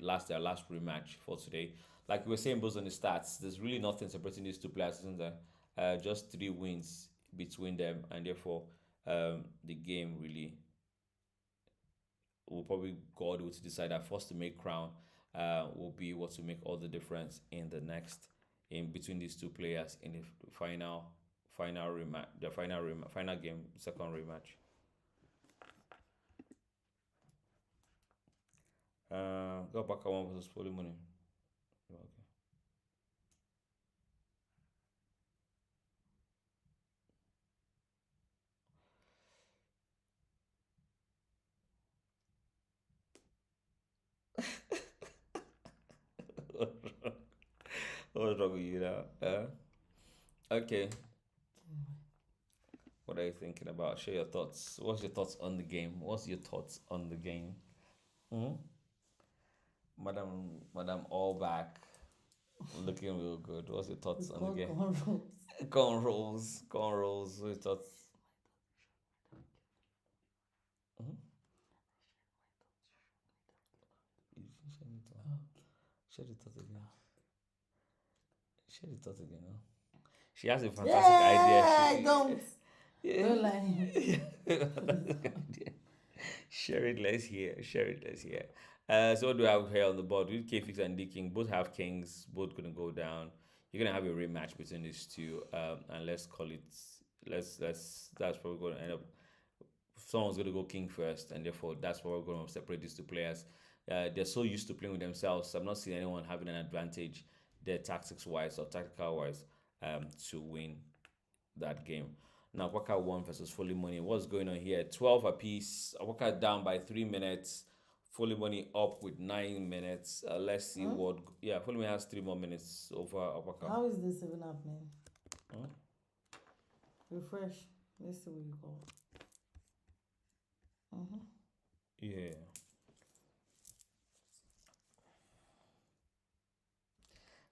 S1: last rematch for today. Like we were saying, based on the stats, there's really nothing separating these 2 players, isn't there? Just 3 wins between them, and therefore the game really will probably go all the way to decide that first to make Crown will be what to make all the difference in the next in between these 2 players in the final rematch, the final game, second rematch. Got back at one versus Foley Money. Okay. What's wrong with you now? Okay. What are you thinking about? Share your thoughts. What's your thoughts on the game? What's your thoughts on the game? Hmm? Madam, all back, looking real good. What's your thoughts
S2: It's
S1: on the
S2: called
S1: game?
S2: cornrows.
S1: Cornrows. What's your thoughts? Hmm? You didn't share the thought. Share the thought again. Share the thought again. Huh? She has a fantastic idea.
S2: Don't.
S1: Yeah.
S2: Don't lie.
S1: Share it, let's hear. Share it, let's hear. So what do we have here on the board? With K Fix and D King, both have kings, both gonna go down. You're gonna have a rematch between these two, and let's call it. Let's. That's probably gonna end up. Someone's gonna go king first, and therefore that's why we're gonna separate these two players. They're so used to playing with themselves. I'm not seeing anyone having an advantage, their tactics wise or tactical wise, to win that game. Now, Waka 1 versus Fully Money. What's going on here? 12 apiece. Waka down by 3 minutes. Fully Money up with 9 minutes. Let's see what. Yeah, Fully Money has 3 more minutes over Waka.
S2: How is this even happening?
S1: Huh?
S2: Refresh. Let's see what you call.
S1: Yeah.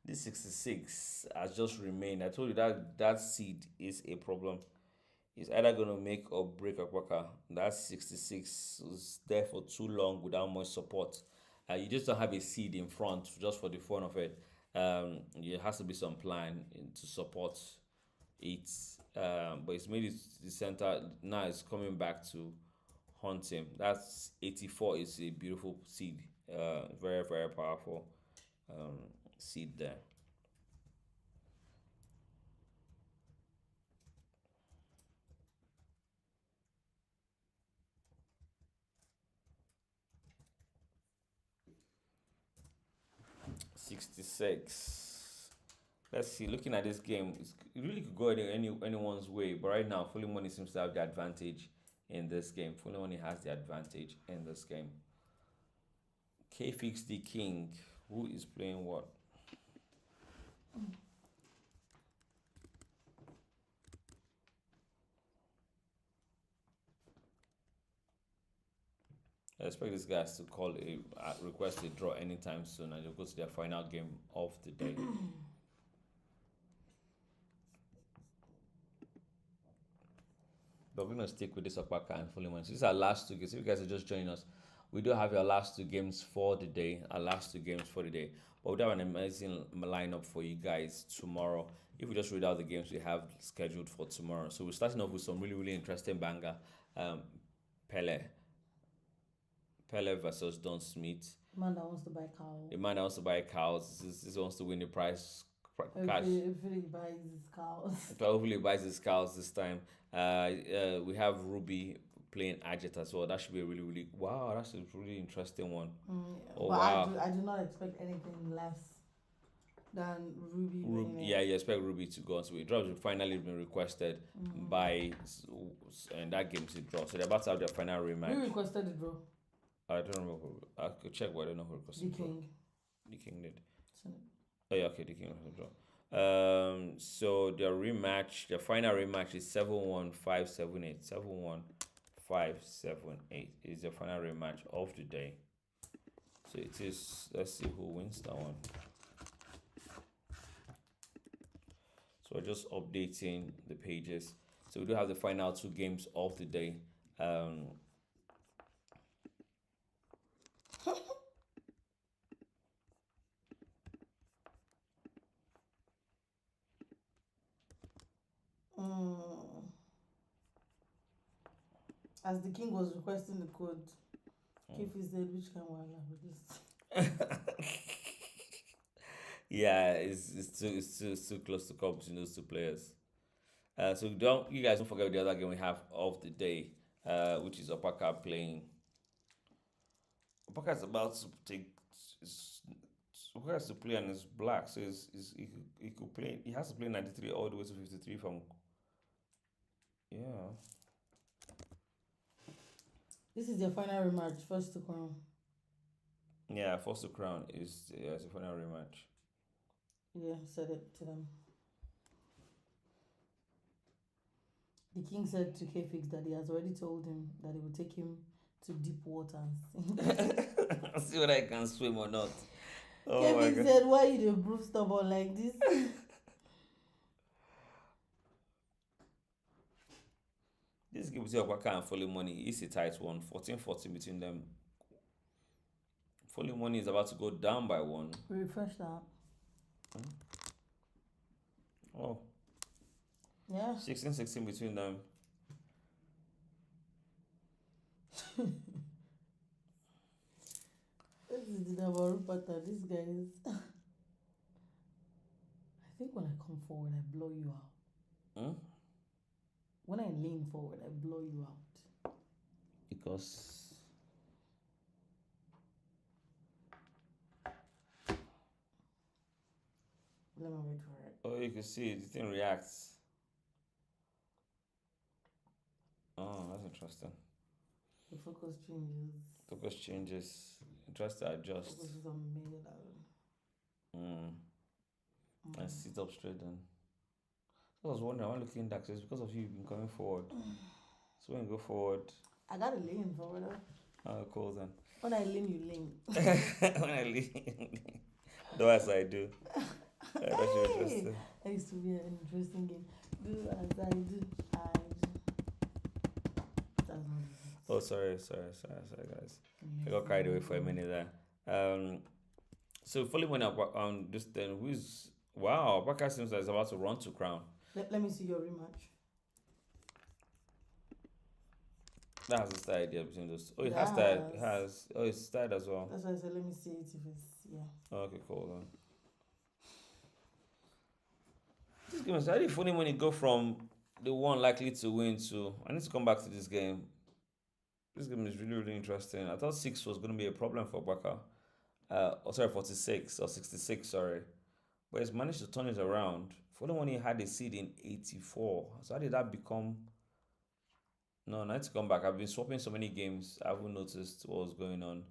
S1: This 66 has just remained. I told you that seed is a problem. It's either going to make or break Akwaka. That 66 was there for too long without much support. You just don't have a seed in front just for the fun of it. There has to be some plan to support it. But it's made it the center. Now it's coming back to haunt him. That's 84 is a beautiful seed. Very, very powerful seed there. $66. Let's see. Looking at this game, it really could go anyone's way. But right now, Fully Money seems to have the advantage in this game. Fully Money has the advantage in this game. K Fix the King. Who is playing what? I expect these guys to call request a draw anytime soon, and they'll go to their final game of the day. But we're gonna stick with this Akbaka and Fulham. So these are our last two games. If you guys are just joining us, we do have our last two games for the day. Our last two games for the day. But we do have an amazing lineup for you guys tomorrow. If we just read out the games we have scheduled for tomorrow. So we're starting off with some really, really interesting banger. Pele. Pele versus Don Smith.
S2: The man that wants to buy cows.
S1: The man that wants to buy cows. This wants to win the prize cash.
S2: Hopefully he buys his cows.
S1: Hopefully he buys his cows this time. We have Ruby playing Agit as well. That should be a really, really wow. That's a really interesting one.
S2: Oh but wow! I do not expect anything less than Ruby.
S1: Yeah, you expect Ruby to go on. So the draw has finally been requested by, and that game's a draw. So they're about to have their final rematch.
S2: Who requested the draw?
S1: I don't remember. I could check, but I don't know who requested
S2: the King.
S1: The King did. Oh yeah, okay, the King was a draw. So their rematch, their final rematch is 7-1-5-7-8. 7-1-5-7-8 is the final rematch of the day. So it is. Let's see who wins that one. So we're just updating the pages. So we do have the final two games of the day.
S2: As the King was requesting the code, Kefi said, which can we with this?
S1: Yeah, it's too close to call between those two players. So you guys don't forget the other game we have of the day, which is Opaka playing Baka is about to take. Baka has to play and it's black, so he could play. He has to play 93 all the way to 53 from. Yeah.
S2: This is their final rematch, first to crown.
S1: Yeah, first to crown is it's a final rematch.
S2: Yeah, said it to them. The king said to K-Fix that he has already told him that he will take him to deep waters.
S1: See whether I can swim or not. Oh
S2: K-Fix said, why you the prove stubborn like this?
S1: This game between Okwaka and Foley Money is a tight one. 14-14 between them. Foley Money is about to go down by 1.
S2: Refresh that.
S1: Oh.
S2: Yeah.
S1: 16-16 between them.
S2: This is the Navarro pattern. These guys. I think when I come forward, I blow you out. When I lean forward, I blow you out.
S1: Because.
S2: Let me wait for it.
S1: Oh, you can see the thing reacts. Oh, that's interesting.
S2: The focus changes.
S1: Focus changes. It tries to adjust.
S2: Focus is on me.
S1: And sit up straight then. So I was wondering, I want to look in that because of you, you've been coming forward. So when you go forward.
S2: I gotta lean forward.
S1: Oh, cool then.
S2: When I lean, you lean.
S1: When I lean. Do as I do. That's interesting.
S2: That used to be an interesting game. Do as I do. That's not it.
S1: Oh, sorry, guys. I got carried away for a minute there. So fully went up on this then. Who's wow? Baka seems like it's about to run to crown.
S2: Let me see your rematch.
S1: That has a style idea between those. Oh, it has that. It has. Oh, it's styled as well.
S2: That's why I said let me see it if it's
S1: Okay, cool then. This game is very funny when you go from the one likely to win to. I need to come back to this game. This game is really, really interesting. I thought 6 was going to be a problem for Baka. 46 or 66, sorry. But he's managed to turn it around. For the one he had a seed in 84. So how did that become? No, I need to come back. I've been swapping so many games. I haven't noticed what was going on.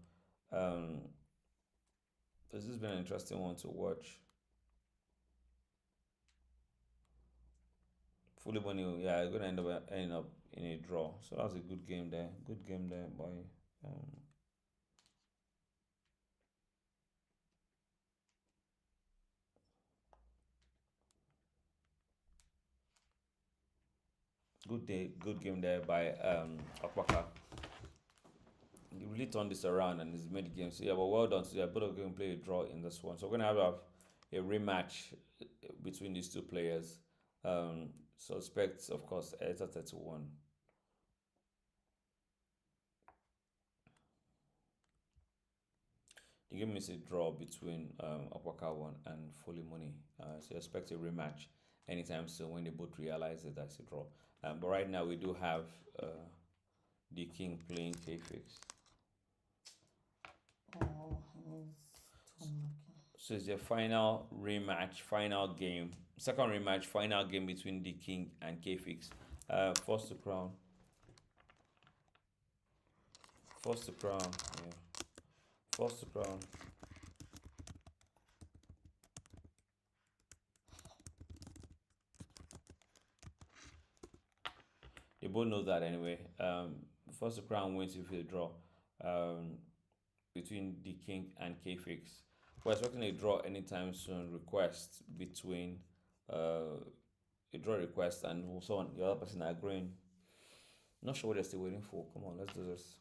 S1: This has been an interesting one to watch. Fully money, yeah, it's gonna end up in a draw. So that was a good game there. Good game there by good game there by Akwaka. He really turned this around and he's made the game. So yeah, but well done. So yeah, both of them play a draw in this one. So we're gonna have a rematch between these two players. So expect, of course, Eta 31. The game is a draw between Akwaka 1 and Foley Money. So expect a rematch anytime soon when they both realize that that's a draw. But right now we do have the King playing K-Fix. So it's the final rematch, final game, second rematch, final game between the King and K-Fix. First to crown. First to crown. Yeah. First to crown. They both know that anyway. First to crown wins if they draw. Between the King and K-Fix. We're expecting a draw anytime soon. Request between a draw request and someone, the other person agreeing. Not sure what they're still waiting for. Come on, let's do this.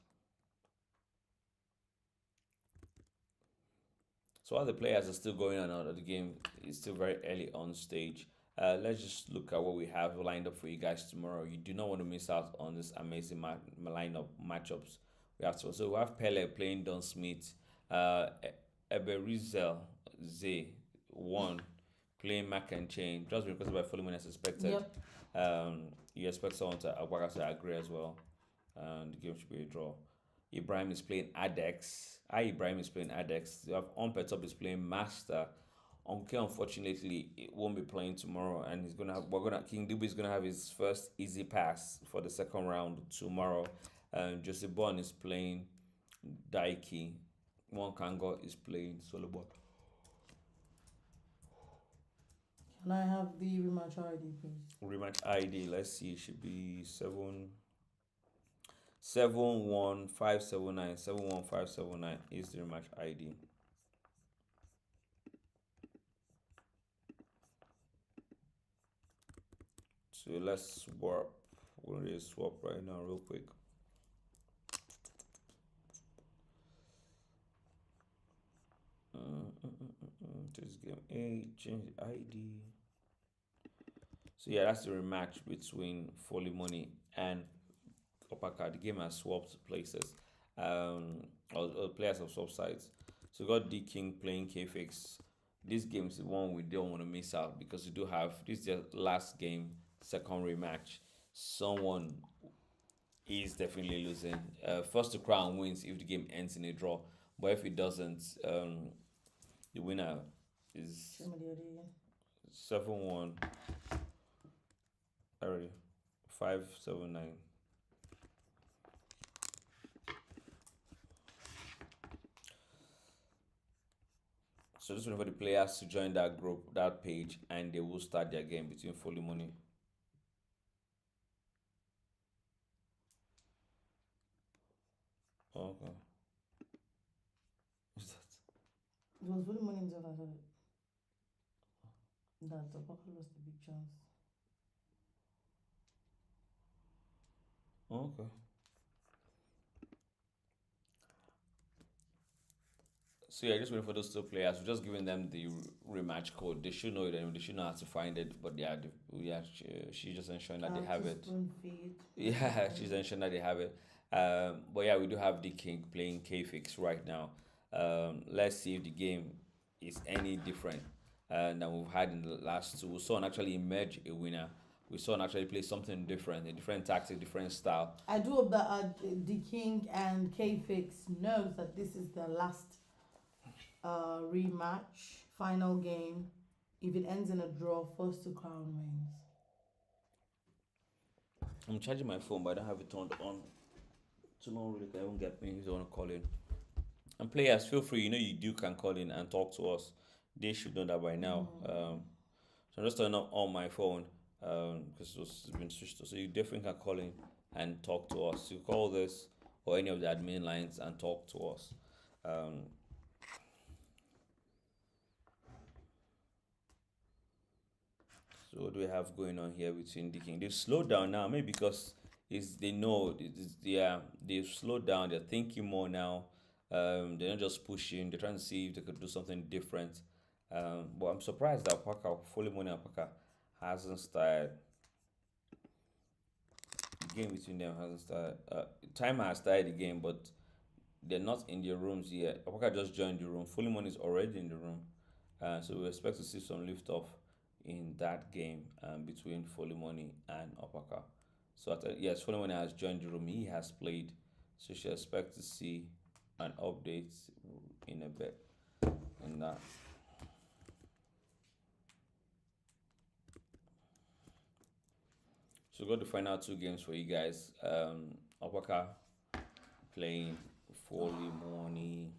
S1: So while the players are still going on out of the game, it's still very early on stage. Let's just look at what we have lined up for you guys tomorrow. You do not want to miss out on this amazing lineup matchups. We have we have Pele playing Don Smith, Eberizel Z 1 playing Mac and Chain, just because by Fulham as expected.
S2: Yep.
S1: You expect someone to agree as well, and the game should be a draw. Ibrahim is playing Adex. Ibrahim is playing Adex. You have Ompetop is playing Master. Onke unfortunately it won't be playing tomorrow, and King Dubu is gonna have his first easy pass for the second round tomorrow. Joseph Bon is playing Daiki. One Kango is playing Solobon.
S2: Can I have the rematch ID, please?
S1: Rematch ID, let's see, it should be 71579. 71579 is the rematch ID. So let's swap. We're going to swap right now, real quick. This game A, change the ID. So yeah, that's the rematch between Folly Money and Opaka. The game has swapped places. Or players have swapped sides. So we got D King playing K-Fix. This game is the one we don't want to miss out, because we do have this is the last game, second rematch. Someone is definitely losing. First to crown wins if the game ends in a draw. But if it doesn't, the winner is 7-1. Already 579. So just waiting for the players to join that group, that page, and they will start their game between Folly Money. Okay. What's that?
S2: It was Folly Money himself that said it. That the Papa lost a big chance.
S1: Okay. So yeah, just waiting for those two players. We're just giving them the rematch code. They should know it. They should know how to find it. But yeah, she's just ensuring that they have it. Yeah, she's ensuring that they have it. But yeah, we do have the King playing K-Fix right now. Let's see if the game is any different than we've had in the last two. We saw actually emerge a winner. We saw actually play something different, a different tactic, different style.
S2: I do hope that the King and K-Fix knows that this is the last rematch, final game. If it ends in a draw, first to crown wins.
S1: I'm charging my phone, but I don't have it turned on. So no really can even get me. He's want to call in. And players, feel free. You can call in and talk to us. They should know that by now. So I'm just turning on my phone because it's been switched to. So you definitely can call in and talk to us. You call this or any of the admin lines and talk to us. So what do we have going on here between the King? They've slowed down now, maybe because they know they've slowed down. They're thinking more now. They're not just pushing. They're trying to see if they could do something different. But I'm surprised that Folly Money and Paka hasn't started. The game between them hasn't started. Time has started the game, but they're not in their rooms yet. Apaka just joined the room. Folly Money is already in the room. So we expect to see some lift off in that game between Folly Money and Opaka. So yes, Folly Money has joined the room. He has played. So she expects to see an update in a bit in that. So we've got the final two games for you guys. Opaka playing Folly Money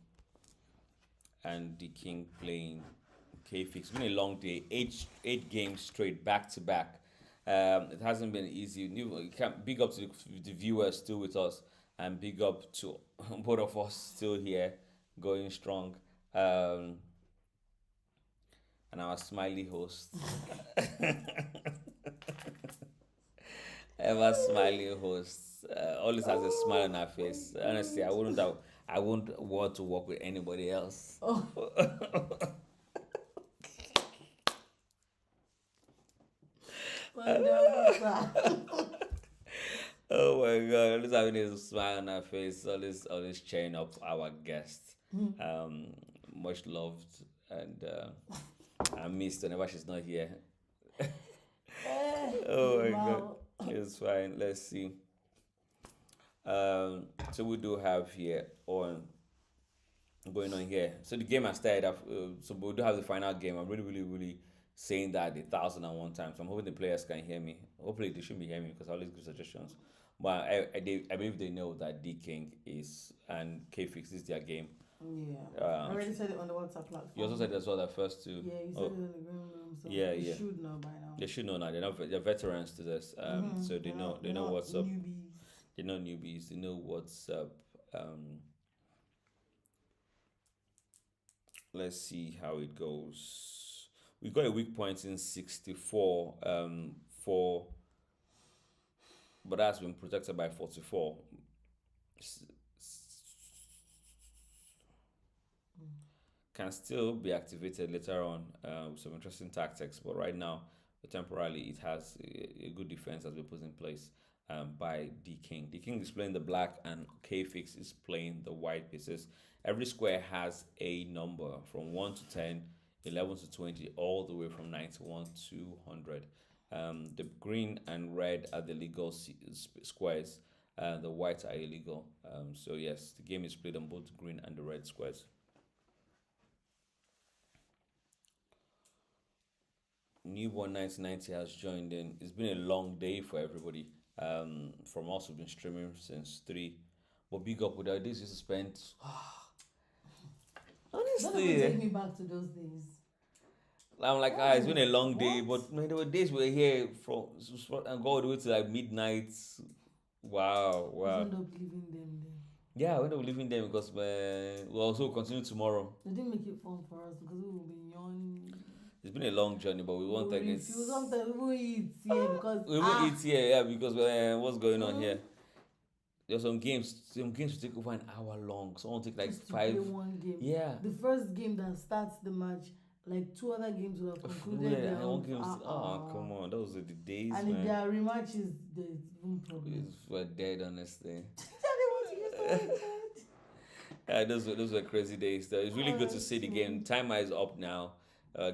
S1: and the King playing K-Fix. It's been a long day. Eight games straight, back to back. It hasn't been easy. You can't big up to the viewers still with us, and big up to both of us still here, going strong. And our smiley host. Ever smiling host. Always has a smile on her face. Honestly, I wouldn't want to work with anybody else.
S2: Oh.
S1: Oh my god, always having a smile on her face, always cheering up our guest. Much loved and I missed whenever she's not here. Oh my god. It's fine. Let's see. So we do have here on going on here. So the game has started. So we do have the final game. I'm really, really, really saying that 1,001 times. I'm hoping the players can hear me. Hopefully they shouldn't be hearing me because I always give suggestions. But I believe they know that D King is and K Fix is their game.
S2: Yeah. I already said it on the WhatsApp platform.
S1: You also said as well that first two.
S2: Yeah, you said it in the green room. So
S1: Yeah,
S2: they should know by now.
S1: They should know now. They're veterans to this. So they know what's up.
S2: Newbies.
S1: They're not newbies. They know what's up. Let's see how it goes. We got a weak point in 64 for, but that's been protected by 44. Can still be activated later on with some interesting tactics, but right now, temporarily, it has a good defense has been put in place by D King. D King is playing the black, and K Fix is playing the white pieces. Every square has a number from 1 to 10, 11 to 20, all the way from 91 to 100. The green and red are the legal squares, the whites are illegal. So, yes, the game is played on both the green and the red squares. Newborn 1990 has joined in. It's been a long day for everybody. From us, we've been streaming since 3. But big up with our days you spent. Honestly,
S2: don't take me back to those days.
S1: I'm like, it's been a long day, but man, there were days we were here from and go all the way to like midnight. Wow.
S2: We end up leaving them there.
S1: Yeah, we end up leaving them because we'll also continue tomorrow.
S2: They didn't make it fun for us because we will be yawning.
S1: It's been a long journey, but we want to get.
S2: Sometimes we eat here because
S1: we will eat here, yeah, because what's going on here? There's some games will take over an hour long. Some will take like
S2: just
S1: 5.
S2: To play one game.
S1: Yeah.
S2: The first game that starts the match, like 2 other games will have concluded.
S1: Yeah, come on, those are the days,
S2: and
S1: man.
S2: if there are rematches, there's no problem.
S1: We're dead, honestly.
S2: Yeah,
S1: those were crazy days. Though. It's really good to see the game. Timer is up now.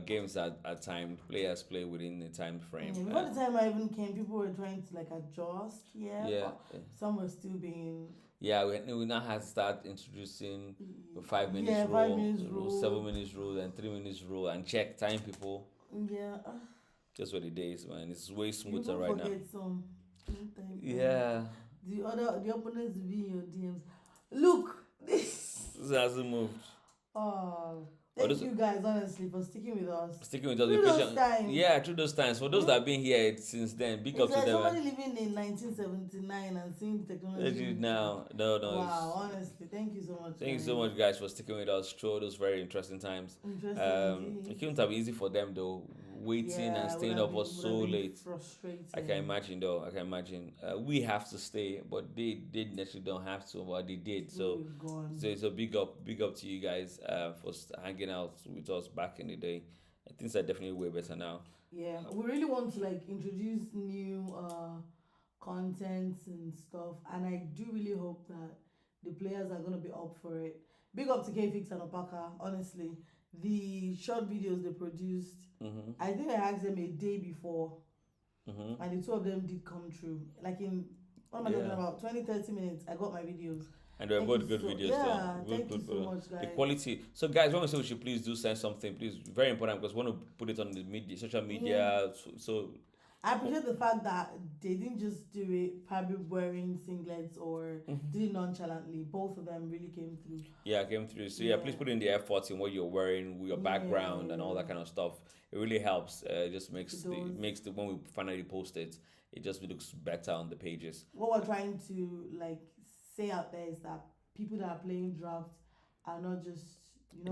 S1: Games are timed. Players play within the time frame.
S2: Yeah, before the time I even came, people were trying to like adjust. Yeah. Some were still being.
S1: Yeah, we now have to start introducing the 5 minutes rule,
S2: 5 minutes rule,
S1: 7 minutes rule, and 3 minutes rule, and check time people.
S2: Yeah.
S1: Just what the days, man. It's way smoother right now.
S2: Some time.
S1: Yeah.
S2: The opponents will be in your DMs. Look, this
S1: hasn't moved.
S2: Oh. Thank you guys, honestly, for sticking with us.
S1: Through
S2: those times.
S1: Yeah, through those times. For those that have been here since then, big up to them.
S2: Somebody living in 1979 and seeing technology
S1: now. No.
S2: Wow, honestly, thank you so much.
S1: Thank you so much, guys, for sticking with us through those very interesting times. It couldn't have been easy for them though, waiting and staying up for so late.
S2: Frustrating.
S1: I can imagine though. We have to stay, but they actually don't have to, but they did. So it's a big up to you guys for hanging out with us back in the day. Things are definitely way better now.
S2: Yeah, we really want to like introduce new content and stuff, and I do really hope that the players are gonna be up for it. Big up to K-Fix and Opaka, honestly. The short videos they produced, I think I asked them a day before, and the two of them did come true. Like in, what am I talking about? 20-30 minutes, I got my videos.
S1: And they were good videos.
S2: Yeah, thank you so much, guys.
S1: The quality. So, guys, when we say we should please do send something, please, very important because we want to put it on the media, social media. So
S2: I appreciate the fact that they didn't just do it probably wearing singlets or did it nonchalantly. Both of them really came through. Yeah,
S1: came through. So please put in the effort in what you're wearing, with your background and all that kind of stuff. It really helps. It just makes the when we finally post it, it just looks better on the pages.
S2: What we're trying to like say out there is that people that are playing draft are not just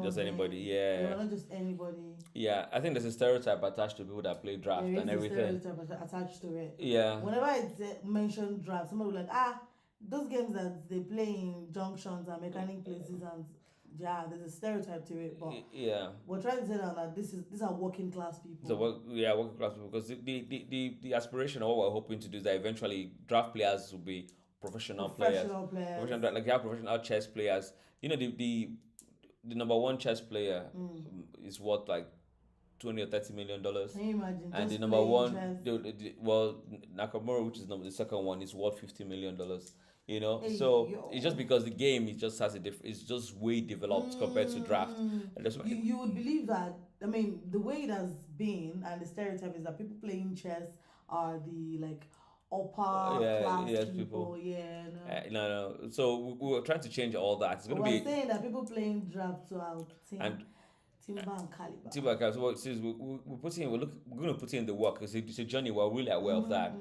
S1: just anybody,
S2: they're not just anybody.
S1: Yeah, I think there's a stereotype attached to people that play draft and everything.
S2: There is a stereotype attached to it.
S1: Yeah.
S2: Whenever it's mentioned draft, somebody will be like, those games that they play in junctions and mechanic places and there's a stereotype to it. But we're trying to say that these are working class people.
S1: So working class people, because the aspiration of what we're hoping to do is that eventually draft players will be professional players. Like you have professional chess players. You know the number one chess player is worth like $20 or $30 million.
S2: Can you imagine?
S1: And the number one, Nakamura, which is the second one, is worth $50 million. You know,
S2: Hey,
S1: so
S2: yo.
S1: it's just because the game it just has a it's just way developed compared to draft. And that's why
S2: You would believe that. I mean, the way it has been, and the stereotype is that people playing chess are the like upper
S1: yeah,
S2: class
S1: yes,
S2: people.
S1: people.
S2: Yeah, no.
S1: No. So we were trying to change all that. It's gonna
S2: We're
S1: be
S2: saying that people playing draft to our
S1: and
S2: timber and caliber.
S1: Tibaka, so what since we're putting we're going to put in the work. It's a journey. We're really aware of that.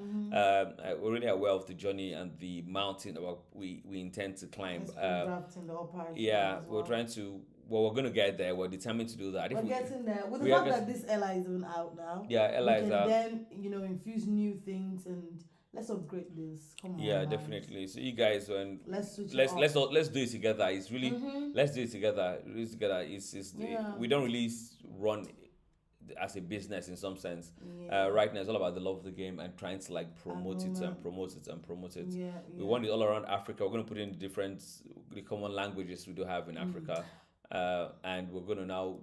S1: We're really aware of the journey and the mountain that we intend to climb.
S2: Draft in the upper.
S1: Yeah,
S2: as
S1: we're
S2: well.
S1: trying to. Well, we're going to get there. We're determined to do that.
S2: We're getting there. With the
S1: we are
S2: fact that this Ella is even out now,
S1: Yeah, Ella
S2: we
S1: is
S2: can
S1: out.
S2: then infuse new things and let's upgrade this. Come on.
S1: Yeah,
S2: guys.
S1: definitely. So you guys, when
S2: Let's switch
S1: let's
S2: it up.
S1: let's do it together. It's really let's do it together. Do it together.
S2: Yeah.
S1: We don't really run as a business in some sense.
S2: Yeah.
S1: Right now, it's all about the love of the game and trying to like promote it and promote it and promote it. We want it all around Africa. We're going to put in the common languages we do have in Africa, and we're going to now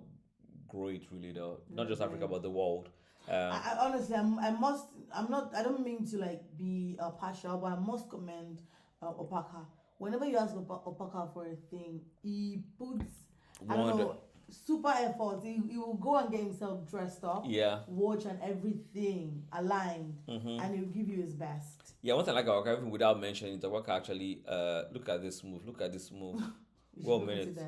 S1: grow it really though, not just Africa but the world.
S2: I honestly, I don't mean to like be partial, but I must commend Opaka. Whenever you ask Opaka for a thing, he puts super effort. He will go and get himself dressed up, watch and everything aligned, and he'll give you his best.
S1: Yeah, one thing I like about Opaka, even without mentioning it, Opaka actually look at this move. 1 minute.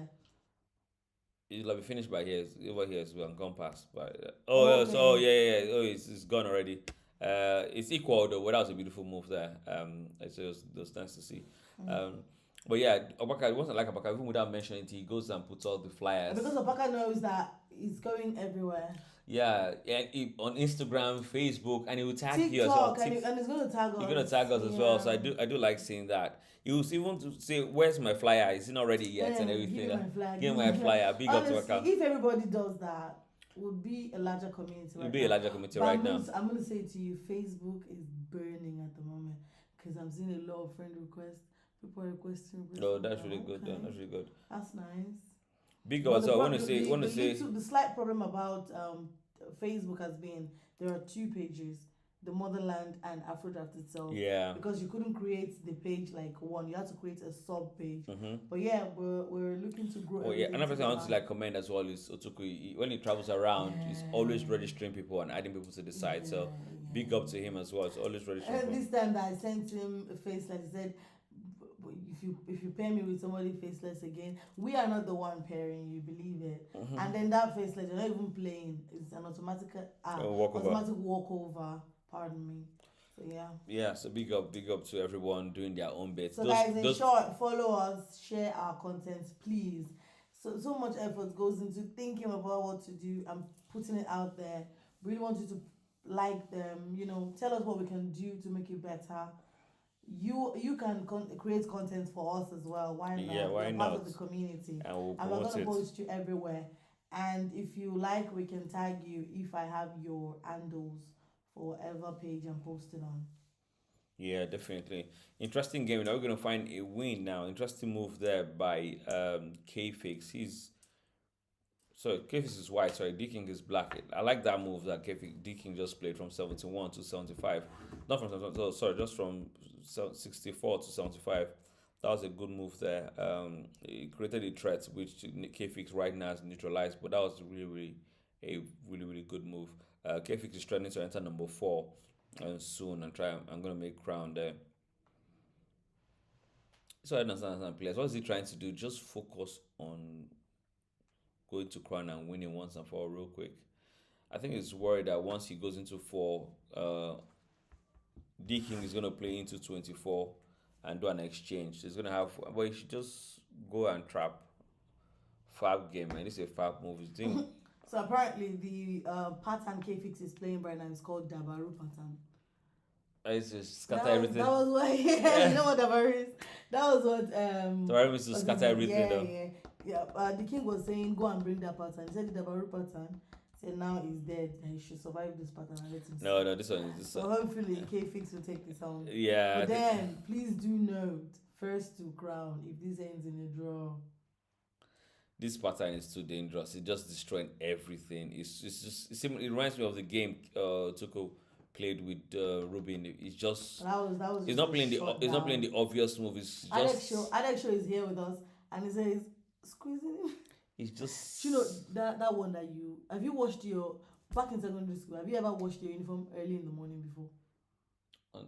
S1: It'll be finished by here. Over here as well, and gone past. But Oh, it's gone already. It's equal though. Well, that was a beautiful move there. It was nice to see. But yeah, Opaka. One thing I like Opaka, even without mentioning it, he goes and puts all the flyers.
S2: Because Opaka knows that he's going everywhere.
S1: Yeah, on Instagram, Facebook, and he will tag
S2: TikTok,
S1: you as well.
S2: And he's going to tag us.
S1: He's going to tag us as well. So I do like seeing that. He will even to say, "Where's my flyer? Is it not ready yet?" and everything. Give me my flyer. Big up to Opaka.
S2: If everybody does that, would be a larger community.
S1: It'll be a larger community right now.
S2: I'm going to say to you, Facebook is burning at the moment because I'm seeing a lot of friend requests. People are requesting.
S1: Oh, that's really good. Then. That's really good.
S2: That's nice.
S1: Big up. So I want to say,
S2: the slight problem about Facebook has been there are two pages, the Motherland and Afrodraft itself.
S1: Yeah.
S2: Because you couldn't create the page like one, you had to create a sub page. But yeah, we're looking to grow.
S1: Oh yeah, another thing I want to like commend as well is Otuku. When he travels around, he's always registering people and adding people to the site. So big up to him as well. It's always registering.
S2: And this time that I sent him a faceless, he said, if you pair me with somebody faceless again, we are not the one pairing you, believe it. And then that faceless, you're not even playing. It's an automatic walkover. Pardon me. So yeah. Yeah.
S1: So big up to everyone doing their own bit.
S2: So guys, in short, follow us, share our content, please. So much effort goes into thinking about what to do and putting it out there. Really want you to like them. Tell us what we can do to make it better. You can create content for us as well. Why not?
S1: Yeah, why not?
S2: Part of the community,
S1: and we're
S2: going to post you everywhere. And if you like, we can tag you if I have your handles for whatever page I'm posting on.
S1: Yeah, definitely. Interesting game. Now we're gonna find a win. Now, interesting move there by K-Fix. K-Fix is white. Sorry, D-King is black. I like that move that D-King just played from 71 to 75. Not from 71. Sorry, just from 64 to 75. That was a good move there. It created a threat which K-Fix right now is neutralized, but that was really good move. K-Fix is trying to enter number 4 soon and try. I'm gonna make crown there. So I understand players. What is he trying to do? Just focus on going to crown and winning once and for all real quick. I think he's worried that once he goes into 4, D-King is gonna play into 24 and do an exchange. He's gonna have, but he should just go and trap Fab game, and this is a Fab move. He's doing.
S2: So apparently the pattern K-Fix is playing right now is called Dabaru pattern.
S1: It's just scatter everything.
S2: That was what you know what Dabaru is? That was what
S1: Dabaru means to scatter everything.
S2: The king was saying go and bring that pattern. He said the Dabaru pattern. Said now he's dead and he should survive this pattern and let him see.
S1: No, this one is
S2: So hopefully K-Fix will take this home.
S1: Yeah.
S2: But then please do note, first to crown if this ends in a draw.
S1: This pattern is too dangerous. It just destroying everything. It reminds me of the game Tuko played with Rubin. It's just
S2: That was
S1: he's
S2: just
S1: not
S2: a
S1: playing the
S2: shot
S1: he's not
S2: down.
S1: playing the obvious move. It's
S2: Alex
S1: just
S2: Show is here with us, and he says squeezing him.
S1: it's just.
S2: Do you know that one that you have you watched your back in secondary school? Have you ever washed your uniform early in the morning before?
S1: On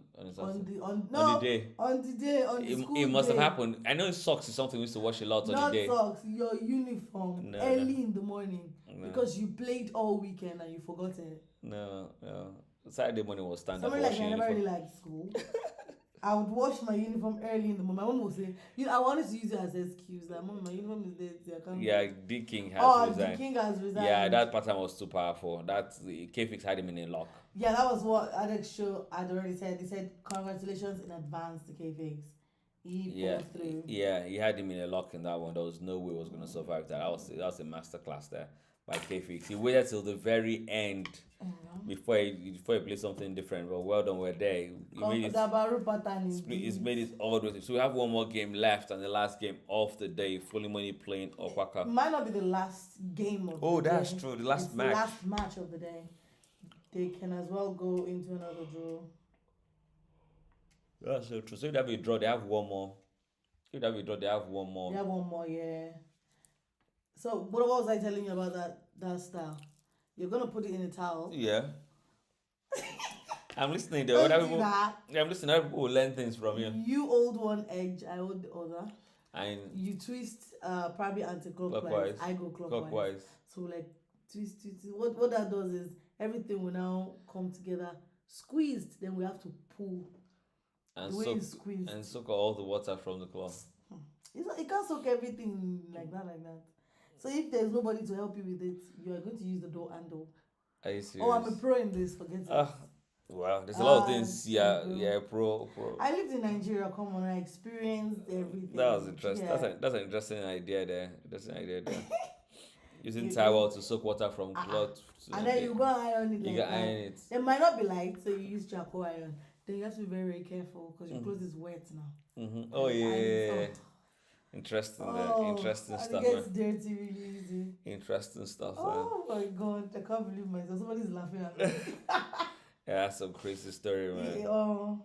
S2: No,
S1: the day.
S2: on the day on the school
S1: It must have
S2: day.
S1: happened. I know socks is something we used to wash a lot on the
S2: Not
S1: day.
S2: socks, your uniform
S1: No,
S2: early
S1: no.
S2: in the morning
S1: No.
S2: because you played all weekend and you forgot it.
S1: No. Saturday morning was standard
S2: Somebody like me, I
S1: washing
S2: never really
S1: uniform.
S2: liked school. I would wash my uniform early in the morning. My mom would say, I wanted to use it as an excuse. Like, Mom, my uniform is dirty. I can't.
S1: Yeah, D King has
S2: Oh,
S1: resigned.
S2: the king has resigned.
S1: Yeah, that pattern was too powerful. That K-Fix had him in a lock.
S2: Yeah, that was what Alex Show had already said. He said, congratulations in advance to K-Fix. He pulled through.
S1: Yeah, he had him in a lock in that one. There was no way he was going to survive that. That was a masterclass there by K-Fix. He waited till the very end before he played something different. But well done, we're there. He's made it all the way. So we have one more game left, and the last game of the day. Fully Money playing Opaka.
S2: It might not be the last game of the day.
S1: Oh, that's true. The last match.
S2: The last match of the day. They can as well go into another draw.
S1: That's so true. So if they have a draw, they have one more. If they have a draw, they have one more.
S2: They have one more, yeah. So what was I telling you about that style? You're gonna put it in a towel.
S1: Yeah. I'm listening. I'm listening. Other people will learn things from you.
S2: You hold one edge, I hold the other.
S1: And
S2: you twist probably anti-clockwise. I go clockwise. So like twist. What that does is everything will now come together. Squeezed, then we have to pull.
S1: And soak all the water from the cloth.
S2: It can't soak everything like that. So if there's nobody to help you with it, you are going to use the door handle.
S1: Are you serious?
S2: Oh, I'm a pro in this. Forget it.
S1: Wow, there's a lot of things. Yeah, pro.
S2: I lived in Nigeria. Come on, I experienced everything.
S1: That was interesting.
S2: Yeah.
S1: That's an interesting idea there. Using towel to soak water from cloth.
S2: And then you go iron it.
S1: You can iron it.
S2: It might not be light, so you use charcoal iron. Then you have to be very, very careful because your clothes is wet now.
S1: Mm-hmm. Oh yeah. Interesting stuff.
S2: It gets dirty really easy.
S1: Interesting stuff.
S2: Oh my god, I can't believe myself. Somebody's laughing at me.
S1: Yeah, that's some crazy story, man.
S2: Yeah,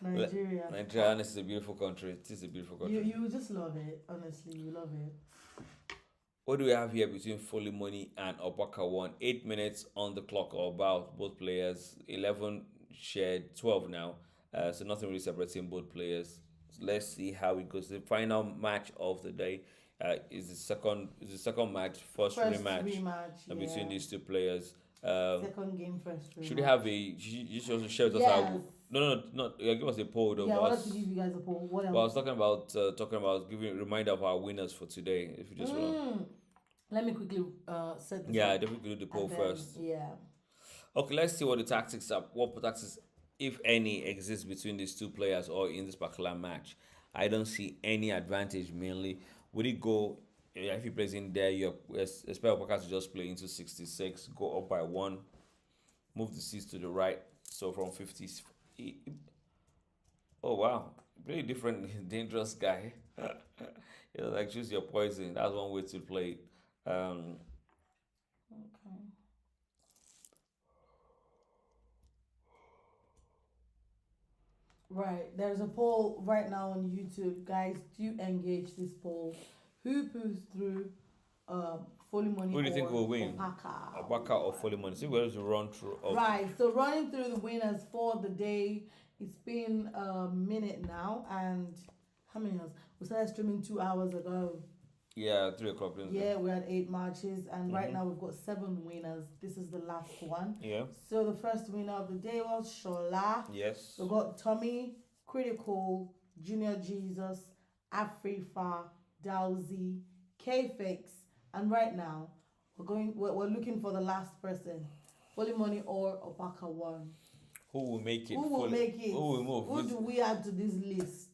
S2: Nigeria.
S1: Nigeria, honestly, is a beautiful country. It is a beautiful country.
S2: You just love it. Honestly, you love it.
S1: What do we have here between Fully Money and Opaka 1? 8 minutes on the clock or about both players. 11 shared, 12 now. So nothing really separating both players. So let's see how it goes. The final match of the day is the second match, first rematch between these two players.
S2: Second game, first rematch.
S1: Should we have you should also share with us how? No. Give us a poll.
S2: Yeah, I wanted to give you guys a poll. What else?
S1: But I was talking about giving a reminder of our winners for today. If you just want.
S2: Let me quickly set this
S1: Yeah,
S2: up.
S1: definitely do the poll first.
S2: Yeah.
S1: Okay, let's see what the tactics are. What tactics, if any, exist between these two players or in this particular match. I don't see any advantage mainly. Would it go, if he plays in there, you expect Opaka to just play into 66, go up by 1, move the seats to the right. So from 50. Oh, wow. Very different, dangerous guy. Like choose your poison. That's one way to play it. Okay.
S2: Right, there's a poll right now on YouTube, guys. Do engage this poll. Who pulls through Fully Money?
S1: Who do you think will win?
S2: Opaka
S1: or Fully Money? See where to run through.
S2: Right, so running through the winners for the day. It's been a minute now, and how many hours? We started streaming 2 hours ago.
S1: Yeah, 3 o'clock.
S2: Yeah, we had 8 matches, and right now we've got 7 winners. This is the last one.
S1: Yeah.
S2: So the first winner of the day was Shola.
S1: Yes.
S2: We got Tommy, Critical, Junior Jesus, Afrifa, Dowsy, K-Fix, and right now we're looking for the last person, Fully Money or Opaka 1.
S1: Who will make it?
S2: Who will make it?
S1: Who will move?
S2: Who do we add to this list?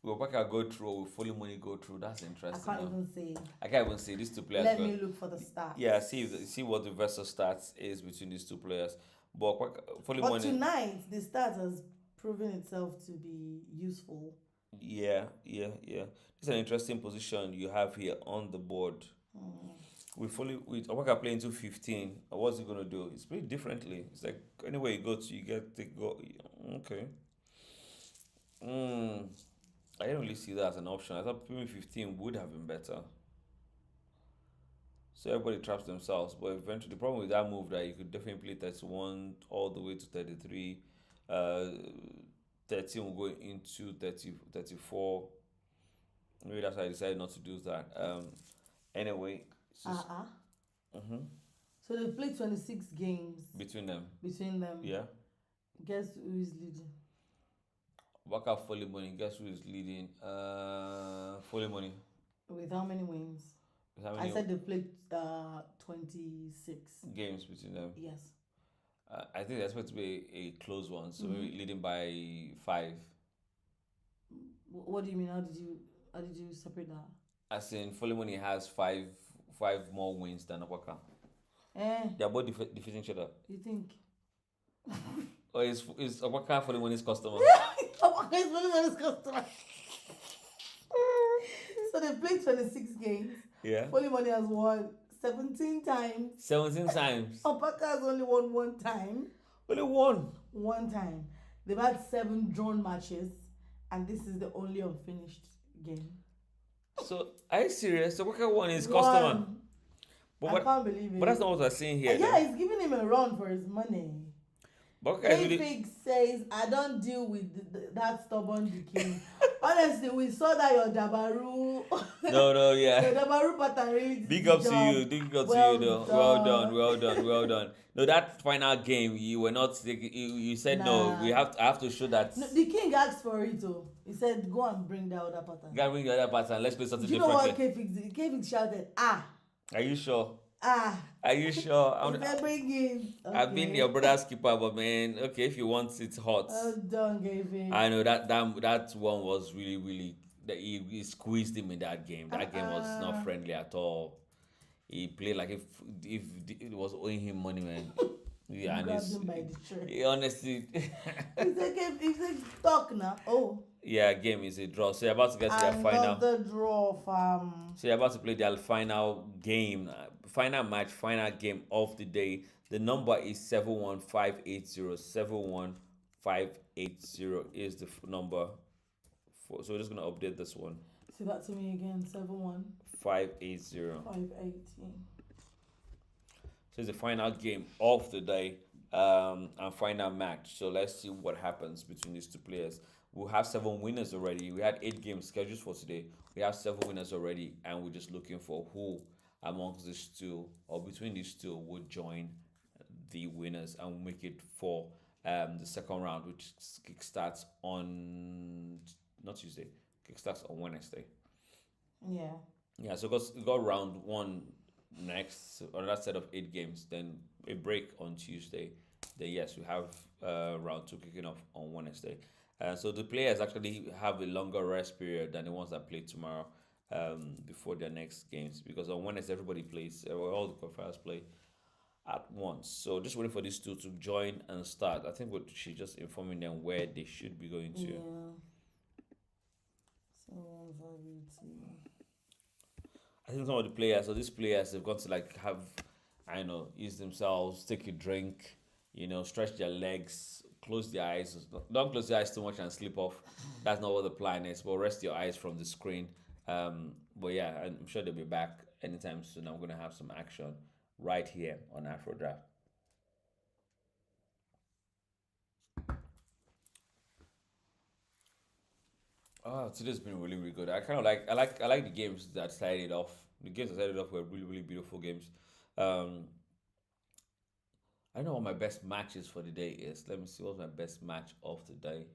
S1: Will Opaka go through or will Fully Money go through? That's interesting.
S2: I can't even say.
S1: I can't even say these two players.
S2: Let me look for the stats.
S1: Yeah, see what the versus stats is between these two players. But Fully Money.
S2: Tonight the stats has proven itself to be useful.
S1: Yeah. It's an interesting position you have here on the board. with Obaka playing 215, what's he gonna do? It's played differently. It's like anywhere you go to, you get the go. Okay. I didn't really see that as an option. I thought playing 15 would have been better. So everybody traps themselves, but eventually the problem with that move that you could definitely play 31 all the way to 33. Uh, 13 will go into 30, 34. Maybe that's why I decided not to do that. Anyway,
S2: Uh-uh. So they played 26 games
S1: between them.
S2: between them.
S1: Yeah.
S2: Guess who is leading?
S1: Waka Foley Money. Guess who is leading? Foley Money.
S2: With how many wins?
S1: How
S2: I
S1: many
S2: said they played 26.
S1: games between them?
S2: Yes.
S1: I think that's supposed to be a close one. So maybe leading by 5.
S2: What do you mean? How did you separate that?
S1: As in, Foley Money has five more wins than Waka. They are both defeating each other.
S2: You think?
S1: Or is Waka Foley Money's customer?
S2: Waka is Money's customer. So they played 26 games.
S1: Yeah.
S2: Foley Money has won 17 times.
S1: 17 times.
S2: Opaka has only won one time.
S1: Only one.
S2: One time. They've had 7 drawn matches, and this is the only unfinished game.
S1: So, are you serious? So, Waka won his customer.
S2: I can't believe it.
S1: But that's not what we're seeing here.
S2: Yeah, he's giving him a run for his money. Fig says, I don't deal with that stubborn king. Honestly, we saw that your Dabaru.
S1: Yeah.
S2: Your Dabaru pattern really did
S1: Big up to you. Big up to you, though. Well done. No, that final game, you were not. You said no. I have to show that.
S2: No, the king asked for it, too. He said, go and bring the other pattern.
S1: Go and bring the other pattern. Let's play something
S2: different. You know
S1: differently.
S2: what K-Fix shouted? Ah.
S1: Are you sure?
S2: Ah.
S1: Are you sure?
S2: Okay.
S1: I've been your brother's keeper, but man, okay, if you want it hot.
S2: Oh, don't give it.
S1: I know that one was really, really. He squeezed him in that game. That game was not friendly at all. He played like if it was owing him money, man.
S2: Yeah, and grabbed him by the shirt.
S1: Honestly.
S2: It's a talk now. Oh.
S1: Yeah, game is a draw. So you're about to get to their final.
S2: Another draw, fam.
S1: So you're about to play their final game, final match, final game of the day. The number is 71580. 71580 is the number. So we're just gonna update this one.
S2: Say that to me again.
S1: 71580.
S2: 580.
S1: So it's the final game of the day, and final match. So let's see what happens between these two players. We'll have 7 winners already. We had 8 games scheduled for today. We have 7 winners already, and we're just looking for who amongst these two or between these two would join the winners and make it for the second round, which kickstarts on not Tuesday, kickstarts on Wednesday.
S2: Yeah.
S1: Yeah. So we got round 1 next, another set of 8 games, then a break on Tuesday. Then yes, we have round 2 kicking off on Wednesday. So the players actually have a longer rest period than the ones that play tomorrow before their next games, because on Wednesday everybody plays, all the qualifiers play at once. So just waiting for these two to join and start. I think she's just informing them where they should be going to.
S2: Yeah.
S1: I think some of the players, so these players have got to like have, I don't know, ease themselves, take a drink, stretch their legs, close their eyes. Don't close your eyes too much and sleep off. That's not what the plan is, but rest your eyes from the screen. But yeah, I'm sure they'll be back anytime soon. I'm going to have some action right here on Afro Draft. Oh, today's been really, really good. I kind of like the games that started off. The games that started off were really, really beautiful games. I don't know what my best match is for the day is. Let me see what's my best match of the day.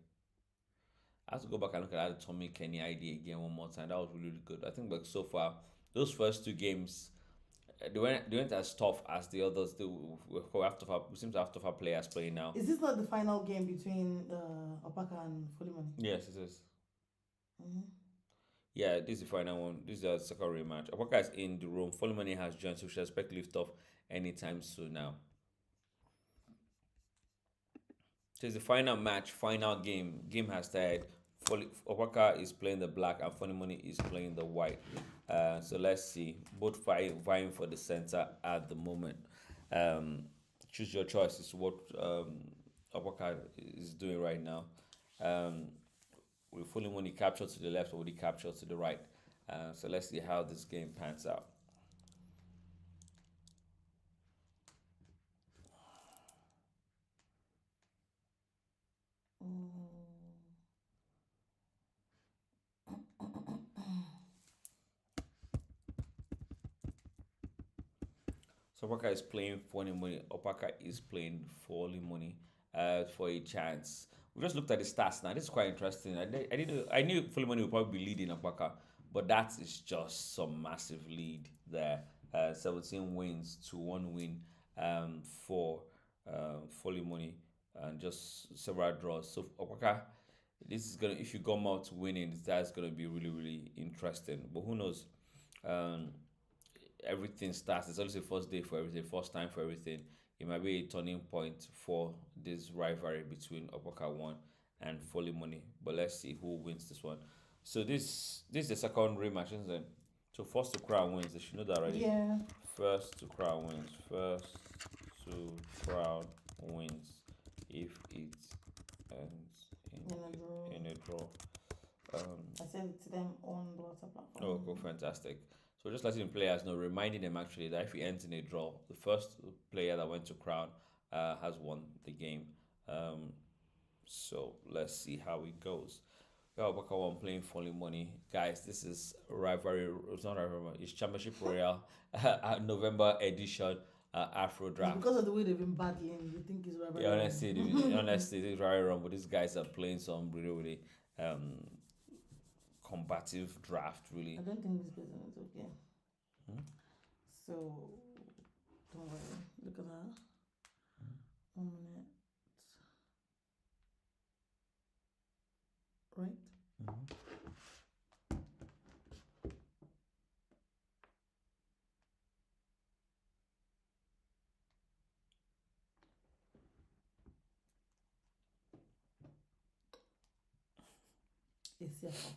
S1: I have to go back and look at that Tommy Kenny ID again one more time. That was really, really good. I think like so far, those first 2 games, they weren't as tough as the others. We seem to have tougher players playing now.
S2: Is this not the final game between Opaka and Fulimani?
S1: Yes, it is.
S2: Mm-hmm.
S1: Yeah, this is the final one. This is the second rematch. Opaka is in the room. Fulimani has joined, so we should expect lift off anytime soon now. So it's the final match, final game. Game has started. Opaka is playing the black and Funny Money is playing the white. So let's see. Both vying for the center at the moment. Choose your choice. Is what Opaka is doing right now. Will Funny Money capture to the left or will he capture to the right? So let's see how this game pans out. So Opaka is playing Funny Money. Opaka is playing Folly Money for a chance. We just looked at the stats now. This is quite interesting. I knew Folly Money would probably be leading Opaka, but that is just some massive lead there. 17 wins to 1 win for Folly Money and just several draws. So Opaka, this is gonna if you come out winning, that's gonna be really really interesting. But who knows? Um, Everything starts. It's always the first day for everything, first time for everything. It might be a turning point for this rivalry between Opoka One and Folly Money. But let's see who wins this one. So this is the second rematch, isn't it? So first to crown wins. They should know that already.
S2: Yeah.
S1: First to crown wins. First to crown wins. If it ends in a draw.
S2: I sent it to them on the WhatsApp platform.
S1: Oh, cool, fantastic. So just letting players know, reminding them actually that if it ends in a draw, the first player that went to crown has won the game. So let's see how it goes. We have Baka One playing Folly Money. Guys, this is rivalry. It's not rivalry. It's Championship Royale November edition Afro Draft.
S2: Because of the way they've been battling, you think it's rivalry.
S1: Yeah, honestly, it is very wrong. But these guys are playing some really, really combative draft. Really.
S2: I don't think this person is okay. So don't worry. Look at that. 1 minute. Right? It's your fault.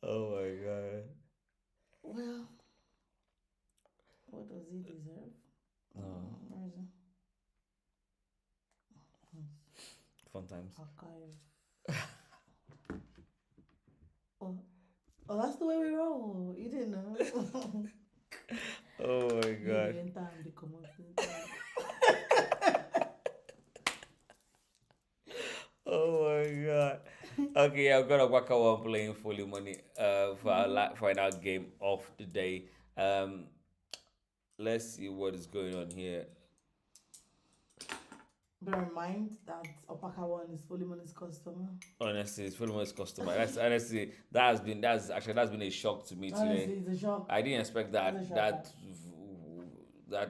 S1: Oh my god.
S2: Well, what does he deserve? Where is it?
S1: Fun times.
S2: Archive. Oh, that's the way we roll. You didn't know.
S1: Oh my god. Oh my god. Okay, I've got a Waka One playing Folly Money for our final game of the day. Let's see what is going on here.
S2: Bear in mind that Opaka One is Folly Money's customer.
S1: Honestly, it's Folly Money's customer. That's honestly that's been a shock to me
S2: Honestly,
S1: today.
S2: it's a shock.
S1: I didn't expect that.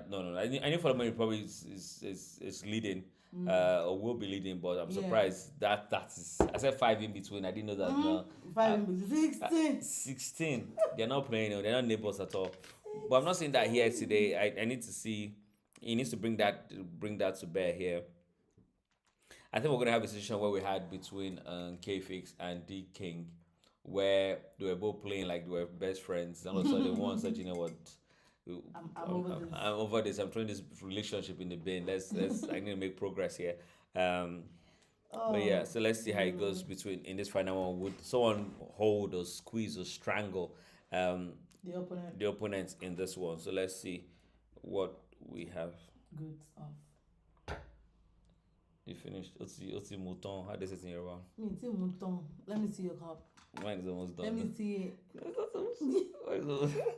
S1: No. I knew Folly Money probably is leading. Or will be leading, but I'm surprised that is. I said 5 in between. I didn't know that. No,
S2: 5 in between. 16.
S1: 16. They're not playing. They're not neighbors at all. But I'm not saying that here today. I need to see. He needs to bring that to bear here. I think we're gonna have a situation where we had between K-Fix and D King, where they were both playing like they were best friends. And also the one said, you know what. I'm over this. I'm throwing this relationship in the bin. Let's I need to make progress here. But yeah, so let's see how it goes in this final one. Would someone hold or squeeze or strangle the opponent in this one? So let's see what we have.
S2: Good stuff.
S1: You finished. Oti mouton. How does it in your one?
S2: Let me see your cup.
S1: Mine is almost done.
S2: Let me see it.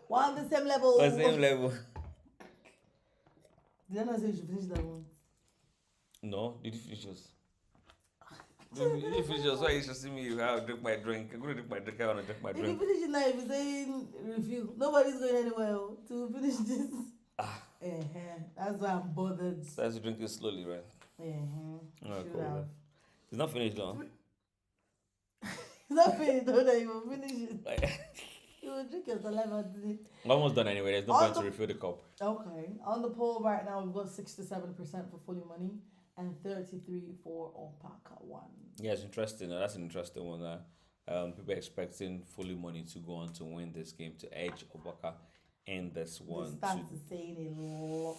S1: We're
S2: on the same level.
S1: same level.
S2: Did I not say you should finish that one?
S1: No, did you finish yours? Did you finish yours? Why you should see me? How drink my drink? I'm gonna drink my drink. I wanna drink my drink.
S2: If you finish it now, if you're saying review, nobody's going anywhere to finish this. That's why I'm bothered.
S1: So I have to drink it slowly, right?
S2: Oh,
S1: cool. It's not finished though.
S2: It's not finished though, that you will finish it. You will drink your saliva today.
S1: I'm almost done anyway. There's no point to refill the cup.
S2: Okay. On the poll right now, we've got 67% for Folly Money and 33 for Alpaca 1.
S1: Yeah, it's interesting. That's an interesting one. People expecting Fully Money to go on to win this game to edge Obaka in this one.
S2: The stats is saying a lot.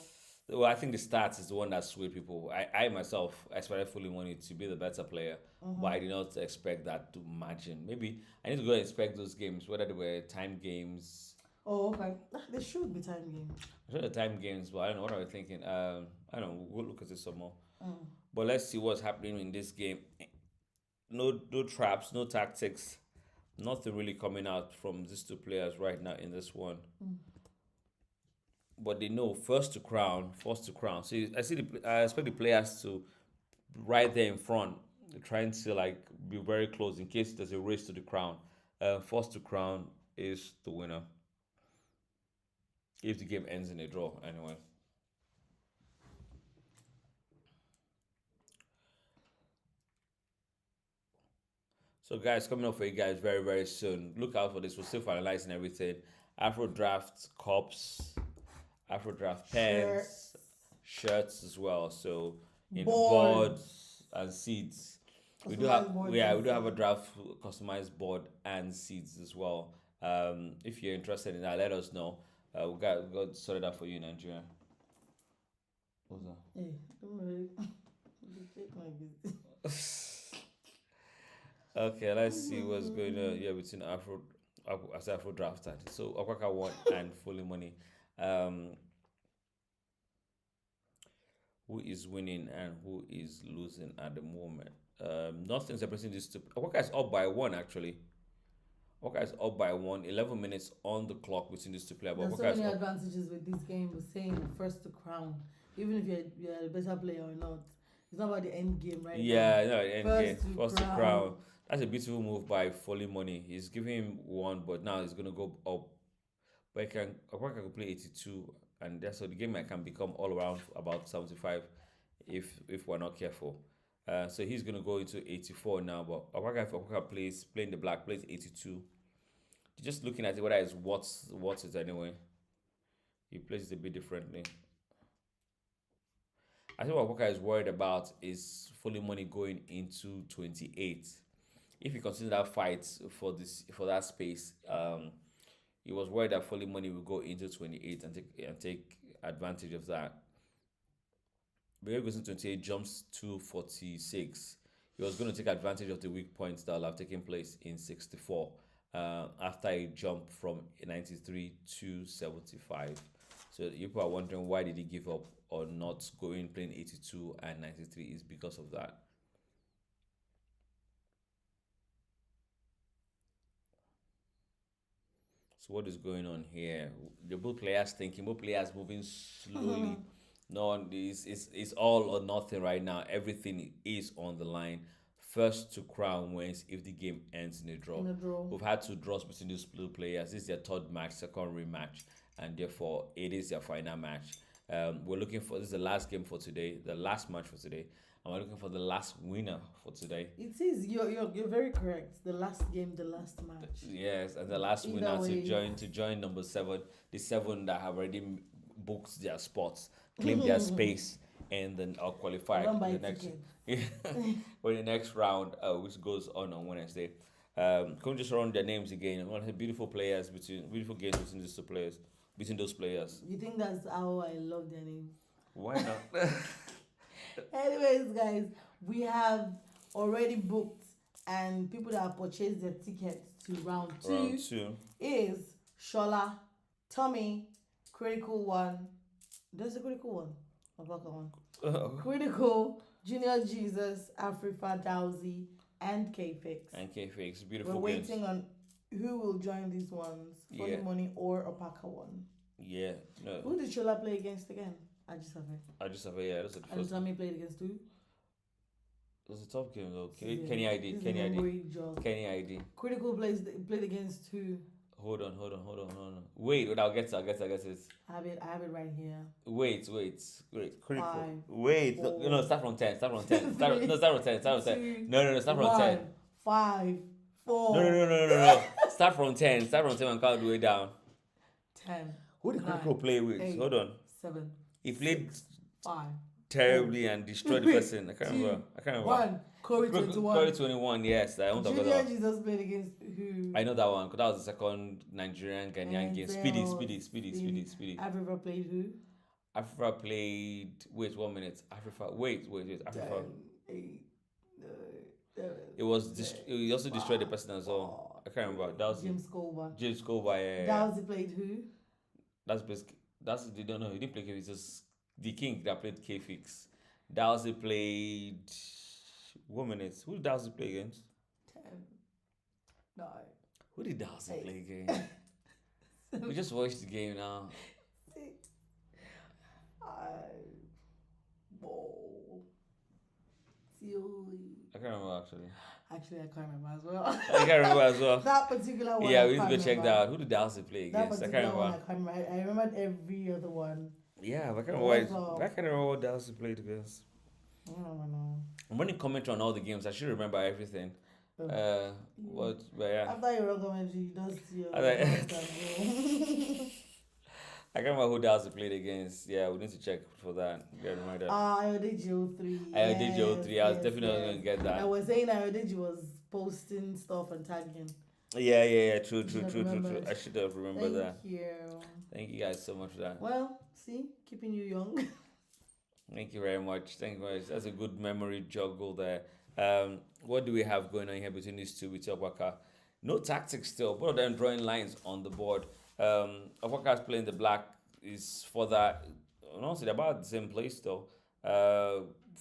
S1: Well, I think the stats is the one that swayed people. I myself expected Fully Money to be the better player, but I did not expect that to margin. Maybe I need to go and inspect those games, whether they were time games.
S2: Oh, okay. They should be time games.
S1: I'm sure the time games, but I don't know what I was thinking. I don't know. We'll look at it some more. But let's see what's happening in this game. No traps, no tactics, nothing really coming out from these two players right now in this one. But they know first to crown. So I expect the players to right there in front, trying to like be very close in case there's a race to the crown. First to crown is the winner. If the game ends in a draw, anyway. So guys, coming up for you guys very, very soon. Look out for this. We're still finalizing everything. Afro Draft cups, Afro Draft pens, shirts as well. So boards and seeds. We do have a draft customized board and seeds as well. If you're interested in that, let us know. We got sorted out for you in Nigeria. What's that?
S2: Hey, don't worry.
S1: Okay, let's see what's going on here between Afro Draft and so Okwaka won and Fully Money. Who is winning and who is losing at the moment? Nothing's separating these two. Okwaka is up by 1 actually. Okwaka is up by 1. 11 minutes on the clock between these two players.
S2: There's so many advantages with this game. We're saying first to crown, even if you're a better player or not. It's not about the end game, right?
S1: Yeah, no, end game. First to crown. That's a beautiful move by Fully Money. He's giving him 1, but now he's gonna go up. But Okwaka can play 82, and that's so the game can become all around about 75 if we're not careful. So he's gonna go into 84 now. But Okwaka playing the black plays 82. Just looking at it, whether it's what's it anyway. He plays it a bit differently. I think what Okwaka is worried about is Fully Money going into 28. If you consider that fight for that space, he was worried that Fully Money will go into 28 and take advantage of that. But if he goes into 28, jumps to 46. He was going to take advantage of the weak points that will have taken place in 64 after a jump from 93 to 75. So people are wondering why did he give up or not going playing 82 and 93 is because of that. So what is going on here? The both players thinking, both players moving slowly. No, it's all or nothing right now. Everything is on the line. First to crown wins if the game ends in a draw. We've had 2 draws between these two players. This is their 3rd match, second rematch, and therefore it is their final match. We're looking for this is the last game for today, the last match for today, and we're looking for the last winner for today.
S2: It is you're very correct. The last game, the last match.
S1: Yes, and the last winner to join number 7, the 7 that have already booked their spots, claimed their space, and then are qualified for the next round, which goes on Wednesday. Can we just run their names again? One of the beautiful games between these two players. Between those players.
S2: You think that's how I love their names?
S1: Why not?
S2: Anyways, guys, we have already booked and people that have purchased their tickets to round two is Shola, Tommy, Critical One. There's a Critical One. Critical, Junior Jesus, Afrifa Dowsy, and K-Fix.
S1: Beautiful.
S2: We're waiting on who will join these ones, Fully Money or Alpaca 1.
S1: Yeah. No.
S2: Who did Shola play against again? I just have it.
S1: Yeah. That's the first.
S2: And Tommy played against who?
S1: It was a tough game though. Kenny ID.
S2: Critical played against who?
S1: Hold on. Wait, I'll get it.
S2: I have it right here.
S1: Wait. Critical.
S2: 5,
S1: Wait.
S2: 4,
S1: No, start from 10. Start from 10. Start from 10.
S2: 2,
S1: No, start from 10.
S2: 5, 4.
S1: No. Start from 10 and count the way down.
S2: 10.
S1: Who did Critical play with?
S2: 8,
S1: Hold on.
S2: 7.
S1: He played
S2: 5,
S1: terribly and destroyed the person. I can't remember.
S2: One. Corey 21.
S1: Corey 21, yes. I won't talk about
S2: Junior
S1: that.
S2: Jesus played against who?
S1: I know that one because that was the second Nigerian Ghanaian game. Speedy.
S2: Africa played who?
S1: Africa played. Wait, 1 minute. Africa. Wait. Africa.
S2: 10, 8,
S1: It was. He also destroyed the person as well. I can't remember. That was
S2: James Colby.
S1: James Colby. Yeah.
S2: Dowsy played who?
S1: That's they don't know. He didn't play K-Fix. Just the king that played K-Fix. Dowsy played 1 minute. Who did Dowsy play against?
S2: 10, 9.
S1: Who did Dowsy play against? We just watched the game now.
S2: 6, 5, 4, 3.
S1: I can't remember actually.
S2: Actually, I can't remember as well.
S1: I can't remember as well.
S2: That particular one.
S1: Yeah, we need to go check that out. Who did Dowsy play
S2: That
S1: against? I
S2: particular
S1: can't
S2: one,
S1: remember.
S2: I can't remember. I remembered every other one.
S1: Yeah, but I can't
S2: Also-
S1: remember. I can't remember what Dowsy played against.
S2: I don't know.
S1: I'm running commentary on all the games. I should remember everything.
S2: Oh.
S1: But yeah.
S2: After your commentary, you don't see your.
S1: I can't remember who Dowsy played against. Yeah, we need to check for that. Get reminded.
S2: Ayodeji 03.
S1: Ayodeji 03. I was definitely going to get that.
S2: I was saying Ayodeji was posting stuff and tagging.
S1: Yeah. True.
S2: Should have remembered.
S1: I should have remembered that.
S2: Thank you.
S1: Thank you guys so much for that.
S2: Well, see, keeping you young.
S1: Thank you very much. Thank you very much. That's a good memory juggle there. What do we have going on here between these two with Okwaka? No tactics still. Both of them drawing lines on the board. Okwaka's playing the black is for that. Honestly, they're about the same place though.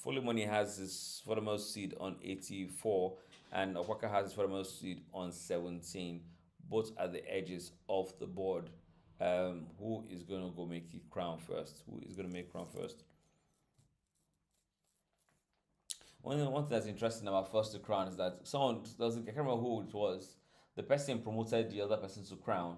S1: Fully Money has his furthermost seed on 84, and Okwaka has his furthermost seed on 17. Both at the edges of the board. Who is going to go make it crown first? Who is going to make crown first? One thing that's interesting about first to crown is that someone doesn't. I can't remember who it was. The person promoted the other person to crown.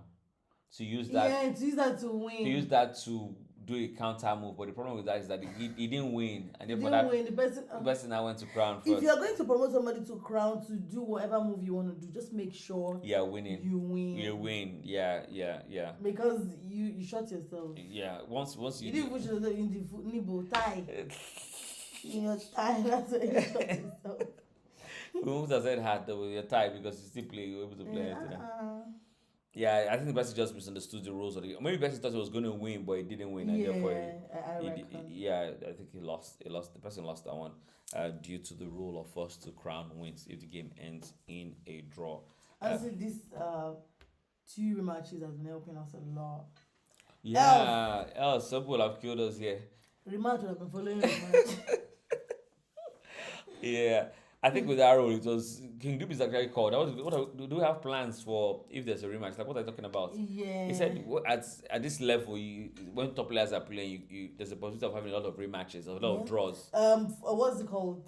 S1: To use that.
S2: Yeah, to use that to win.
S1: To use that to do a counter move, but the problem with that is that he didn't win, and
S2: You
S1: therefore
S2: didn't
S1: that
S2: win.
S1: the person now went to crown first.
S2: If you are going to promote somebody to crown to do whatever move you want to do, just make sure
S1: winning.
S2: you win.
S1: You win. Yeah.
S2: Because you shot yourself.
S1: Yeah. Once
S2: You
S1: you
S2: didn't put yourself in the nibble tie. In your tie, that's what you shot yourself.
S1: we almost have said hard though with your tie because you still play. You were able to play anything. Yeah, I think the person just misunderstood the rules of the game. Maybe the person thought he was going to win, but he didn't win, and therefore I think he lost. The person lost that one due to the rule of first to crown wins if the game ends in a draw.
S2: Honestly, these 2 rematches have been helping us a lot.
S1: Yeah, some people have killed us here.
S2: Rematch would have been following rematch.
S1: Yeah. I think with that rule, it was King Dupe is actually called. Do we have plans for if there's a rematch? Like what are you talking about?
S2: Yeah.
S1: He said at this level, when top players are playing, you there's a possibility of having a lot of rematches, a lot of draws.
S2: What's it called?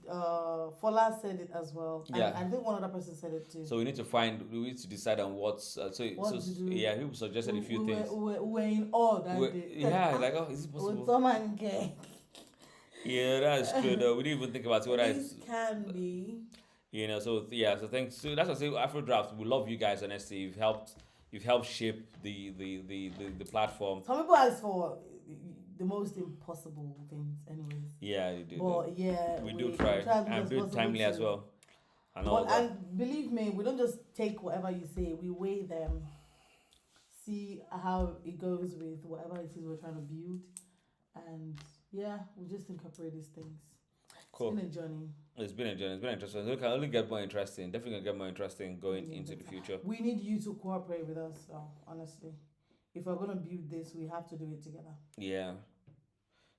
S2: Fola said it as well.
S1: Yeah.
S2: And I think one other person said it too.
S1: So we need to decide on what's
S2: What to do.
S1: yeah, people suggested a few things.
S2: We're in awe that day.
S1: Yeah, like is it
S2: Would
S1: possible?
S2: someone care?
S1: Yeah, that's true though. We didn't even think about what
S2: This can be.
S1: so thanks. So that's what I say. Afro Draft, we love you guys. Honestly, you've helped shape the platform.
S2: Some people ask for the most impossible things, anyways.
S1: Yeah, you do.
S2: But yeah,
S1: we do try and do it timely as well. And all that.
S2: And believe me, we don't just take whatever you say. We weigh them, see how it goes with whatever it is we're trying to build, and yeah, we just incorporate these things.
S1: Cool.
S2: It's been a journey.
S1: It's been interesting. It can only get more interesting. Definitely gonna get more interesting going into the future.
S2: We need you to cooperate with us, honestly. If we're gonna build this, we have to do it together.
S1: Yeah.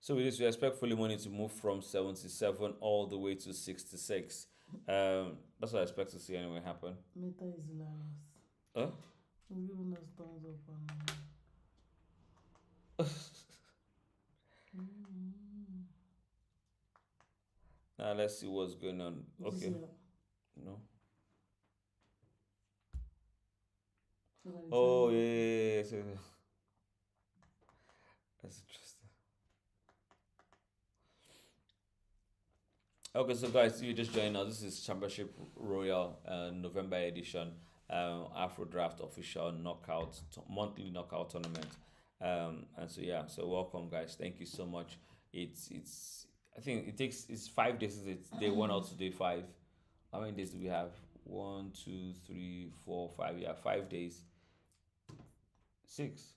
S1: So we expect Fully Money to move from 77 all the way to 66. That's what I expect to see anyway happen.
S2: Meta is hilarious.
S1: Huh?
S2: We're giving us thumbs up.
S1: Now let's see what's going on. Okay. No. Oh yeah. So, that's interesting. Okay, so guys, you just joined us. This is Championship Royal November edition, Afro Draft official monthly knockout tournament. And so welcome guys. Thank you so much. it's I think it's 5 days. It's day one out to day five. How many days do we have? 1, 2, 3, 4, 5. Yeah, 5 days. 6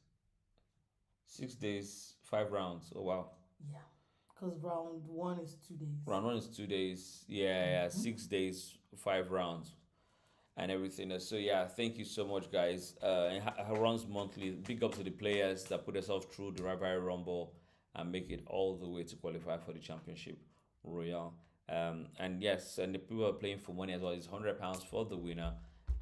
S1: days, 5 rounds. Oh wow.
S2: Yeah, because round one is 2 days.
S1: Round one is 2 days. Yeah, yeah. 6 days, 5 rounds, and everything. So yeah, thank you so much, guys. And runs monthly. Big up to the players that put themselves through the Rivalry Rumble and make it all the way to qualify for the Championship Royal. And yes, and the people are playing for money as well. It's £100 for the winner,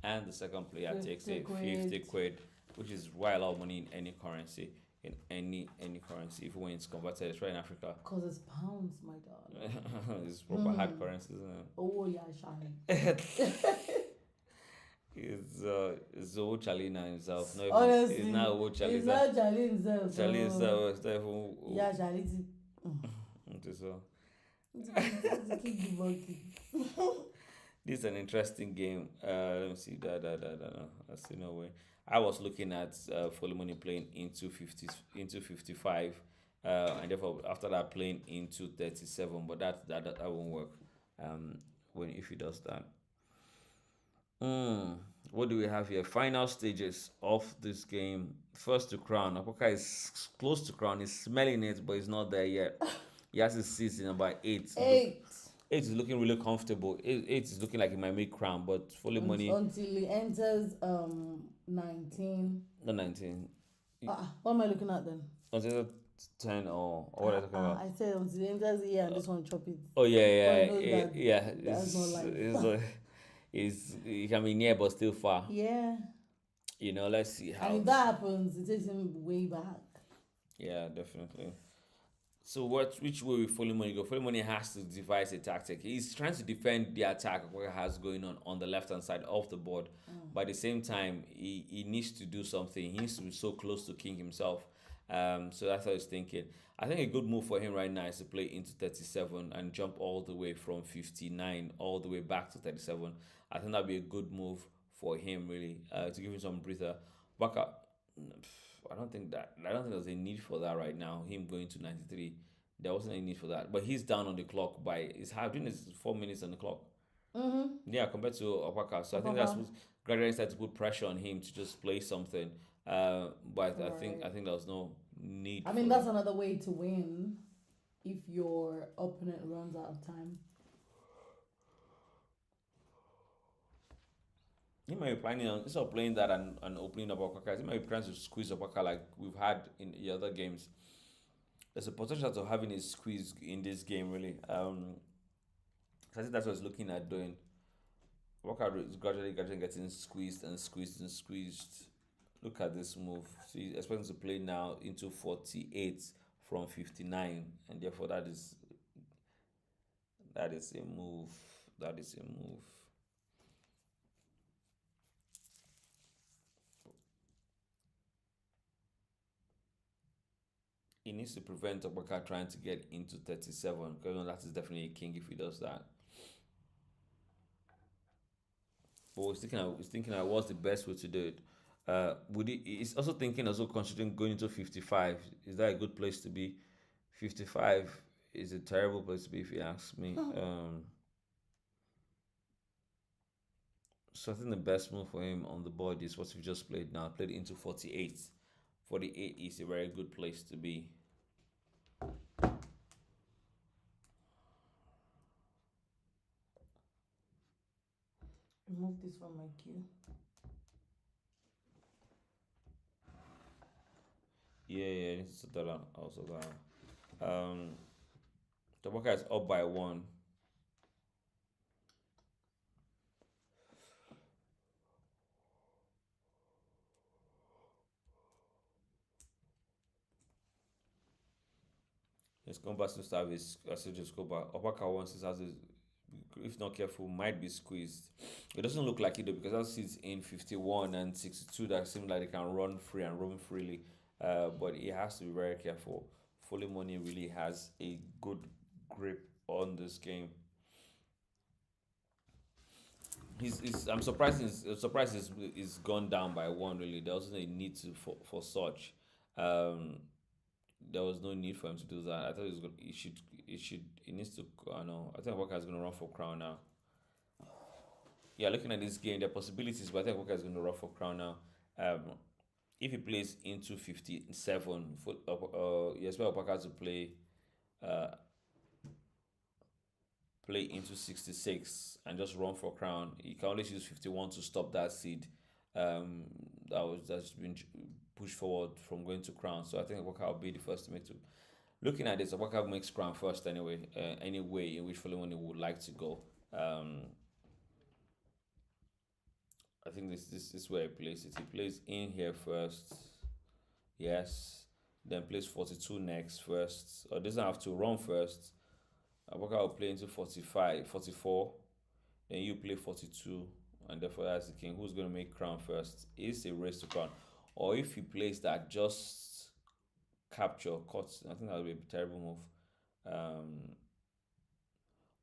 S1: and the second player takes 50 quid, which is quite a lot of money in any currency. In any currency, if when it's converted, it's right in Africa.
S2: Because it's pounds, my darling.
S1: It's proper hard currency, isn't it?
S2: Oh yeah, Shani.
S1: It's old Charlie now himself. No,
S2: Honestly,
S1: it's not old Charlie.
S2: it's not Charlie himself.
S1: Charlie himself. It's not even.
S2: Yeah, Charlie.
S1: So.
S2: Keep debunking.
S1: This is an interesting game. Let me see. I see no way. I was looking at Folimoni playing into 55, and therefore after that playing into 37. But that won't work. If he does that. What do we have here? Final stages of this game. First to crown. Apoka is close to crown. He's smelling it, but he's not there yet. He has his seats in about 8.
S2: 8.
S1: 8 is looking really comfortable. 8 is looking like he might make crown, but fully money
S2: until he enters 19.
S1: Not 19.
S2: What am I looking at then?
S1: Until 10 or what are you talking about?
S2: I said until he enters here and this one chop it.
S1: Oh yeah.
S2: That's not life.
S1: He can be near but still far.
S2: Yeah.
S1: Let's see how.
S2: And if that happens, it takes him way back.
S1: Yeah, definitely. So which way will Folimoni go? Folimoni has to devise a tactic. He's trying to defend the attack what he has going on the left hand side of the board. But at the same time, he needs to do something. He needs to be so close to King himself. So that's what I was thinking. I think a good move for him right now is to play into 37 and jump all the way from 59 all the way back to 37. I think that'd be a good move for him, really, to give him some breather. Baka, I don't think there's a need for that right now. Him going to 93, there wasn't any need for that. But he's down on the clock by doing his 4 minutes on the clock. Yeah, compared to Opaka. So I think that's what gradually started to put pressure on him to just play something. But I think there was no need.
S2: I mean, that's another way to win if your opponent runs out of time.
S1: He might be planning on instead of playing that and opening up Opaka, he might be trying to squeeze Opaka like we've had in the other games. There's a potential to having a squeeze in this game, really. So I think that's what he's looking at doing. Opaka is gradually getting squeezed and squeezed and squeezed. Look at this move. So he's expecting to play now into 48 from 59, and therefore that is a move. That is a move. He needs to prevent Obaka trying to get into 37 because that is definitely a king if he does that. But he's thinking what's the best way to do it. He's also considering going into 55. Is that a good place to be? 55 is a terrible place to be if you ask me. So I think the best move for him on the board is what we just played now. Played into 48. 48 is a very good place to be.
S2: Remove this from my queue.
S1: Yeah, I need to set that out also. Tabaka is up by 1. His compass to serve is just go back. Opaka once has if not careful, might be squeezed. It doesn't look like it though because that sits in 51 and 62 that seem like they can run free and roam freely. But he has to be very careful. Folimoni really has a good grip on this game. I'm surprised. He's gone down by 1. Really, there wasn't a need for such. there was no need for him to do that. I thought he needs to. I know. I think Walker is going to run for crown now. Yeah, looking at this game, there are possibilities, but I think Walker is going to run for crown now. If he plays into 57, you expect Walker to uh, play into 66 and just run for crown. He can only use 51 to stop that seed. That's been pushed forward from going to crown. So I think Walker will be the first to make to. Looking at this, Walker makes crown first anyway. Any way in which Philemon would like to go. I think this is where he plays it. He plays in here first. Yes. Then plays 42 next first. Or doesn't have to run first. Walker will play into 45, 44. Then you play 42. And therefore that's the king. Who's going to make crown first? Is a race to crown. Or if he plays that, just capture, cut. I think that would be a terrible move.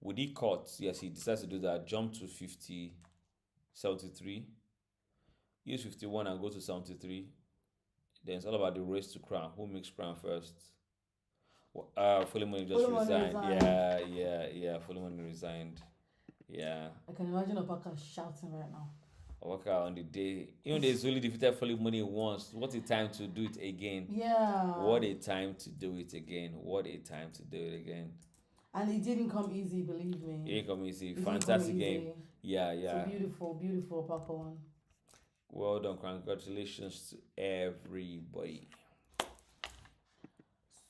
S1: Would he cut? Yes, he decides to do that. Jump to 50. 73, use 51 and go to 73. Then it's all about the race to crown. Who makes crown first? Philemon just resigned. Yeah. Philemon resigned. Yeah.
S2: I can imagine Opaka shouting right now.
S1: Opaka on the day, even though he's only defeated Philemon once, what a time to do it again.
S2: Yeah.
S1: What a time to do it again.
S2: And it didn't come easy, believe me.
S1: It didn't come easy. Fantastic game. Yeah.
S2: It's a beautiful Papa one.
S1: Well done. Congratulations to everybody.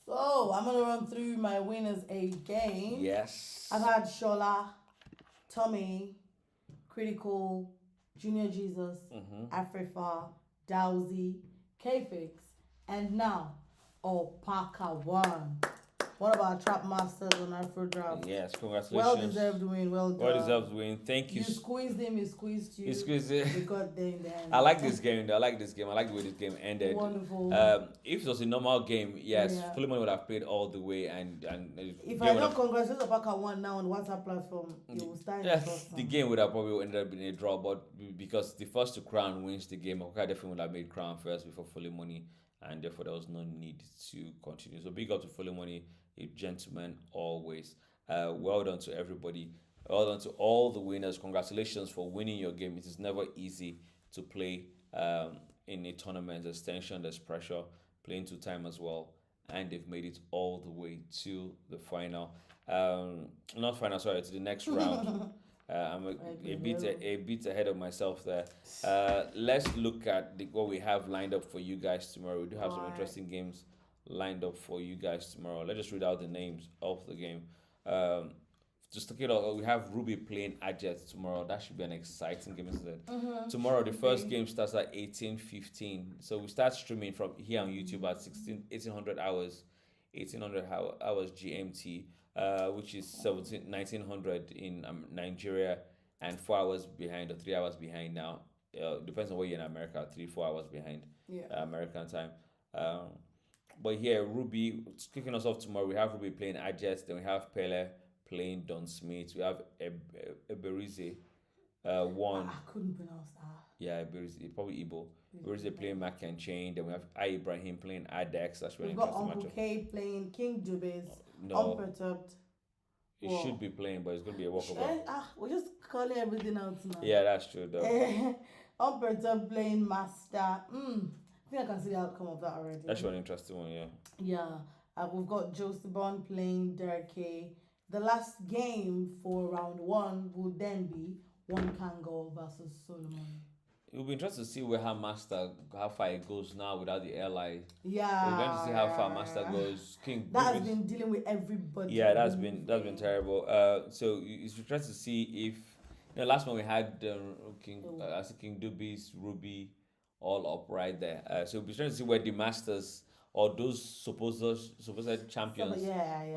S2: So, I'm going to run through my winners again.
S1: Yes.
S2: I've had Shola, Tommy, Critical, Junior Jesus, Afrifa, Dowsy, K-Fix, and now Opaka one. One of our trap masters on Afro Draft.
S1: Yes, congratulations.
S2: Well deserved win. Well done.
S1: Well deserved win. Thank you.
S2: You squeezed him. He squeezed you.
S1: He squeezed it.
S2: You got there in the end.
S1: I like this game. I like the way this game ended.
S2: Wonderful.
S1: If it was a normal game, yes, Philemon would have played all the way and
S2: if I don't congratulate Opaka one now on WhatsApp platform, you will start.
S1: Yes, the game would have probably ended up in a draw, but because the first to crown wins the game, Opaka definitely would have made crown first before Philemon, and therefore there was no need to continue. So big up to Philemon. A gentleman always. Well done to everybody. Well done to all the winners. Congratulations for winning your game. It is never easy to play in a tournament. There's tension, there's pressure, playing to time as well. And they've made it all the way to the final. Not final, sorry, to the next round. I'm a bit ahead of myself there. Let's look at what we have lined up for you guys tomorrow. We do have some interesting games lined up for you guys tomorrow. Let's just read out the names of the game. Just to it out, we have Ruby playing Ajet tomorrow. That should be an exciting game, isn't it? Tomorrow, the first game starts at 18:15. So we start streaming from here on YouTube at 1800 hours GMT, which is 1900 in Nigeria, and 4 hours behind or 3 hours behind now. Depends on where you're in America, 3-4 hours behind American time. But here, Ruby, kicking us off tomorrow, we have Ruby playing Ajet, then we have Pele playing Don Smith, we have Eberize, one.
S2: I couldn't pronounce that.
S1: Yeah, Eberize, probably Igbo. Eberize playing Mac and Chain, then we have Ibrahim playing Adex, that's really
S2: We've got
S1: interesting
S2: Uncle
S1: matchup.
S2: K playing King Dubis,
S1: No,
S2: Unperturbed.
S1: it should be playing, but it's going to be a walkover.
S2: We're just calling everything out now.
S1: Yeah, that's true, though.
S2: Unperturbed playing Master. I think I can see the outcome of that already.
S1: That's an interesting one, yeah.
S2: Yeah. We've got Josebon playing Derek K. The last game for round one will then be One Kango versus Solomon.
S1: It will be interesting to see how far it goes now without the ally.
S2: Yeah.
S1: We're going to see how far Master goes. King
S2: that has been dealing with everybody.
S1: Yeah, that's been terrible. So it's interesting to see if last one we had King Dubis, Ruby, all up right there. So we'll be trying to see where the Masters or those supposed champions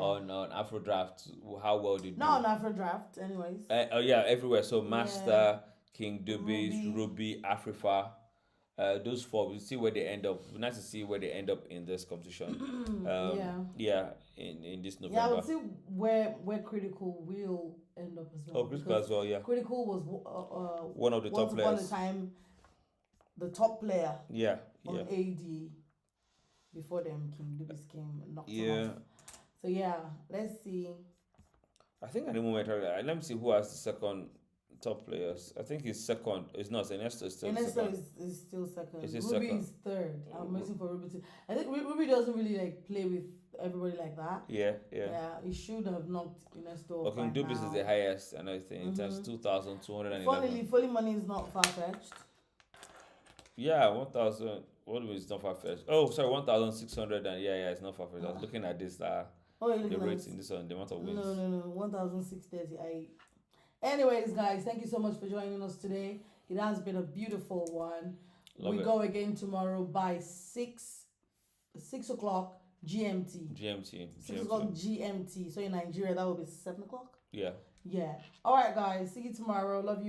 S1: on Afro Draft, how well they do.
S2: Not on Afro Draft, anyways.
S1: Everywhere. So Master, King Dubis, Ruby, Afrifa, those four. We'll see where they end up. We'll nice to see where they end up in this competition. In this November.
S2: Yeah, I would see where Critical will end up as well.
S1: Oh, Critical as well, yeah.
S2: Critical was
S1: one of the top players.
S2: Once upon a time, the top player
S1: on
S2: AD. before them King Dubis came and knocked him
S1: Yeah.
S2: off. So yeah, let's see.
S1: I think at the moment, let me see who has the second top players. I think he's second. It's not. Ernesto is still
S2: Ernesto
S1: second.
S2: is still second.
S1: Is he
S2: Ruby
S1: second?
S2: is third. I'm waiting for Ruby to. I think Ruby doesn't really like play with everybody like that.
S1: Yeah.
S2: Yeah, he should have knocked Ernesto.
S1: Okay, Dubis is the highest, and I think in terms of 2,211.
S2: Funnily, money is not far fetched.
S1: Yeah, 1,000. What is not far fetched? Oh, sorry, 1,600. And yeah, it's not far fetched. I was looking at this.
S2: Oh, you're
S1: The
S2: looking at
S1: rating, this one, the amount of wins.
S2: No, 1,638. Anyways, guys, thank you so much for joining us today. It has been a beautiful one.
S1: Love
S2: we
S1: it.
S2: go again tomorrow by 6 o'clock GMT. 6 o'clock GMT. So in Nigeria, that will be 7 o'clock.
S1: Yeah.
S2: Yeah. All right, guys. See you tomorrow. Love you.